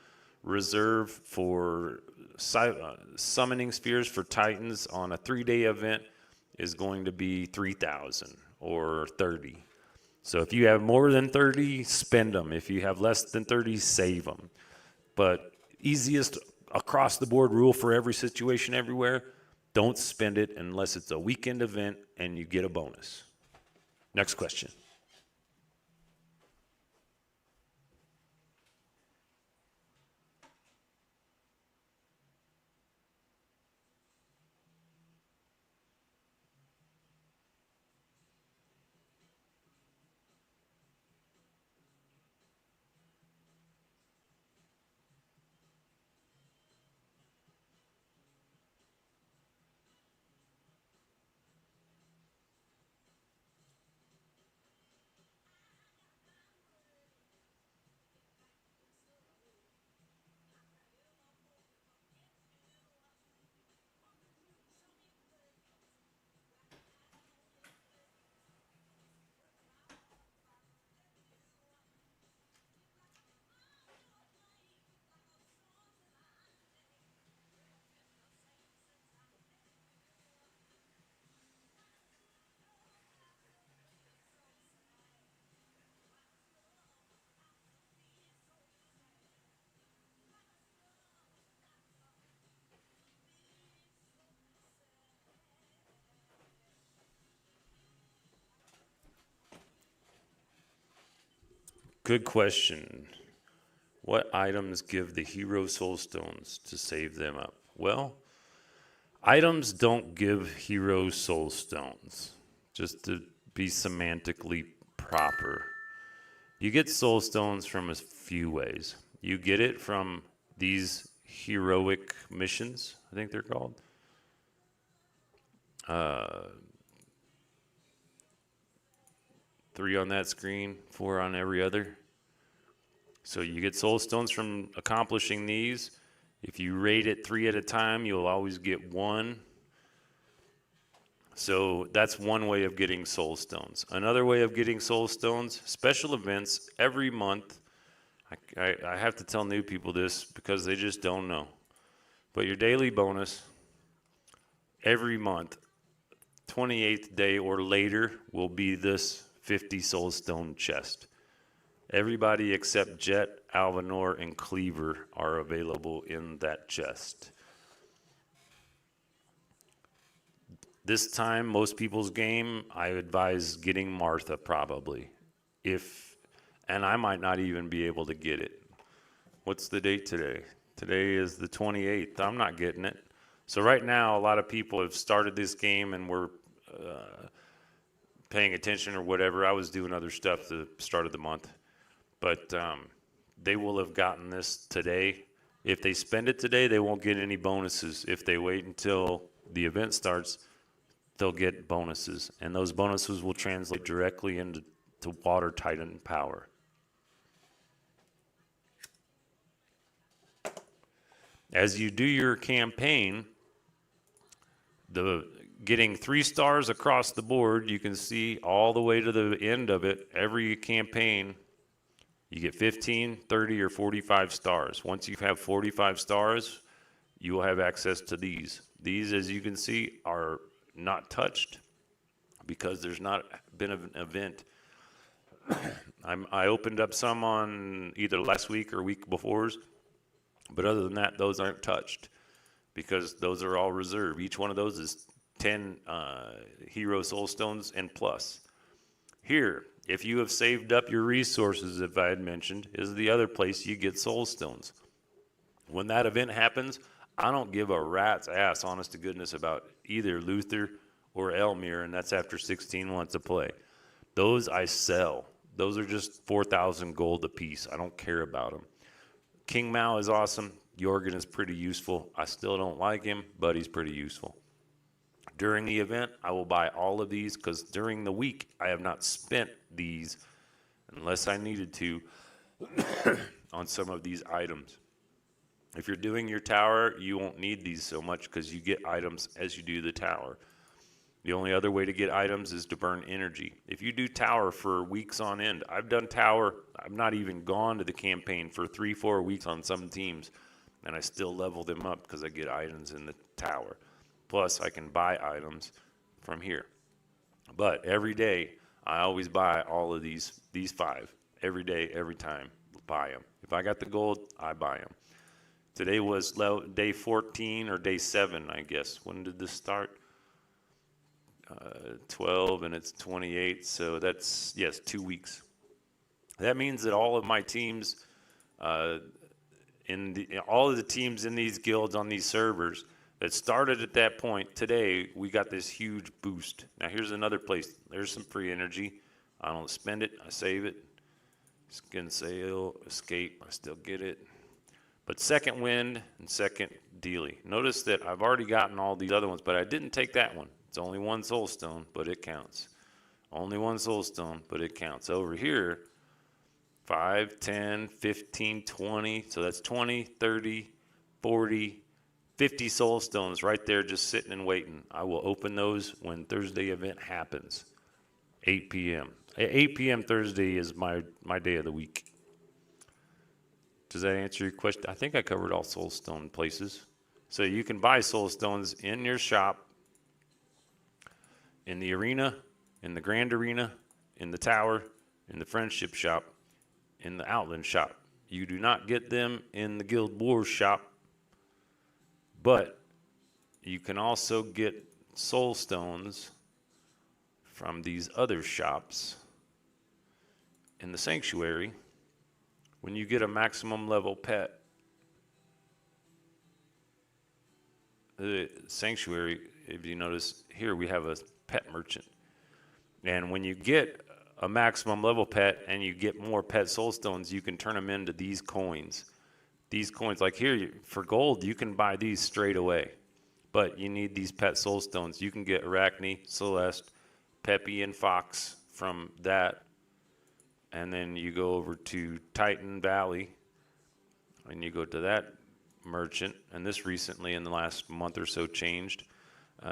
reserve for summoning spheres for Titans on a 3-day event is going to be 3,000 or 30. So if you have more than 30, spend them. If you have less than 30, save them. But easiest across the board rule for every situation everywhere, don't spend it unless it's a weekend event and you get a bonus. Next question. Good question. What items give the hero soul stones to save them up? Well, items don't give hero soul stones, just to be semantically proper. You get soul stones from a few ways. You get it from these heroic missions, I think they're called. 3 on that screen, 4 on every other. So you get soul stones from accomplishing these. If you rate it 3 at a time, you'll always get 1. So that's one way of getting soul stones. Another way of getting soul stones, special events every month. I have to tell new people this because they just don't know. But your daily bonus every month, 28th day or later, will be this 50 soul stone chest. Everybody except Jet, Alvanor, and Cleaver are available in that chest. This time, most people's game, I advise getting Martha probably. And I might not even be able to get it. What's the date today? Today is the 28th. I'm not getting it. So right now, a lot of people have started this game and were paying attention or whatever. I was doing other stuff at the start of the month. But they will have gotten this today. If they spend it today, they won't get any bonuses. If they wait until the event starts, they'll get bonuses. And those bonuses will translate directly into Water Titan power. As you do your campaign, getting 3 stars across the board, you can see all the way to the end of it, every campaign, you get 15, 30, or 45 stars. Once you have 45 stars, you will have access to these. These, as you can see, are not touched because there's not been an event. I opened up some on either last week or week before's, but other than that, those aren't touched because those are all reserved. Each one of those is 10 hero soul stones and plus. Here, if you have saved up your resources, if I had mentioned, is the other place you get soul stones. When that event happens, I don't give a rat's ass, honest to goodness, about either Luther or Elmir, and that's after 16 months of play. Those I sell. Those are just 4,000 gold a piece. I don't care about them. King Mao is awesome. Jorgen is pretty useful. I still don't like him, but he's pretty useful. During the event, I will buy all of these because during the week, I have not spent these unless I needed to on some of these items. If you're doing your tower, you won't need these so much because you get items as you do the tower. The only other way to get items is to burn energy. If you do tower for weeks on end, I've done tower, I've not even gone to the campaign for 3-4 weeks on some teams, and I still level them up because I get items in the tower. Plus, I can buy items from here. But every day, I always buy all of these 5. Every day, every time, buy them. If I got the gold, I buy them. Today was day 14 or day 7, I guess. When did this start? 12 and it's 28, so that's, yes, 2 weeks. That means that all of my teams, all of the teams in these guilds on these servers that started at that point, today we got this huge boost. Now here's another place. There's some free energy. I don't spend it, I save it. Skin sail, escape, I still get it. But second wind and second dealy. Notice that I've already gotten all these other ones, but I didn't take that one. It's only 1 soul stone, but it counts. Only 1 soul stone, but it counts. Over here, 5, 10, 15, 20. So that's 20, 30, 40, 50 soul stones right there just sitting and waiting. I will open those when Thursday event happens, 8 p.m. 8 p.m. Thursday is my day of the week. Does that answer your question? I think I covered all soul stone places. So you can buy soul stones in your shop, in the arena, in the grand arena, in the tower, in the friendship shop, in the outland shop. You do not get them in the Guild Wars shop, but you can also get soul stones from these other shops in the sanctuary when you get a maximum level pet. The sanctuary, if you notice here, we have a pet merchant. And when you get a maximum level pet and you get more pet soul stones, you can turn them into these coins. These coins, like here, for gold, you can buy these straight away. But you need these pet soul stones. You can get Arachne, Celeste, Peppy, and Fox from that. And then you go over to Titan Valley, and you go to that merchant. And this recently, in the last month or so, changed.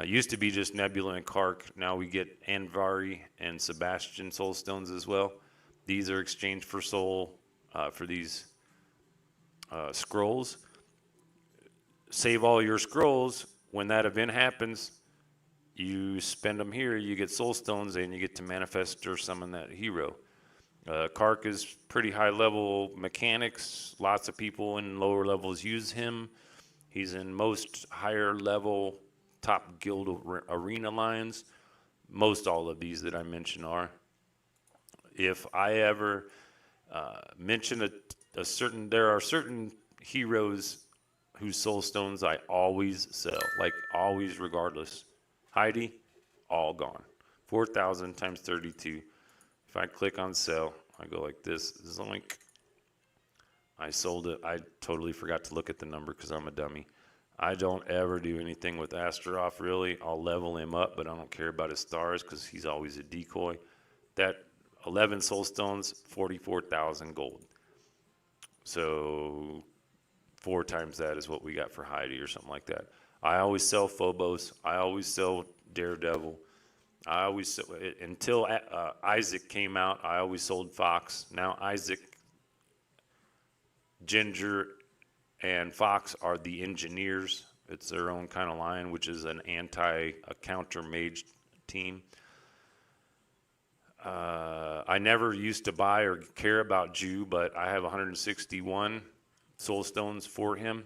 Used to be just Nebula and Kark. Now we get Anvari and Sebastian soul stones as well. These are exchanged for soul for these scrolls. Save all your scrolls. When that event happens, you spend them here, you get soul stones, and you get to manifest or summon that hero. Kark is pretty high level mechanics. Lots of people in lower levels use him. He's in most higher level top guild arena lines. Most all of these that I mentioned are. If I ever mention there are certain heroes whose soul stones I always sell, like always, regardless. Heidi, all gone. 4,000 times 32. If I click on sell, I go like this, zoink. I sold it. I totally forgot to look at the number because I'm a dummy. I don't ever do anything with Astaroth, really. I'll level him up, but I don't care about his stars because he's always a decoy. That 11 soul stones, 44,000 gold. So 4 times that is what we got for Heidi or something like that. I always sell Phobos. I always sell Daredevil. I always sell, until Isaac came out, I always sold Fox. Now Isaac, Ginger, and Fox are the engineers. It's their own kind of line, which is a counter mage team. I never used to buy or care about Jew, but I have 161 soul stones for him.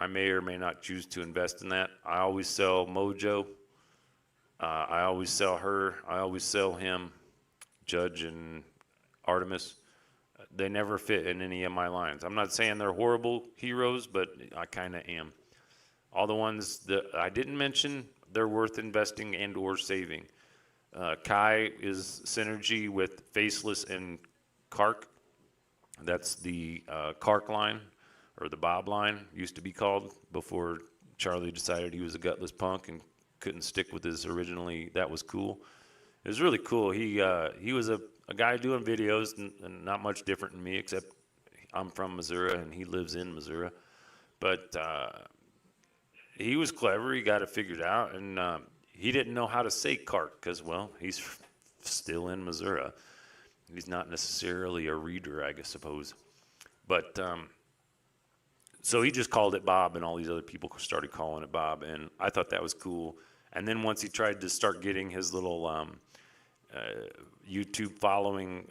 I may or may not choose to invest in that. I always sell Mojo. I always sell her. I always sell him, Judge and Artemis. They never fit in any of my lines. I'm not saying they're horrible heroes, but I kind of am. All the ones that I didn't mention, they're worth investing and or saving. Kai is synergy with Faceless and Kark. That's the Kark line, or the Bob line, used to be called, before Charlie decided he was a gutless punk and couldn't stick with his originally. That was cool. It was really cool. He was a guy doing videos, and not much different than me, except I'm from Missouri and he lives in Missouri. But he was clever. He got it figured out, and he didn't know how to say Kark because, well, he's still in Missouri. He's not necessarily a reader, I suppose. But so he just called it Bob, and all these other people started calling it Bob, and I thought that was cool. And then once he tried to start getting his little YouTube following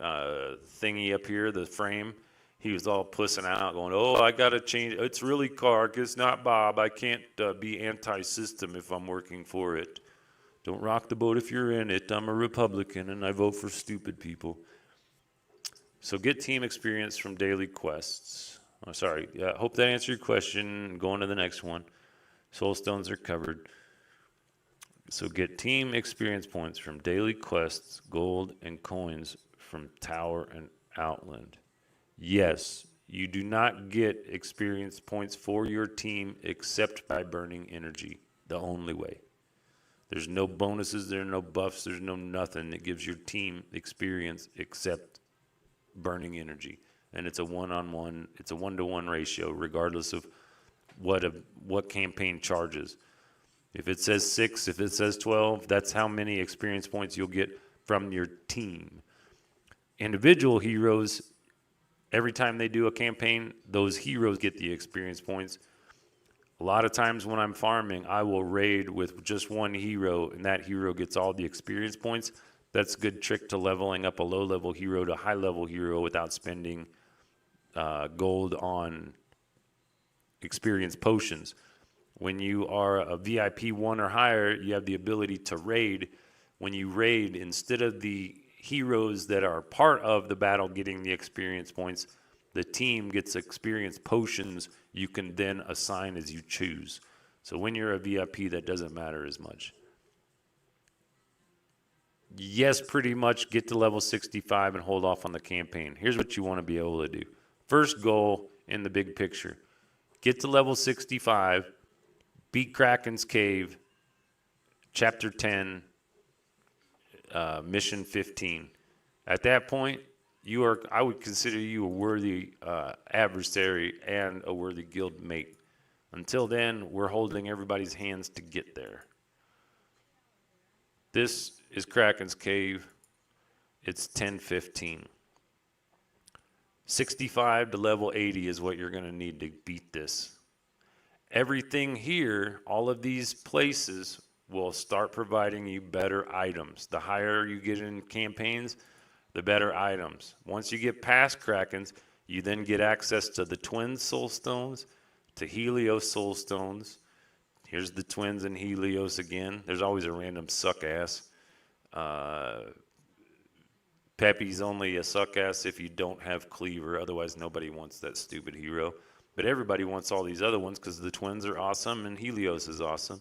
thingy up here, the frame, he was all pussing out, going, "Oh, I got to change. It's really Kark. It's not Bob. I can't be anti-system if I'm working for it. Don't rock the boat if you're in it. I'm a Republican, and I vote for stupid people." So get team experience from daily quests. Oh, sorry. Hope that answered your question. Going to the next one. Soul stones are covered. So get team experience points from daily quests, gold, and coins from Tower and Outland. Yes, you do not get experience points for your team except by burning energy. The only way. There's no bonuses, there are no buffs, there's no nothing that gives your team experience except burning energy. And it's a one-on-one, it's a 1-to-1 ratio, regardless of what campaign charges. If it says 6, if it says 12, that's how many experience points you'll get from your team. Individual heroes, every time they do a campaign, those heroes get the experience points. A lot of times when I'm farming, I will raid with just one hero, and that hero gets all the experience points. That's a good trick to leveling up a low-level hero to a high-level hero without spending gold on experience potions. When you are a VIP 1 or higher, you have the ability to raid. When you raid, instead of the heroes that are part of the battle getting the experience points, the team gets experience potions you can then assign as you choose. So when you're a VIP, that doesn't matter as much. Yes, pretty much get to level 65 and hold off on the campaign. Here's what you want to be able to do. First goal in the big picture, get to level 65, beat Kraken's Cave, Chapter 10, Mission 15. At that point, I would consider you a worthy adversary and a worthy guild mate. Until then, we're holding everybody's hands to get there. This is Kraken's Cave. It's 10:15. 65 to level 80 is what you're going to need to beat this. Everything here, all of these places, will start providing you better items. The higher you get in campaigns, the better items. Once you get past Krakens, you then get access to the Twin Soul Stones, to Helios Soul Stones. Here's the Twins and Helios again. There's always a random suck-ass. Peppy's only a suck-ass if you don't have Cleaver. Otherwise, nobody wants that stupid hero. But everybody wants all these other ones because the Twins are awesome and Helios is awesome.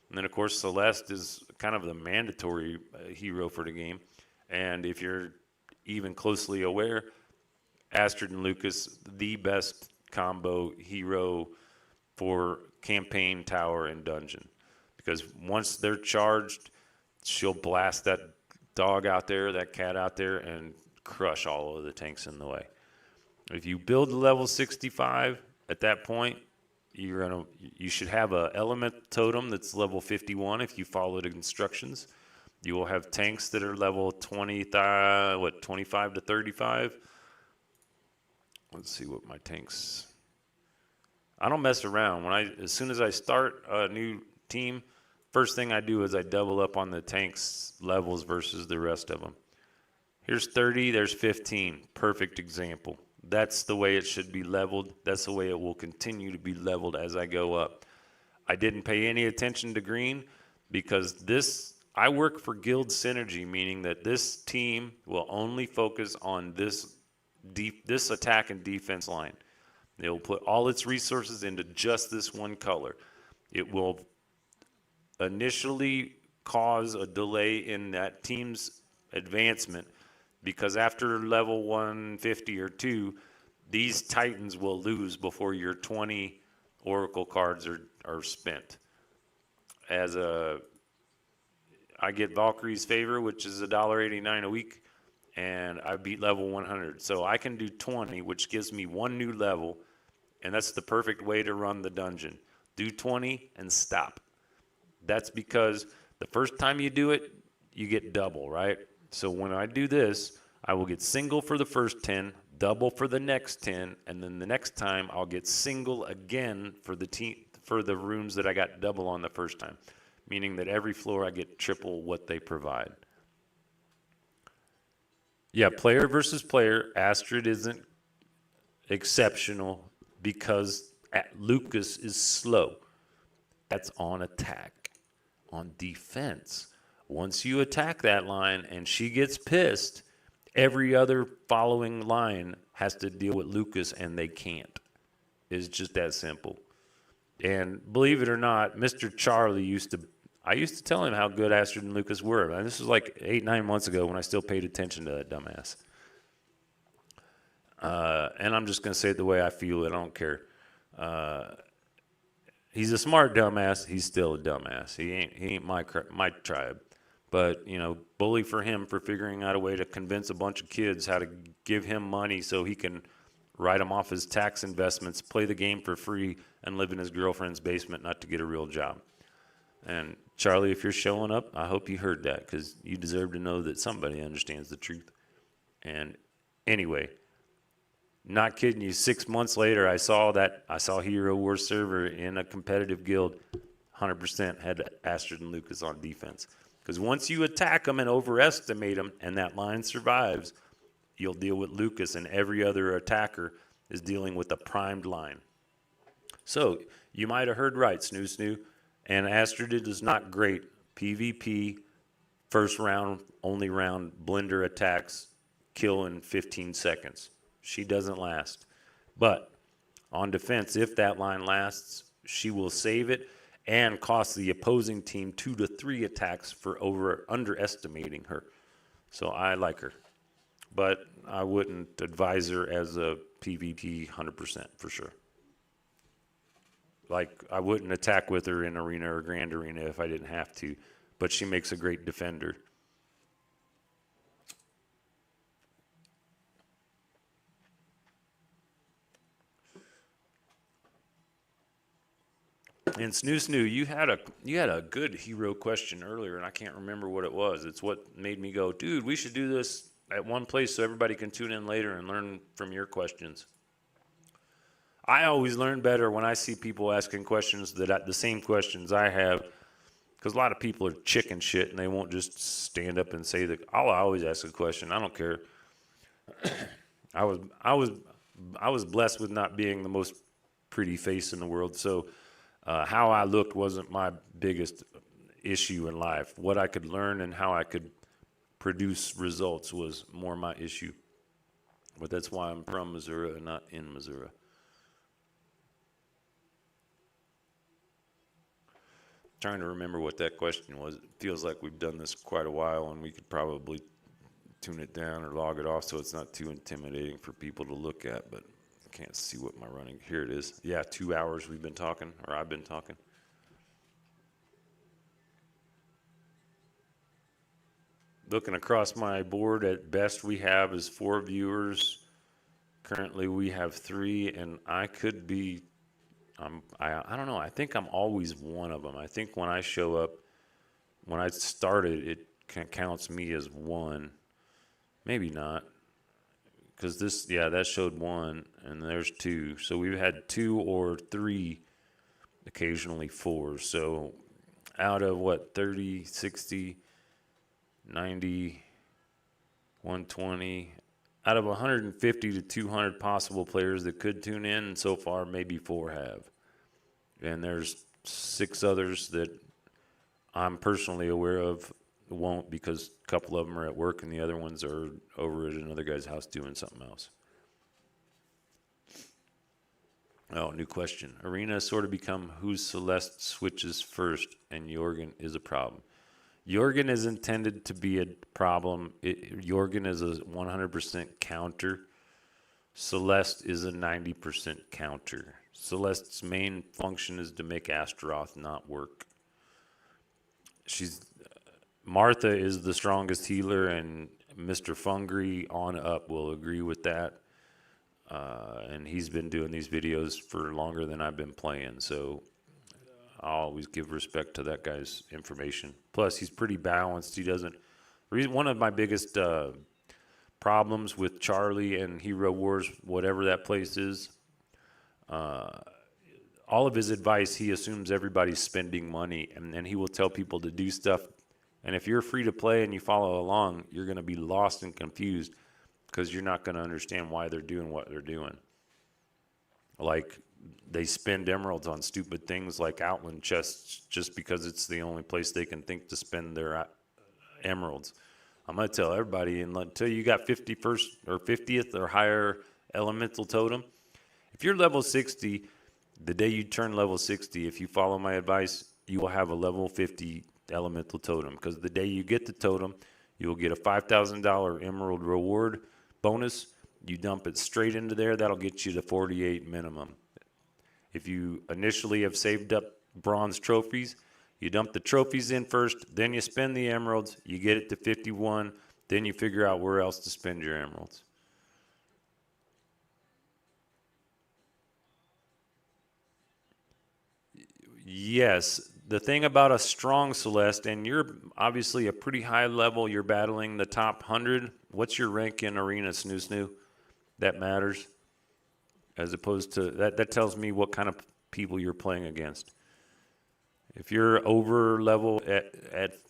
And then, of course, Celeste is kind of the mandatory hero for the game. And if you're even closely aware, Astrid and Lucas, the best combo hero for campaign, tower, and dungeon. Because once they're charged, she'll blast that dog out there, that cat out there, and crush all of the tanks in the way. If you build to level 65, at that point, you should have a element totem that's level 51 if you follow the instructions. You will have tanks that are level 25 to 35. Let's see what my tanks. I don't mess around. As soon as I start a new team, first thing I do is I double up on the tanks levels versus the rest of them. Here's 30, there's 15. Perfect example. That's the way it should be leveled. That's the way it will continue to be leveled as I go up. I didn't pay any attention to green because I work for guild synergy, meaning that this team will only focus on this attack and defense line. It will put all its resources into just this one color. It will initially cause a delay in that team's advancement because after level 150 or 2, these Titans will lose before your 20 Oracle cards are spent. I get Valkyrie's Favor, which is $1.89 a week, and I beat level 100. So I can do 20, which gives me one new level, and that's the perfect way to run the dungeon. Do 20 and stop. That's because the first time you do it, you get double, right? So when I do this, I will get single for the first 10, double for the next 10, and then the next time I'll get single again for the rooms that I got double on the first time, meaning that every floor I get triple what they provide. Yeah, player versus player, Astrid isn't exceptional because Lucas is slow. That's on attack. On defense, once you attack that line and she gets pissed, every other following line has to deal with Lucas, and they can't. It's just that simple. And believe it or not, Mr. Charlie I used to tell him how good Astrid and Lucas were. And this was like 8-9 months ago when I still paid attention to that dumbass. And I'm just going to say it the way I feel it. I don't care. He's a smart dumbass. He's still a dumbass. He ain't my tribe. But, bully for him for figuring out a way to convince a bunch of kids how to give him money so he can write them off his tax investments, play the game for free, and live in his girlfriend's basement not to get a real job. And, Charlie, if you're showing up, I hope you heard that because you deserve to know that somebody understands the truth. And anyway, not kidding you, 6 months later, I saw Hero Wars server in a competitive guild, 100% had Astrid and Lucas on defense. Because once you attack them and overestimate them and that line survives, you'll deal with Lucas, and every other attacker is dealing with a primed line. So you might have heard right, Snoo. And Astrid is not great. PvP, first round, only round, blender attacks, kill in 15 seconds. She doesn't last. But on defense, if that line lasts, she will save it and cost the opposing team 2 to 3 attacks for underestimating her. So I like her. But I wouldn't advise her as a PvP 100% for sure. Like, I wouldn't attack with her in Arena or Grand Arena if I didn't have to. But she makes a great defender. And Snoo, you had a good hero question earlier, and I can't remember what it was. It's what made me go, dude, we should do this at one place so everybody can tune in later and learn from your questions. I always learn better when I see people asking questions the same questions I have, because a lot of people are chicken shit and they won't just stand up and say that. I'll always ask a question. I don't care. I was blessed with not being the most pretty face in the world, so how I looked wasn't my biggest issue in life. What I could learn and how I could produce results was more my issue. But that's why I'm from Missouri and not in Missouri. Trying to remember what that question was. It feels like we've done this quite a while, and we could probably tune it down or log it off so it's not too intimidating for people to look at, but I can't see what my running. Here it is. Yeah, 2 hours we've been talking, or I've been talking. Looking across my board, at best we have is 4 viewers. Currently we have 3, and I could be, I don't know, I think I'm always one of them. I think when I show up, when I started, it counts me as 1. Maybe not. Because this, yeah, that showed 1, and there's 2. So we've had 2 or 3, occasionally 4. So out of what, 30, 60, 90, 120, out of 150 to 200 possible players that could tune in, and so far maybe 4 have. And there's 6 others that I'm personally aware of won't, because a couple of them are at work and the other ones are over at another guy's house doing something else. Oh, new question. Arena has sort of become whose Celeste switches first, and Jorgen is a problem. Jorgen is intended to be a problem. Jorgen is a 100% counter. Celeste is a 90% counter. Celeste's main function is to make Astaroth not work. Martha is the strongest healer, and Mr. Fungry on up will agree with that. And he's been doing these videos for longer than I've been playing, so I'll always give respect to that guy's information. Plus, he's pretty balanced. He doesn't. One of my biggest problems with Charlie and Hero Wars, whatever that place is, all of his advice, he assumes everybody's spending money, and he will tell people to do stuff. And if you're free to play and you follow along, you're going to be lost and confused because you're not going to understand why they're doing what they're doing. Like, they spend emeralds on stupid things like Outland chests just because it's the only place they can think to spend their emeralds. I'm going to tell everybody, until you got 51st or 50th or higher elemental totem, if you're level 60, the day you turn level 60, if you follow my advice, you will have a level 50 elemental totem, because the day you get the totem, you will get a $5,000 emerald reward bonus. You dump it straight into there, that'll get you to 48 minimum. If you initially have saved up bronze trophies, you dump the trophies in first, then you spend the emeralds, you get it to 51, then you figure out where else to spend your emeralds. Yes, the thing about a strong Celeste, and you're obviously a pretty high level, you're battling the top 100. What's your rank in Arena, Snoo? That matters. As opposed to, that tells me what kind of people you're playing against. If you're over level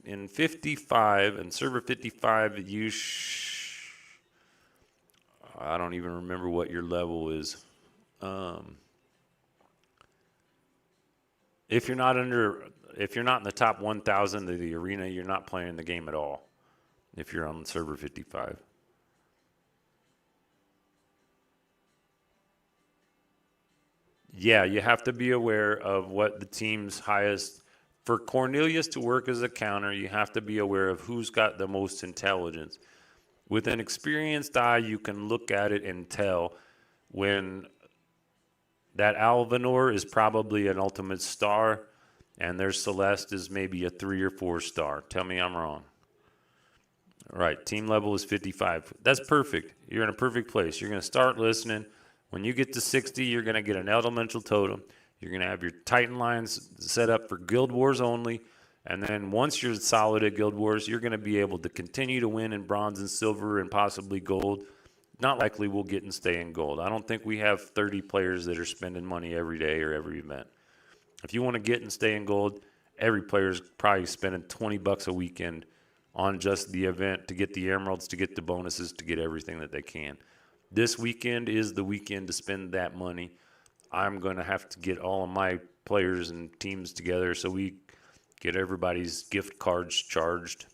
in 55, and server 55, I don't even remember what your level is. If you're not in the top 1,000 of the arena, you're not playing the game at all. If you're on server 55. Yeah, you have to be aware of what the team's highest for Cornelius to work as a counter, you have to be aware of who's got the most intelligence. With an experienced eye, you can look at it and tell when that Alvanor is probably an ultimate star and their Celeste is maybe a 3 or 4 star. Tell me I'm wrong. All right, team level is 55. That's perfect. You're in a perfect place. You're going to start listening. When you get to 60, you're going to get an elemental totem. You're going to have your Titan lines set up for Guild Wars only. And then once you're solid at Guild Wars, you're going to be able to continue to win in bronze and silver and possibly gold. Not likely we'll get and stay in gold. I don't think we have 30 players that are spending money every day or every event. If you want to get and stay in gold, every player is probably spending $20 a weekend on just the event to get the emeralds, to get the bonuses, to get everything that they can. This weekend is the weekend to spend that money. I'm going to have to get all of my players and teams together so we get everybody's gift cards charged.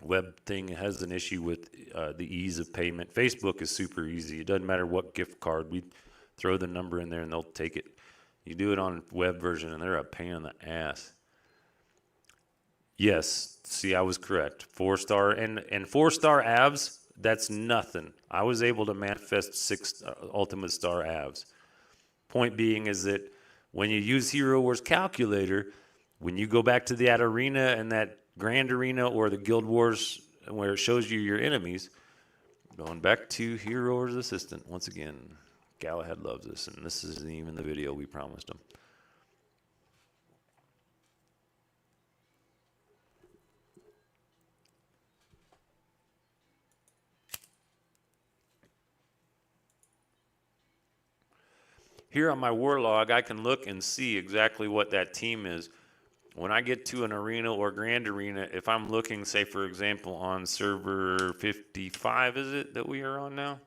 Web thing has an issue with the ease of payment. Facebook is super easy. It doesn't matter what gift card. We throw the number in there and they'll take it. You do it on web version and they're a pain in the ass. Yes, see, I was correct. 4-star and 4-star abs, that's nothing. I was able to manifest 6 ultimate star abs. Point being is that when you use Hero Wars Calculator, when you go back to that arena and that Grand Arena or the Guild Wars where it shows you your enemies, going back to Hero Wars Assistant, once again, Galahad loves this, and this isn't even the video we promised him. Here on my war log, I can look and see exactly what that team is. When I get to an arena or grand arena, if I'm looking, say, for example, on server 55, is it that we are on now?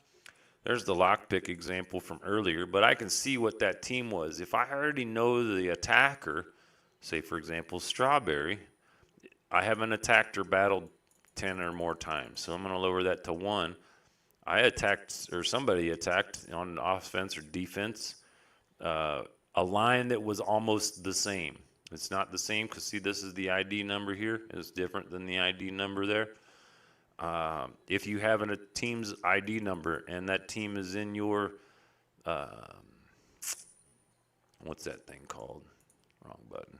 There's the lockpick example from earlier, but I can see what that team was. If I already know the attacker, say, for example, Strawberry, I haven't attacked or battled 10 or more times, so I'm going to lower that to 1. I attacked, or somebody attacked on offense or defense, a line that was almost the same. It's not the same because, see, this is the ID number here. It's different than the ID number there. If you have a team's ID number and that team is in your, what's that thing called? Wrong button.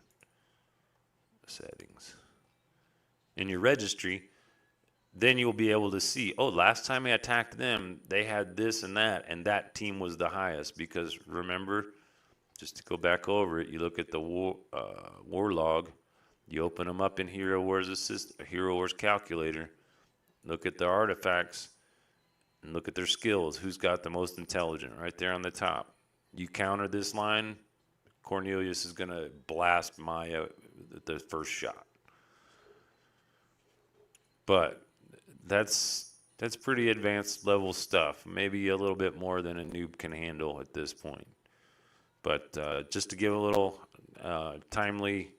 Settings. In your registry, then you'll be able to see, oh, last time I attacked them, they had this and that team was the highest. Because remember, just to go back over it, you look at the war log, you open them up in Hero Wars Calculator, look at the artifacts, and look at their skills. Who's got the most intelligent right there on the top? You counter this line, Cornelius is going to blast Maya the first shot. But that's pretty advanced level stuff. Maybe a little bit more than a noob can handle at this point. But just to give a little timely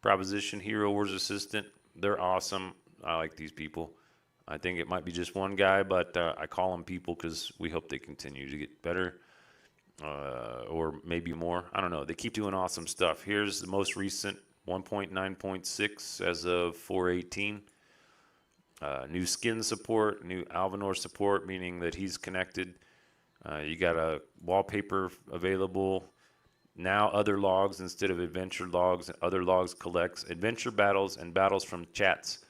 proposition, Hero Wars Assistant, they're awesome. I like these people. I think it might be just one guy, but I call them people because we hope they continue to get better or maybe more. I don't know. They keep doing awesome stuff. Here's the most recent 1.9.6 as of 4/18. New skin support, new Alvanor support, meaning that he's connected. You got a wallpaper available. Now other logs instead of adventure logs. Other logs collects adventure battles and battles from chats,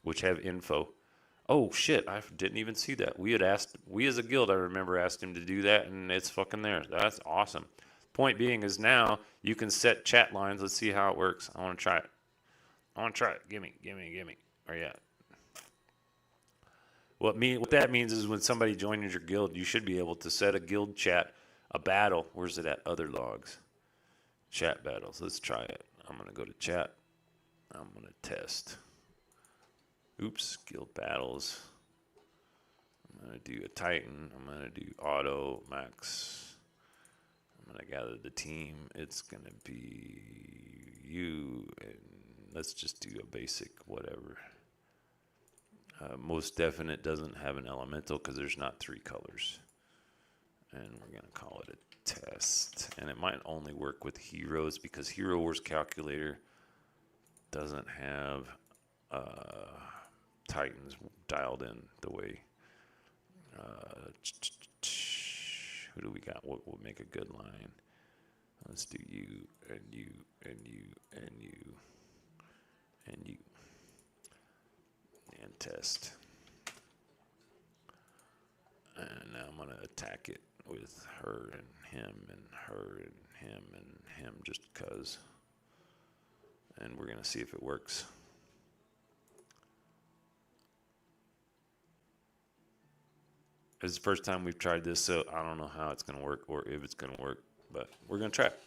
which have info. Oh, shit, I didn't even see that. We as a guild, I remember, asked him to do that, and it's fucking there. That's awesome. Point being is now you can set chat lines. Let's see how it works. I want to try it. Gimme. Where you at? What that means is when somebody joins your guild, you should be able to set a guild chat, a battle. Where's it at? Other logs. Chat battles. Let's try it. I'm going to go to chat. I'm going to test. Oops, guild battles. I'm going to do a Titan. I'm going to do auto, max. I'm going to gather the team. It's going to be you. And let's just do a basic whatever. Most definite doesn't have an elemental because there's not 3 colors. And we're going to call it a test. And it might only work with heroes because Hero Wars Calculator doesn't have Titans dialed in the way. Who do we got? What will make a good line? Let's do you and you and you and you and you and test. And now I'm gonna attack it with her and him and her and him and him just cause. And we're gonna see if it works. It's the first time we've tried this, so I don't know how it's going to work or if it's going to work, but we're going to try it.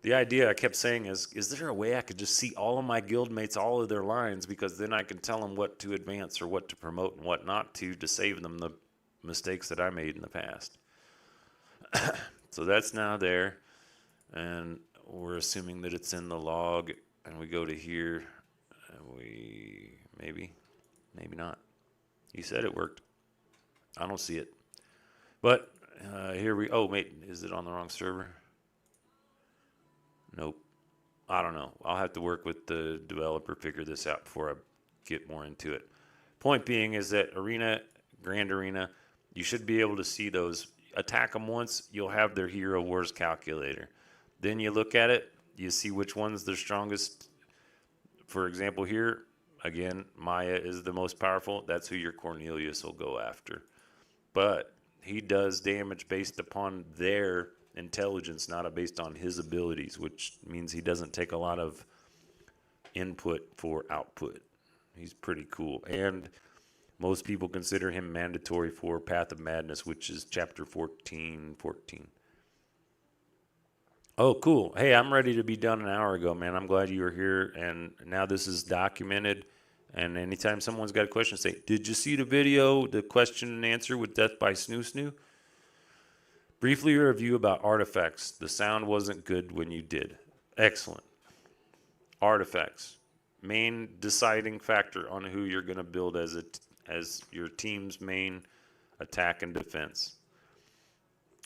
The idea I kept saying is there a way I could just see all of my guildmates, all of their lines, because then I can tell them what to advance or what to promote and what not to save them the mistakes that I made in the past. So that's now there, and we're assuming that it's in the log, and we go to here, and maybe not. He said it worked. I don't see it. But here oh, wait, is it on the wrong server? Nope. I don't know. I'll have to work with the developer, figure this out before I get more into it. Point being is that Arena, Grand Arena, you should be able to see those. Attack them once, you'll have their Hero Wars calculator. Then you look at it, you see which one's their strongest. For example here, again, Maya is the most powerful. That's who your Cornelius will go after. But he does damage based upon their intelligence, not based on his abilities, which means he doesn't take a lot of input for output. He's pretty cool. And most people consider him mandatory for Path of Madness, which is chapter 14. Oh, cool. Hey, I'm ready to be done an hour ago, man. I'm glad you were here. And now this is documented. And anytime someone's got a question, say, did you see the video, the question and answer with Death by Snoo Snoo? Briefly review about artifacts. The sound wasn't good when you did. Excellent. Artifacts. Main deciding factor on who you're going to build as your team's main attack and defense.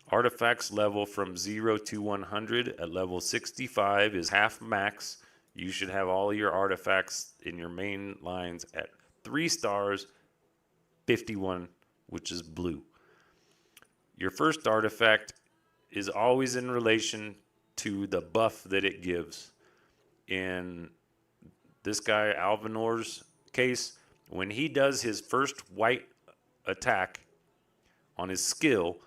Artifacts level from 0 to 100 at level 65 is half max. You should have all your artifacts in your main lines at 3 stars, 51, which is blue. Your first artifact is always in relation to the buff that it gives. In this guy, Alvanor's case, when he does his first white attack on his skill,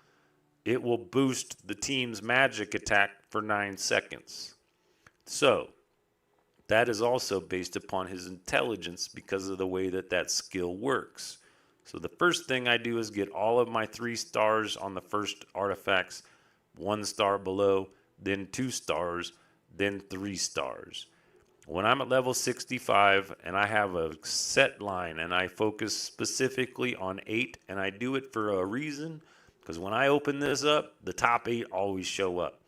it will boost the team's magic attack for 9 seconds. So, that is also based upon his intelligence because of the way that skill works. So the first thing I do is get all of my 3 stars on the first artifacts, 1 star below, then 2 stars, then 3 stars. When I'm at level 65 and I have a set line and I focus specifically on 8, and I do it for a reason, because when I open this up, the top 8 always show up.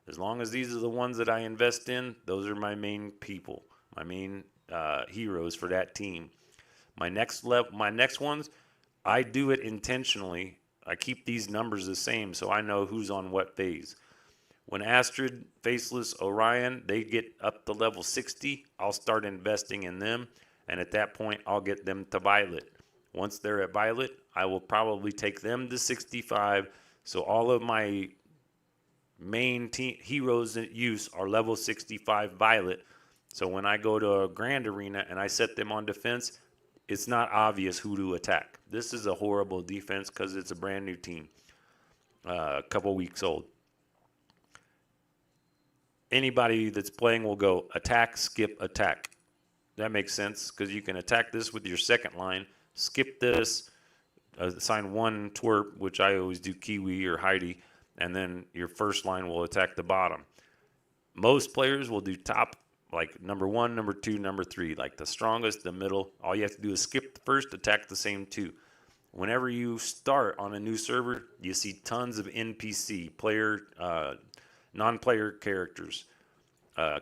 As long as these are the ones that I invest in, those are my main people, my main heroes for that team. My next ones, I do it intentionally. I keep these numbers the same so I know who's on what phase. When Astrid, Faceless, Orion, they get up to level 60, I'll start investing in them, and at that point, I'll get them to Violet. Once they're at Violet, I will probably take them to 65, so all of my main heroes in use are level 65 Violet. So when I go to a Grand Arena and I set them on defense, it's not obvious who to attack. This is a horrible defense because it's a brand new team, a couple weeks old. Anybody that's playing will go attack, skip, attack. That makes sense because you can attack this with your second line, skip this, assign 1 twerp, which I always do Kiwi or Heidi, and then your first line will attack the bottom. Most players will do top, like number 1, number 2, number 3, like the strongest, the middle. All you have to do is skip the first, attack the same 2. Whenever you start on a new server, you see tons of NPC, non-player characters,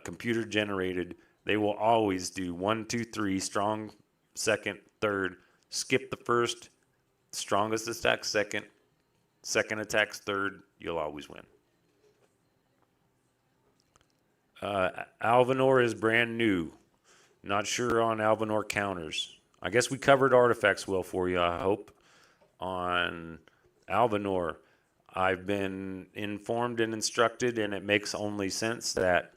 computer generated. They will always do 1, 2, 3, strong second, third, skip the first, strongest attack second, second attacks third. You'll always win. Alvanor is brand new. Not sure on Alvanor counters. I guess we covered artifacts well for you, I hope. On Alvanor, I've been informed and instructed, and it makes only sense that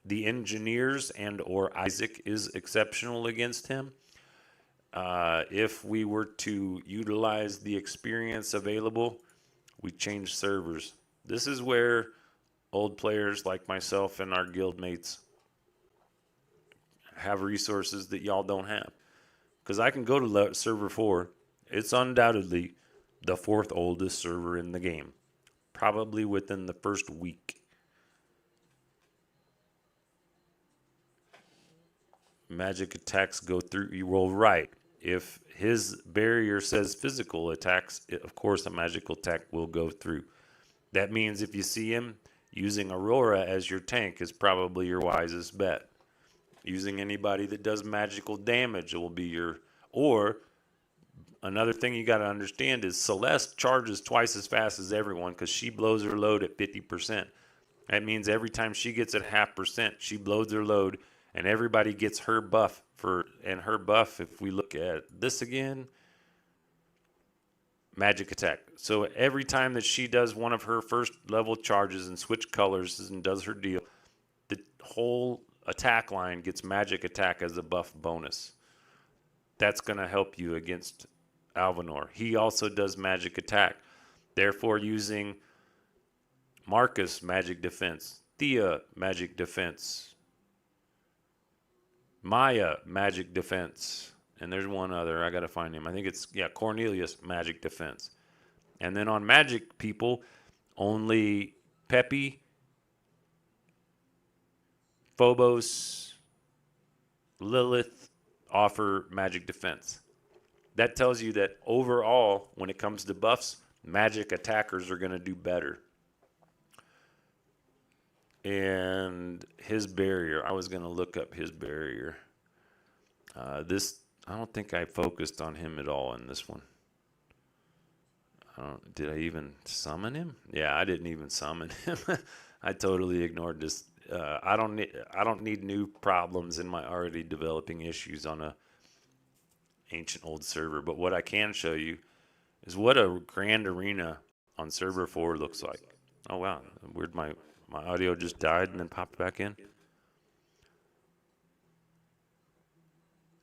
the engineers and or Isaac is exceptional against him. If we were to utilize the experience available, we change servers. This is where old players like myself and our guild mates have resources that y'all don't have. Because I can go to server 4. It's undoubtedly the 4th oldest server in the game. Probably within the first week. Magic attacks go through. You roll right. If his barrier says physical attacks, of course a magical attack will go through. That means if you see him, using Aurora as your tank is probably your wisest bet. Using anybody that does magical damage will be your... Or, another thing you got to understand is Celeste charges twice as fast as everyone because she blows her load at 50%. That means every time she gets at 0.5%, she blows her load, and everybody gets her buff. And her buff, if we look at this again, magic attack. So every time that she does one of her first level charges and switch colors and does her deal, the whole attack line gets magic attack as a buff bonus. That's going to help you against Alvanor. He also does magic attack. Therefore, using Marcus magic defense, Thea magic defense, Maya magic defense, and there's one other. I got to find him. I think it's, Cornelius magic defense. And then on magic people, only Peppy, Phobos, Lilith offer magic defense. That tells you that overall, when it comes to buffs, magic attackers are going to do better. And his barrier, I was going to look up his barrier. I don't think I focused on him at all in this one. Did I even summon him? Yeah, I didn't even summon him. I totally ignored this. I don't need new problems in my already developing issues on a ancient old server. But what I can show you is what a grand arena on server 4 looks like. Oh wow, weird. My audio just died and then popped back in.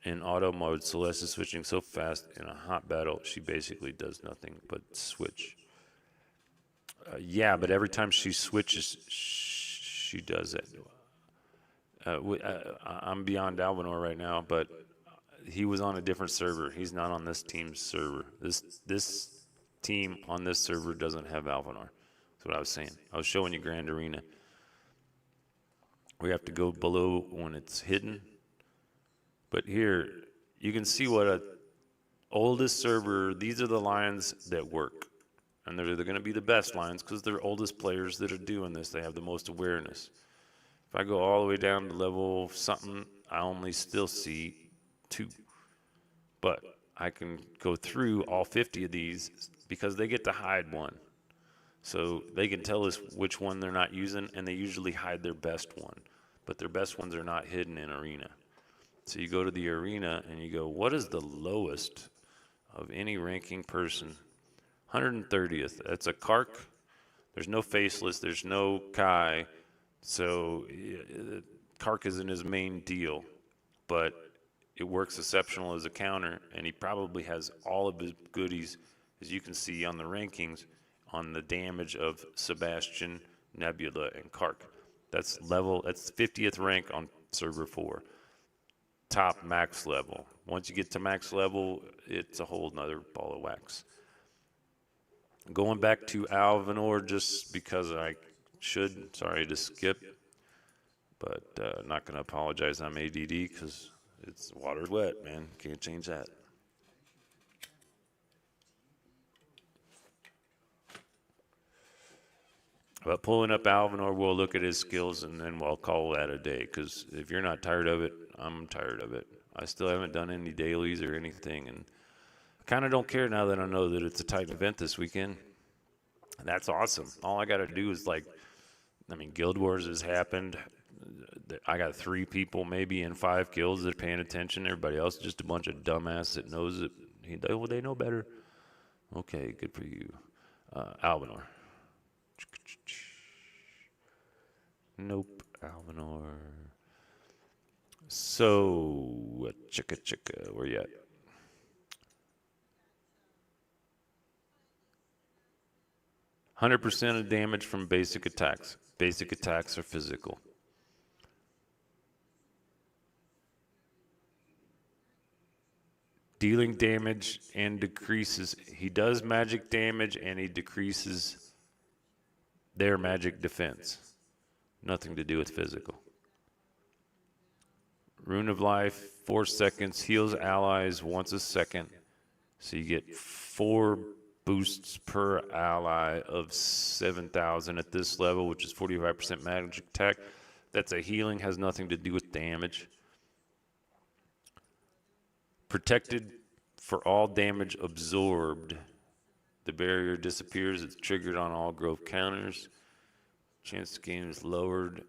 In auto mode, Celeste is switching so fast in a hot battle, she basically does nothing but switch. Yeah, but every time she switches, she does it. I'm beyond Alvanor right now, but he was on a different server. He's not on this team's server. This team on this server doesn't have Alvanor. That's what I was saying. I was showing you Grand Arena. We have to go below when it's hidden. But here, you can see what a oldest server, these are the lines that work. And they're going to be the best lines because they're oldest players that are doing this. They have the most awareness. If I go all the way down to level something, I only still see 2. But I can go through all 50 of these because they get to hide one. So they can tell us which one they're not using, and they usually hide their best one. But their best ones are not hidden in arena. So you go to the arena and you go, what is the lowest of any ranking person? 130th. That's a Kark. There's no Faceless. There's no Kai. So Kark isn't his main deal. But it works exceptional as a counter, and he probably has all of his goodies, as you can see on the rankings, on the damage of Sebastian, Nebula, and Kark. That's 50th rank on server 4. Top max level. Once you get to max level, it's a whole nother ball of wax. Going back to Alvanor just because I should, sorry to skip, but not going to apologize. I'm ADD because it's water's wet, man. Can't change that. But pulling up Alvanor, we'll look at his skills and then we'll call that a day. Because if you're not tired of it, I'm tired of it. I still haven't done any dailies or anything. And I kind of don't care now that I know that it's a tight event this weekend. And that's awesome. All I got to do is, like, I mean, Guild Wars has happened. I got 3 people maybe in 5 guilds that are paying attention. Everybody else is just a bunch of dumbass that knows it. They know better. Okay, good for you. Alvinor. Nope, Alvinor. So, chicka, where you at? "100% of damage from basic attacks. Basic attacks are physical. Dealing damage and decreases. He does magic damage and he decreases their magic defense. Nothing to do with physical. Rune of Life, 4 seconds. Heals allies once a second. So you get 4 boosts per ally of 7,000 at this level, which is 45% magic attack. That's a healing, has nothing to do with damage. Protected for all damage absorbed. The barrier disappears. It's triggered on all growth counters. Chance to gain is lowered.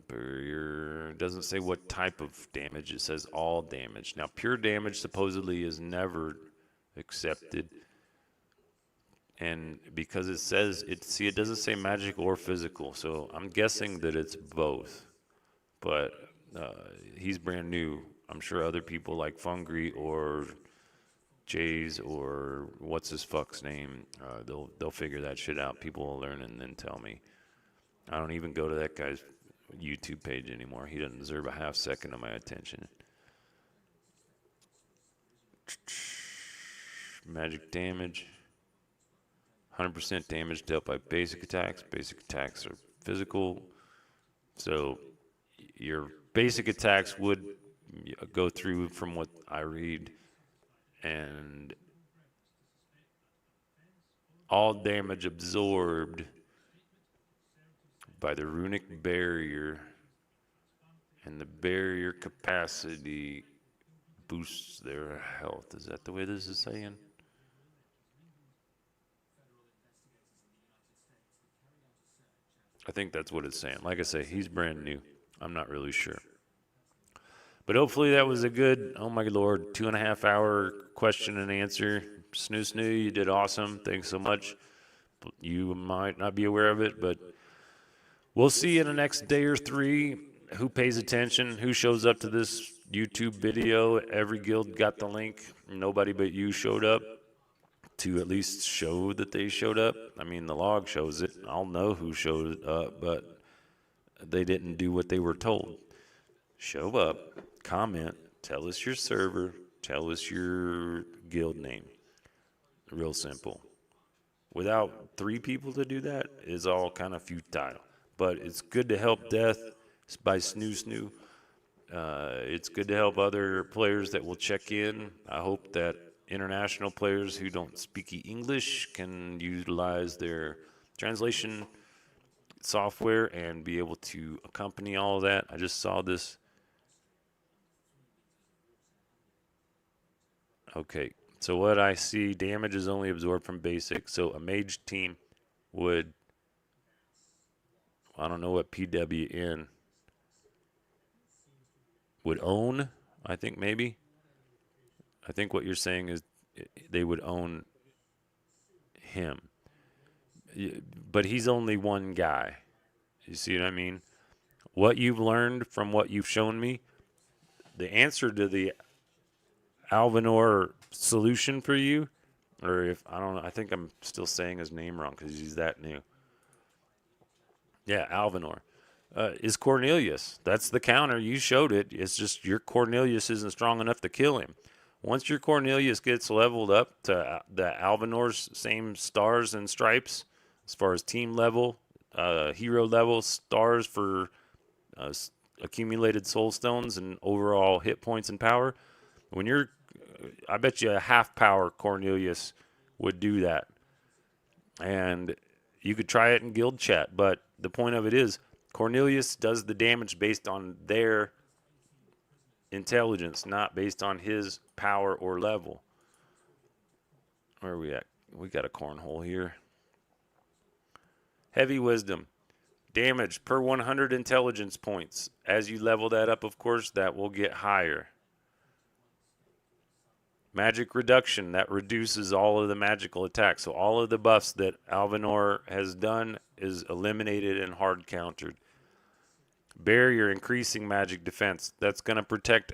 Barrier doesn't say what type of damage. It says all damage. Now, pure damage supposedly is never accepted. And because it says, it doesn't say magic or physical. So I'm guessing that it's both. But he's brand new. I'm sure other people like Fungry or Jays or what's his fuck's name, they'll figure that shit out. People will learn and then tell me. I don't even go to that guy's YouTube page anymore. He doesn't deserve a half second of my attention. Magic damage. 100% damage dealt by basic attacks. Basic attacks are physical. So your basic attacks would go through, from what I read, and all damage absorbed by the runic barrier, and the barrier capacity boosts their health. Is that the way this is saying? I think that's what it's saying. Like I say, he's brand new. I'm not really sure. But hopefully that was a good, oh my Lord, 2.5 hour question and answer. Snoo, you did awesome. Thanks so much. You might not be aware of it, but we'll see in the next day or 3 who pays attention, who shows up to this YouTube video. Every guild got the link. Nobody but you showed up to at least show that they showed up. I mean, the log shows it. I'll know who showed up, but they didn't do what they were told. Show up, comment, tell us your server, tell us your guild name. Real simple. Without 3 people to do that is all kind of futile. But it's good to help Death by Snoo. It's good to help other players that will check in. I hope that international players who don't speak English can utilize their translation software and be able to accompany all of that. I just saw this. Okay, so what I see, damage is only absorbed from basic. So a mage team would, I don't know what PWN would own, I think maybe. I think what you're saying is they would own him. But he's only one guy. You see what I mean? What you've learned from what you've shown me, the answer to the Alvinor solution for you, or if I don't know, I think I'm still saying his name wrong because he's that new. Yeah, Alvinor. Is Cornelius. That's the counter. You showed it. It's just your Cornelius isn't strong enough to kill him. Once your Cornelius gets leveled up to the Alvinor's same stars and stripes, as far as team level, hero level, stars for accumulated soul stones and overall hit points and power, when you're, I bet you a half power Cornelius would do that. And you could try it in guild chat, but the point of it is Cornelius does the damage based on their intelligence, not based on his power or level. Where are we at? We got a cornhole here. Heavy wisdom. Damage per 100 intelligence points. As you level that up, of course, that will get higher. Magic reduction, that reduces all of the magical attacks. So all of the buffs that Alvinor has done is eliminated and hard countered. Barrier, increasing magic defense. That's going to protect